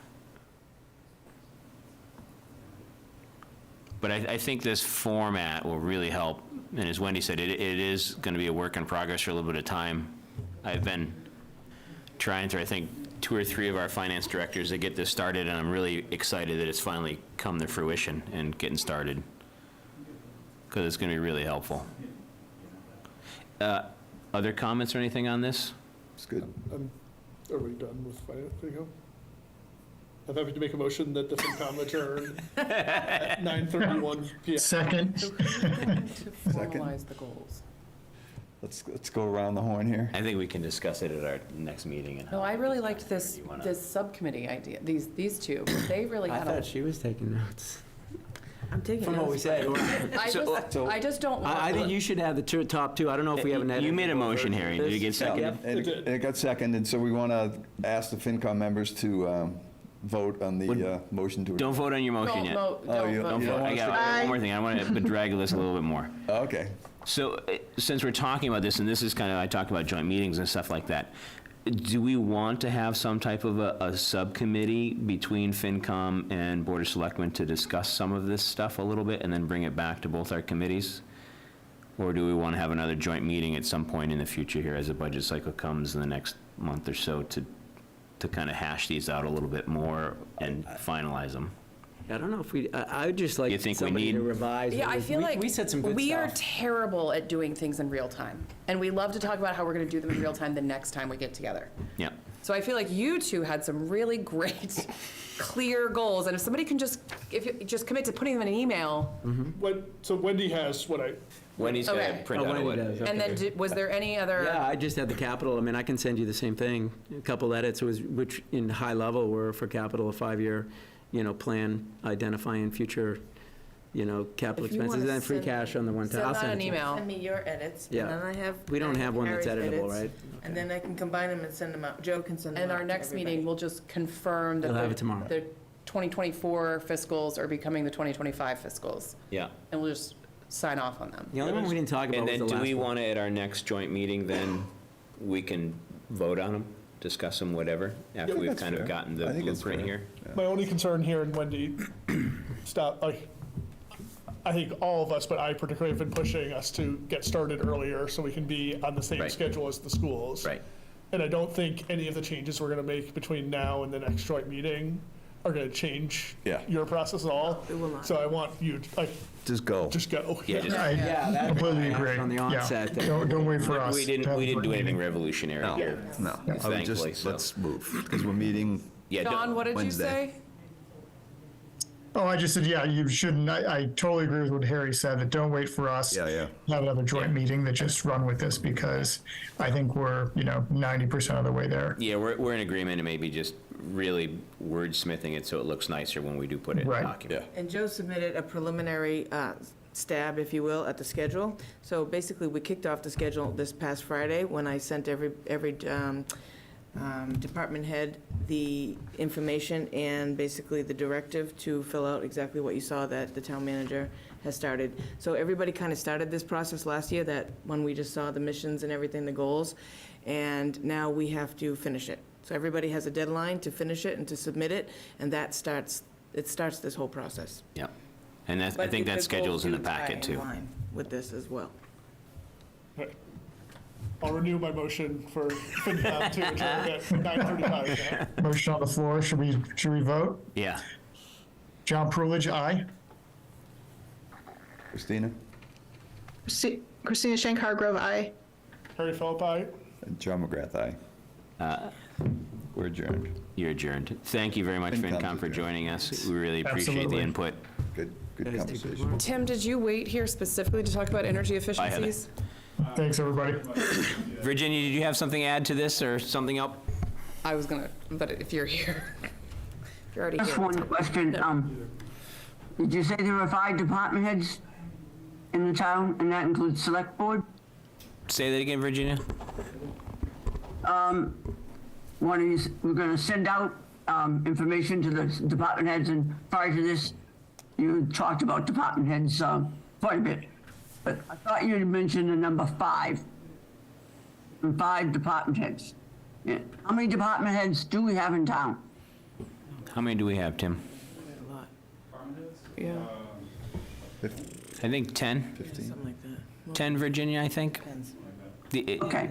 A: But I think this format will really help. And as Wendy said, it is going to be a work in progress for a little bit of time. I've been trying through, I think, 2 or 3 of our finance directors to get this started, and I'm really excited that it's finally come to fruition and getting started, because it's going to be really helpful. Other comments or anything on this?
D: It's good.
J: Are we done with finance? I'm happy to make a motion that the FinCom adjourn at 9:31 PM.
P: Second.
B: To formalize the goals.
D: Let's go around the horn here.
A: I think we can discuss it at our next meeting. And
B: No, I really liked this,
A: You wanna-
B: this subcommittee idea, these two. They really
E: I
B: had a.
E: thought she was taking notes.
L: I'm taking
E: From what we
L: notes.
E: said.
B: I just don't want.
E: I think you should have the top two. I don't know if we have an
A: You made a motion, Harry. Did it get seconded?
D: And it got seconded, so we want to ask the FinCom members to vote on the motion to.
A: Don't vote on your motion yet.
B: Don't
D: you-
B: vote.
A: Don't
D: you
A: vote.
D: don't
A: I
D: want us
A: got one more thing. I want to drag this a little bit more.
D: Okay.
A: So, since we're talking about this, and this is kind of, I talked about joint meetings and stuff like that, do we want to have some type of a subcommittee between FinCom and Board of Selectmen to discuss some of this stuff a little bit, and then bring it back to both our committees? Or do we want to have another joint meeting at some point in the future here as the budget cycle comes in the next month or so to kind of hash these out a little bit more and finalize them?
E: I don't know if I would just like
A: You think we
E: somebody to
A: need-
E: revise.
B: Yeah, I feel like
E: we said some good
B: we are
E: stuff.
B: terrible at doing things in real time. And we love to talk about how we're going to do them in real time the next time we get together.
A: Yeah.
B: So I feel like you two had some really great, clear goals. And if somebody can just commit to putting them in an email.
J: So Wendy has what I,
A: Wendy's got
B: Okay.
A: to print out
E: Wendy
A: what.
E: does,
B: And then
E: okay.
B: was there any other?
E: Yeah, I just had the capital. I mean, I can send you the same thing. A couple edits, which in high level were for capital, a 5-year, plan identifying future, capital
L: If you
E: expenses,
L: wanna
E: and free
L: send-
E: cash on the one time.
B: Send
E: I'll
B: out
E: send
B: an
E: it to you.
B: email.
L: Send me your edits, and
E: Yeah.
L: then I have.
E: We don't
L: I
E: have one that's
L: Harry's
E: editable,
L: edits,
E: right?
L: And then I can combine them and send them out. Joe can send them out.
B: And our
L: to
B: next
L: everybody.
B: meeting, we'll just confirm that
E: You'll have it tomorrow.
B: the 2024 fiscals are becoming the 2025 fiscals.
A: Yeah.
B: And we'll just sign off on them.
E: The only one we didn't talk about
A: And
E: was
A: then
E: the
A: do we
E: last one.
A: want to, at our next joint meeting, then we can vote on them, discuss them, whatever, after we've
D: that's
A: kind of
D: fair.
A: gotten the
D: I think it's
A: blueprint
D: fair.
A: here?
J: my only concern here, and Wendy, stop, I think all of us, but I particularly have been pushing us to get started earlier so we can be on the same
A: Right.
J: schedule as the schools.
A: Right.
J: And I don't think any of the changes we're going to make between now and the next joint meeting are going to change
D: Yeah.
J: your process at all.
L: It will not.
J: So I want you,
D: Just go.
J: just go.
A: Yeah, just,
P: I
E: that's
P: completely
E: why I asked
P: agree.
E: on the
P: Yeah.
E: onset that-
P: Don't wait for us.
A: we
P: to have
A: didn't
P: a
A: do
P: joint
A: anything
P: meeting.
A: revolutionary
D: No,
A: here.
D: no. I would
A: Thankfully,
D: just,
A: so.
D: let's move, because we're meeting.
A: Yeah, don't-
B: John, what did you
D: Wednesday.
B: say?
P: Oh, I just said, yeah, you shouldn't, I totally agree with what Harry said, that don't wait for us.
D: Yeah, yeah.
P: to have another joint meeting, that just run with this, because I think we're, 90% of the way there.
A: Yeah, we're in agreement and maybe just really wordsmithing it so it looks nicer when we do put it in the
P: Right.
A: document.
L: And Joe submitted a preliminary stab, if you will, at the schedule. So basically, we kicked off the schedule this past Friday when I sent every department head the information and basically the directive to fill out exactly what you saw that the town manager has started. So everybody kind of started this process last year, that when we just saw the missions and everything, the goals, and now we have to finish it. So everybody has a deadline to finish it and to submit it, and that starts this whole process.
A: Yeah. And I
L: But
A: think
L: the
A: that
L: goals
A: schedule's in the
L: do tie
A: packet,
L: in
A: too.
L: line with this as well.
J: Right. I'll renew my motion for FinCom to adjourn at 9:35 now.
P: Motion on the floor, should we vote?
A: Yeah.
P: John Prulidge, aye.
D: Christina?
K: Christina Schenk Hargrove, aye.
J: Harry Philip, aye.
D: And John McGrath, aye. We're adjourned.
A: You're adjourned. Thank you very much,
D: FinCom's
A: FinCom, for
D: adjourned.
A: joining us. We really appreciate the
P: Absolutely.
A: input.
D: Good
E: Guys, take good
D: conversation.
E: work.
B: Tim, did you wait here specifically to talk about energy
A: Heather.
B: efficiencies?
P: Thanks, everybody.
A: Virginia, did you have something to add to this or something else?
B: I was gonna, but if you're here, if you're already
I: Just
B: here.
I: one question. Did you say there were 5 department heads in the town, and that includes select board?
A: Say that again, Virginia?
I: One is, we're gonna send out, information to the department heads, and prior to this, you talked about department heads, quite a bit. But I thought you had mentioned the number 5. And 5 department heads. Yeah. How many department heads do we have in town?
A: How many do we have, Tim?
L: A lot,
B: Yeah.
A: I think 10.
L: something like that.
A: 10, Virginia, I think.
L: Depends.
I: Okay,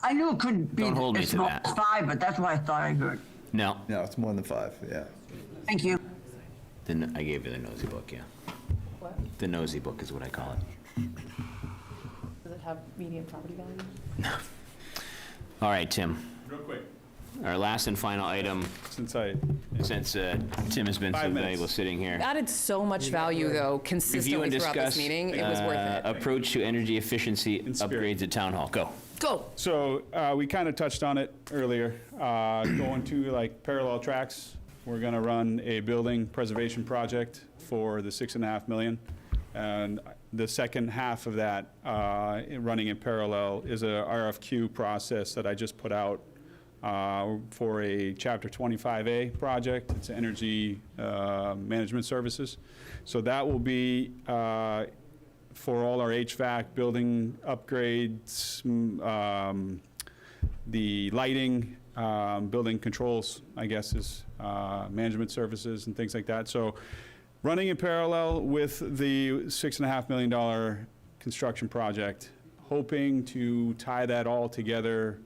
I: I knew it couldn't be
A: Don't hold me
I: as
A: to
I: small
A: that.
I: as 5, but that's what I thought I heard.
A: No.
D: No, it's more than 5, yeah.
I: Thank you.
A: I gave you the nosy book, yeah. The nosy book is what I call it.
B: have median property value?
A: All right, Tim.
C: Real quick,
A: Our last and final item,
C: since
A: Tim has been
C: 5
A: so
C: minutes.
A: valuable sitting here.
B: Added so much value, though,
A: Review
B: consistently
A: and
B: throughout
A: discuss
B: this meeting. It was worth it.
A: approach to energy efficiency upgrades at Town Hall. Go.
B: Go.
C: So we kind of touched on it earlier. Going to like parallel tracks, we're going to run a building preservation project for the $6.5 million. And the second half of that, running in parallel, is a RFQ process that I just put out for a Chapter 25A project. It's energy management services. So that will be for all our HVAC building upgrades, the lighting, building controls, I guess, is management services and things like that. So running in parallel with the $6.5 million construction project, hoping to tie that all together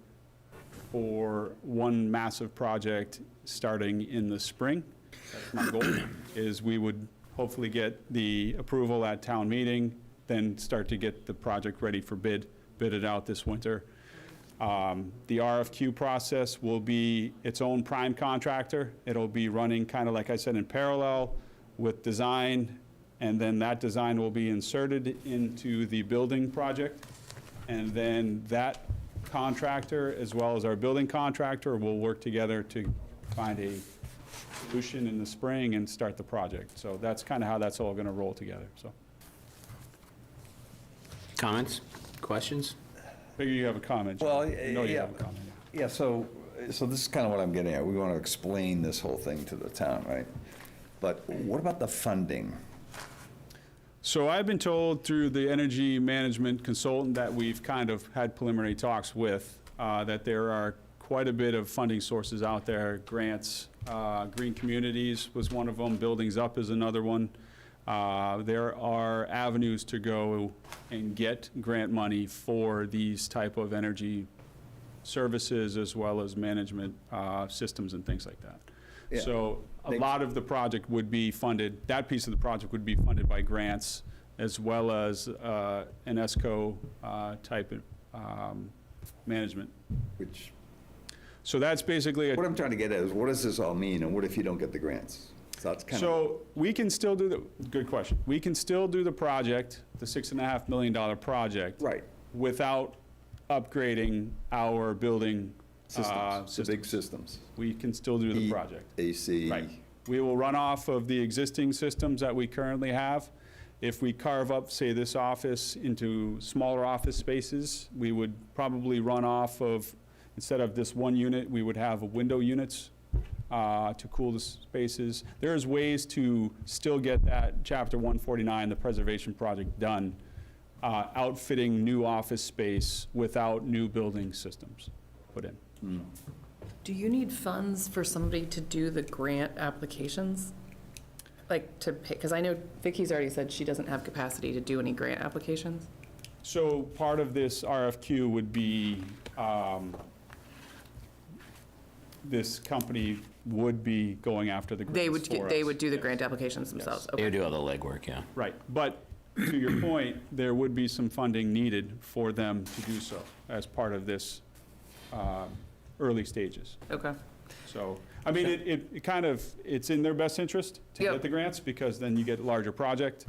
C: for one massive project starting in the spring. That's my goal, is we would hopefully get the approval at town meeting, then start to get the project ready for bid it out this winter. The RFQ process will be its own prime contractor. It'll be running kind of, like I said, in parallel with design, and then that design will be inserted into the building project. And then that contractor, as well as our building contractor, will work together to find a solution in the spring and start the project. So that's kind of how that's all going to roll together, so.
A: Comments? Questions?
C: Figure you have a comment, John.
D: Well,
C: I know you
D: yeah.
C: have a comment.
D: Yeah, so this is kind of what I'm getting at. We want to explain this whole thing to the town, right? But what about the funding?
C: So I've been told through the energy management consultant that we've kind of had preliminary talks with, that there are quite a bit of funding sources out there, grants. Green Communities was one of them, Buildings Up is another one. There are avenues to go and get grant money for these type of energy services, as well as management systems and things like that.
D: Yeah.
C: So a lot of the project would be funded, that piece of the project would be funded by grants, as well as an ESCO type of management.
D: Which,
C: so that's basically
D: what I'm trying to get at is, what does this all mean, and what if you don't get the grants? So that's kind of.
C: So we can still do the, good question. We can still do the project, the $6.5 million project.
D: Right.
C: Without upgrading our building
D: Systems, the big systems.
C: We can still do the project.
D: AC.
C: Right. We will run off of the existing systems that we currently have. If we carve up, say, this office into smaller office spaces, we would probably run off of, instead of this one unit, we would have window units to cool the spaces. There's ways to still get that Chapter 149, the preservation project, done, outfitting new office space without new building systems put in.
B: Do you need funds for somebody to do the grant applications? Like to pay, because I know Vicky's already said she doesn't have capacity to do any grant applications.
C: So part of this RFQ would be, this company would be going after the grants for us.
B: They would do the grant applications themselves.
A: They
B: Okay.
A: would do all the legwork, yeah.
C: Right, but to your point, there would be some funding needed for them to do so as part of this early stages.
B: Okay.
C: So, I mean, it kind of, it's in their best interest to
B: Yep.
C: get the grants, because then you get a larger project.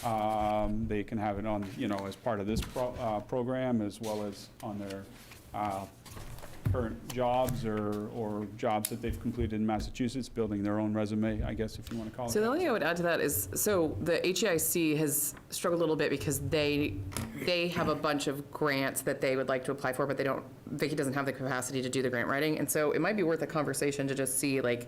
C: They can have it on, as part of this program, as well as on their current jobs or jobs that they've completed in Massachusetts, building their own resume, I guess, if you want to call it.
B: So the only thing I would add to that is, so the HEIC has struggled a little bit because they have a bunch of grants that they would like to apply for, but Vicky doesn't have the capacity to do the grant writing. And so it might be worth a conversation to just see, like,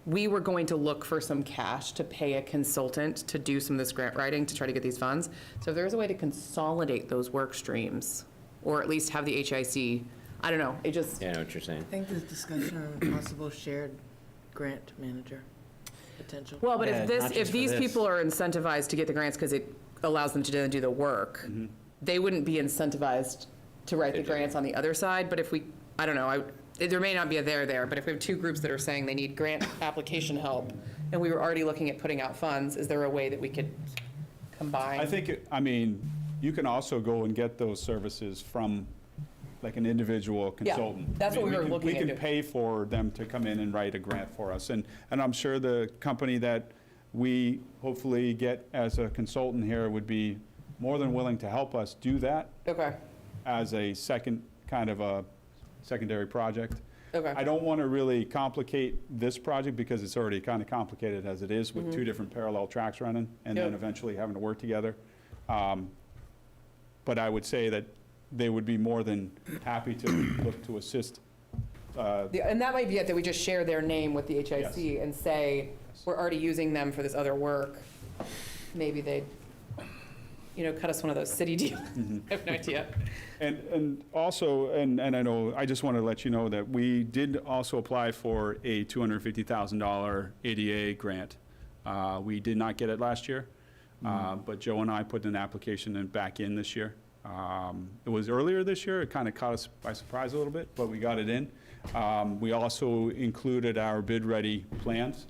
B: we were going to look for some cash to pay a consultant to do some of this grant writing to try to get these funds. So if there's a way to consolidate those work streams, or at least have the HEIC, I don't know, it just.
A: Yeah, I know what you're saying.
L: I think there's discussion on possible shared grant manager potential.
B: Well, but
E: Yeah, not
B: if
E: just for
B: these
E: this.
B: people are incentivized to get the grants because it allows them to then do the work, they wouldn't be incentivized to write the grants on the other side. But if we, I don't know, there may not be a there, but if we have two groups that are saying they need grant application help, and we were already looking at putting out funds, is there a way that we could combine?
C: I think, I mean, You can also go and get those services from like an individual
B: Yeah,
C: consultant.
B: that's what we were
C: can-
B: looking
C: We can
B: into.
C: pay for them to come in and write a grant for us. And I'm sure the company that we hopefully get as a consultant here would be more than willing to help us do that
B: Okay,
C: as a second, kind of a secondary project.
B: okay.
C: I don't want to really complicate this project because it's already kind of complicated as it is with two different parallel tracks running and then
B: Yep.
C: eventually having to work together. But I would say that they would be more than happy to look to assist.
B: And that might be it, that we just share their name with the HIC and say, we're already using them for this other work. Maybe they'd, cut us one of those city deals. I have no idea.
C: And also, and I know, I just want to let you know that we did also apply for a $250,000 ADA grant. We did not get it last year, but Joe and I put an application back in this year. It was earlier this year, it kind of caught us by surprise a little bit, but we got it in. We also included our bid-ready plans,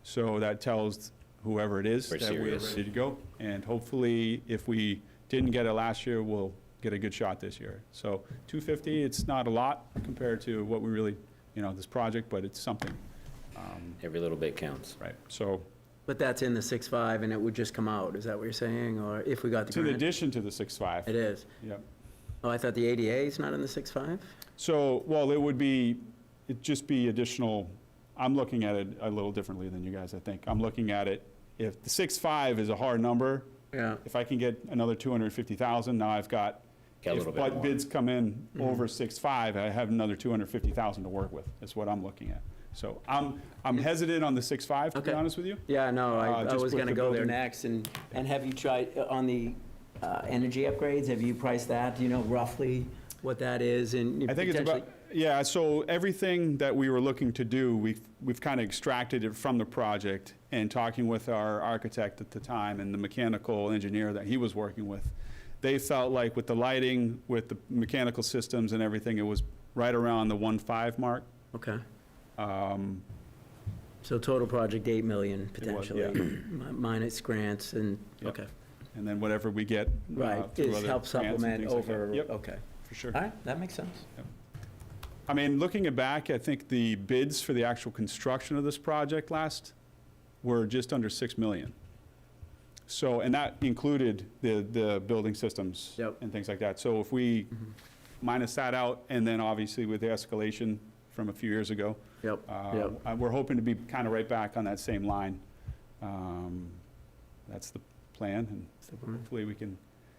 C: so that tells whoever it is
A: We're
C: that we're
A: serious.
C: ready to go. And hopefully, if we didn't get it last year, we'll get a good shot this year. So 250, it's not a lot compared to what we really, this project, but it's something.
A: Every little bit counts.
C: Right, so
E: But that's in the 6.5 and it would just come out, is that what you're saying? Or if we got the
C: it's in
E: grant?
C: addition to the 6.5.
E: It is.
C: Yep.
E: Oh, I thought the ADA is not in the 6.5?
C: So, well, it'd just be additional, I'm looking at it a little differently than you guys, I think. I'm looking at it, if the 6.5 is a hard number,
E: Yeah.
C: if I can get another 250,000, now I've got,
A: Got a
C: if
A: little bit more.
C: bids come in over 6.5, I have another 250,000 to work with, is what I'm looking at. So I'm hesitant on the 6.5, to be
E: Okay.
C: honest with you.
E: Yeah, no, I
C: Just
E: was
C: with
E: going to
C: the
E: go there
C: building.
E: next. And have you tried, on the energy upgrades, have you priced that? Do you know roughly what that is? And
C: I think it's about,
E: potentially-
C: yeah, so everything that we were looking to do, we've kind of extracted it from the project, and talking with our architect at the time and the mechanical engineer that he was working with, they felt like with the lighting, with the mechanical systems and everything, it was right around the 1.5 mark.
E: Okay. So total project, 8 million potentially, minus grants and,
C: Yep.
E: okay.
C: And then whatever we get.
E: Right,
C: through
E: is
C: other
E: help
C: grants and
E: supplement
C: things like that.
E: over,
C: Yep,
E: okay.
C: for sure.
E: All right, that makes sense.
C: I mean, looking back, I think the bids for the actual construction of this project last were just under 6 million. So, and that included the building systems
E: Yep.
C: and things like that. So if we minus that out, and then obviously with the escalation from a few years ago,
E: Yep, yep.
C: we're hoping to be kind of right back on that same line. That's the plan, and hopefully we can.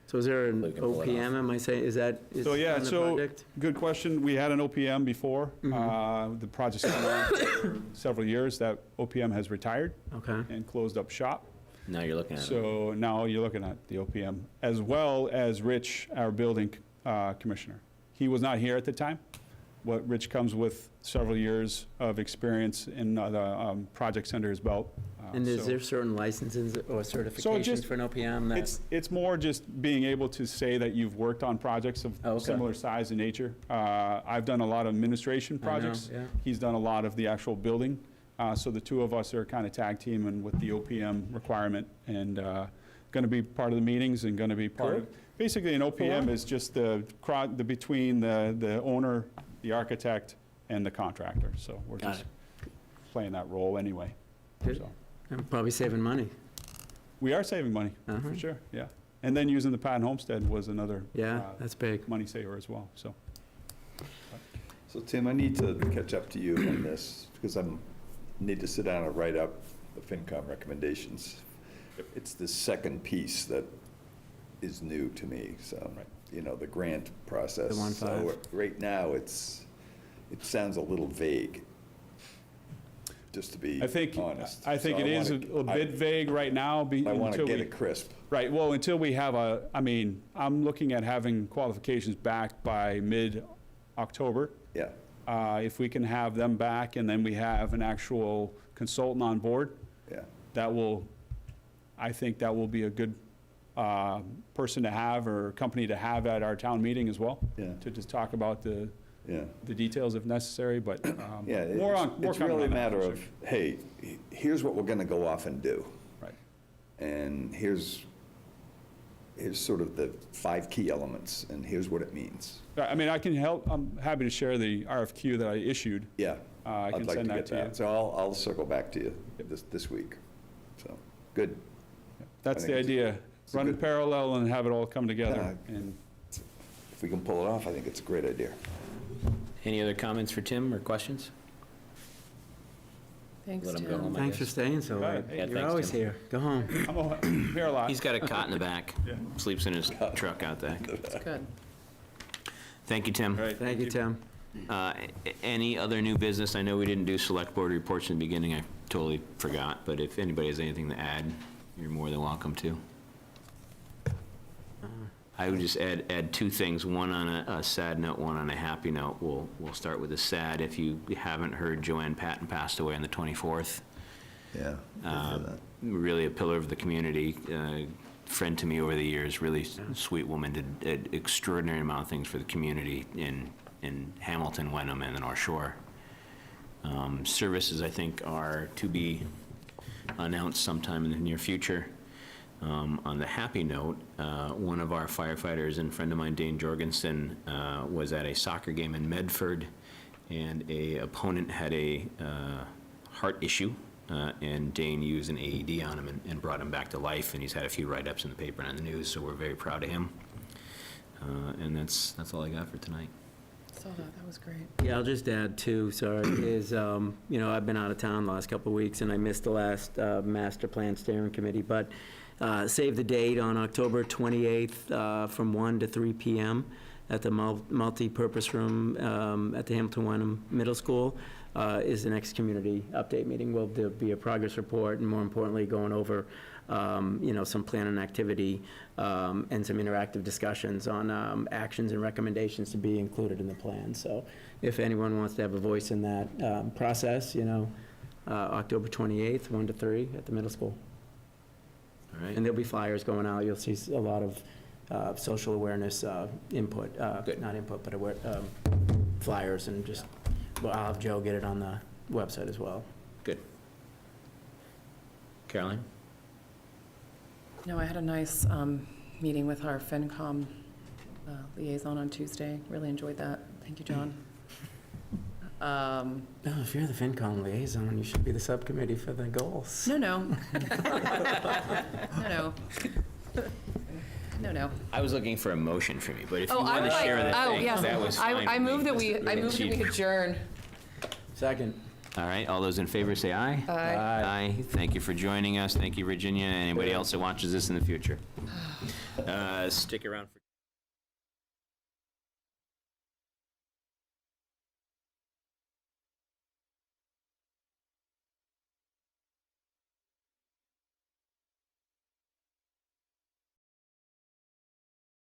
E: So is there an
A: We can pull it
E: OPM, am I saying, is that, is
C: So, yeah,
E: on the
C: so,
E: project?
C: good question. We had an OPM before. The project's been on for several years. That OPM has retired
E: Okay,
C: and closed up shop.
A: Now you're looking at it.
C: So now you're looking at the OPM, as well as Rich, our building commissioner. He was not here at the time. What Rich comes with several years of experience in the projects under his belt.
E: and is
C: so-
E: there certain licenses or certifications
C: just-
E: for an OPM that?
C: It's more just being able to say that you've worked on projects of
E: Oh, okay.
C: similar size and nature. I've done a lot of administration
E: I know,
C: projects.
E: yeah.
C: He's done a lot of the actual building. So the two of us are kind of tag teaming with the OPM requirement, and going to be part of the meetings and going to be part of, basically an OPM is just the between the owner, the architect, and the contractor. So we're
E: Got
C: just playing that role anyway.
E: Good.
C: So
E: I'm probably saving money.
C: we are saving money,
E: Uh-huh.
C: for sure, yeah. And then using the Patton Homestead was another
E: Yeah, that's big.
C: money saver as well, so.
D: So Tim, I need to catch up to you on this, because need to sit down and write up the FinCom recommendations. It's the second piece that is new to me, so, the grant process.
E: The 1.5.
D: So right now, it sounds a little vague, just to be
C: I think
D: honest.
C: it
D: So
C: is a bit vague right now.
D: I want to
C: until
D: get
C: we-
D: it crisp.
C: Right, well, until we have I'm looking at having qualifications back by mid-October.
D: Yeah.
C: If we can have them back, and then we have an actual consultant on board,
D: Yeah.
C: I think that will be a good person to have, or company to have at our town meeting as well.
D: Yeah.
C: To just talk about the
D: Yeah.
C: details if necessary, but
D: Yeah,
C: more
D: it's
C: coming
D: really a
C: on that,
D: matter
C: for
D: of,
C: sure.
D: hey, here's what we're going to go off and do.
C: Right.
D: And here's here's sort of the 5 key elements, and here's what it means.
C: I mean, I can help, I'm happy to share the RFQ that I issued.
D: Yeah.
C: I can
D: I'd like
C: send
D: to
C: that
D: get
C: to you.
D: that. So I'll circle back to you this week. So, good.
C: That's
D: I
C: the
D: think
C: idea.
D: it's a
C: Run in
D: good-
C: parallel and have it all come together. And
D: If we can pull it off, I think it's a great idea.
A: Any other comments for Tim or questions?
L: Thanks,
A: Let him go home,
L: Tim.
A: I
E: Thanks for
A: guess.
E: staying so late.
A: Yeah,
E: You're
A: thanks,
E: always
A: Tim.
E: here. Go home.
C: I'm here a lot.
A: He's got a cot in the back, sleeps in his truck out there.
L: That's good.
A: Thank you, Tim.
C: All right,
E: Thank you, Tim.
A: Any other new business? I know we didn't do select board reports in the beginning, I totally forgot, but if anybody has anything to add, you're more than welcome to. I would just add 2 things, one on a sad note, one on a happy note. We'll start with the sad. If you haven't heard, Joanne Patton passed away on the 24th.
D: Yeah.
A: Really a pillar of the community, friend to me over the years, really sweet woman, did an extraordinary amount of things for the community in Hamilton, Wenham, and the North Shore. Services, I think, are to be announced sometime in the near future. On the happy note, one of our firefighters and friend of mine, Dane Jorgensen, was at a soccer game in Medford, and a opponent had a heart issue, and Dane used an AED on him and brought him back to life, and he's had a few write-ups in the paper and on the news, so we're very proud of him. And that's all I got for tonight.
B: Saw that, that was great.
E: Yeah, I'll just add too, sorry, I've been out of town the last couple of weeks, and I missed the last master plan steering committee, but save the date on October 28th from 1 to 3 p.m. at the multi-purpose room at the Hamilton Wenham Middle School is the next community update meeting. There'll be a progress report, and more importantly, going over some plan and activity and some interactive discussions on actions and recommendations to be included in the plan. So if anyone wants to have a voice in that process, October 28th, 1 to 3 at the middle school.
A: All right.
E: And there'll be flyers going out. You'll see a lot of social awareness input, not input, but flyers, and just, well, I'll have Joe get it on the website as well.
A: Good. Caroline?
B: No, I had a nice meeting with our FinCom liaison on Tuesday. Really enjoyed that. Thank you, John.
E: If you're the FinCom liaison, you should be the subcommittee for the goals.
B: No. No.
A: I was looking for a motion from you, but if you
B: Oh,
A: want to share the thing,
B: yes.
A: that was fine.
B: I
A: with
B: move
A: me.
B: that we adjourn.
E: Second.
A: All right, all those in favor say aye.
B: Aye.
A: Aye. Thank you for joining us. Thank you, Virginia, and anybody else that watches this in the future. Stick around for...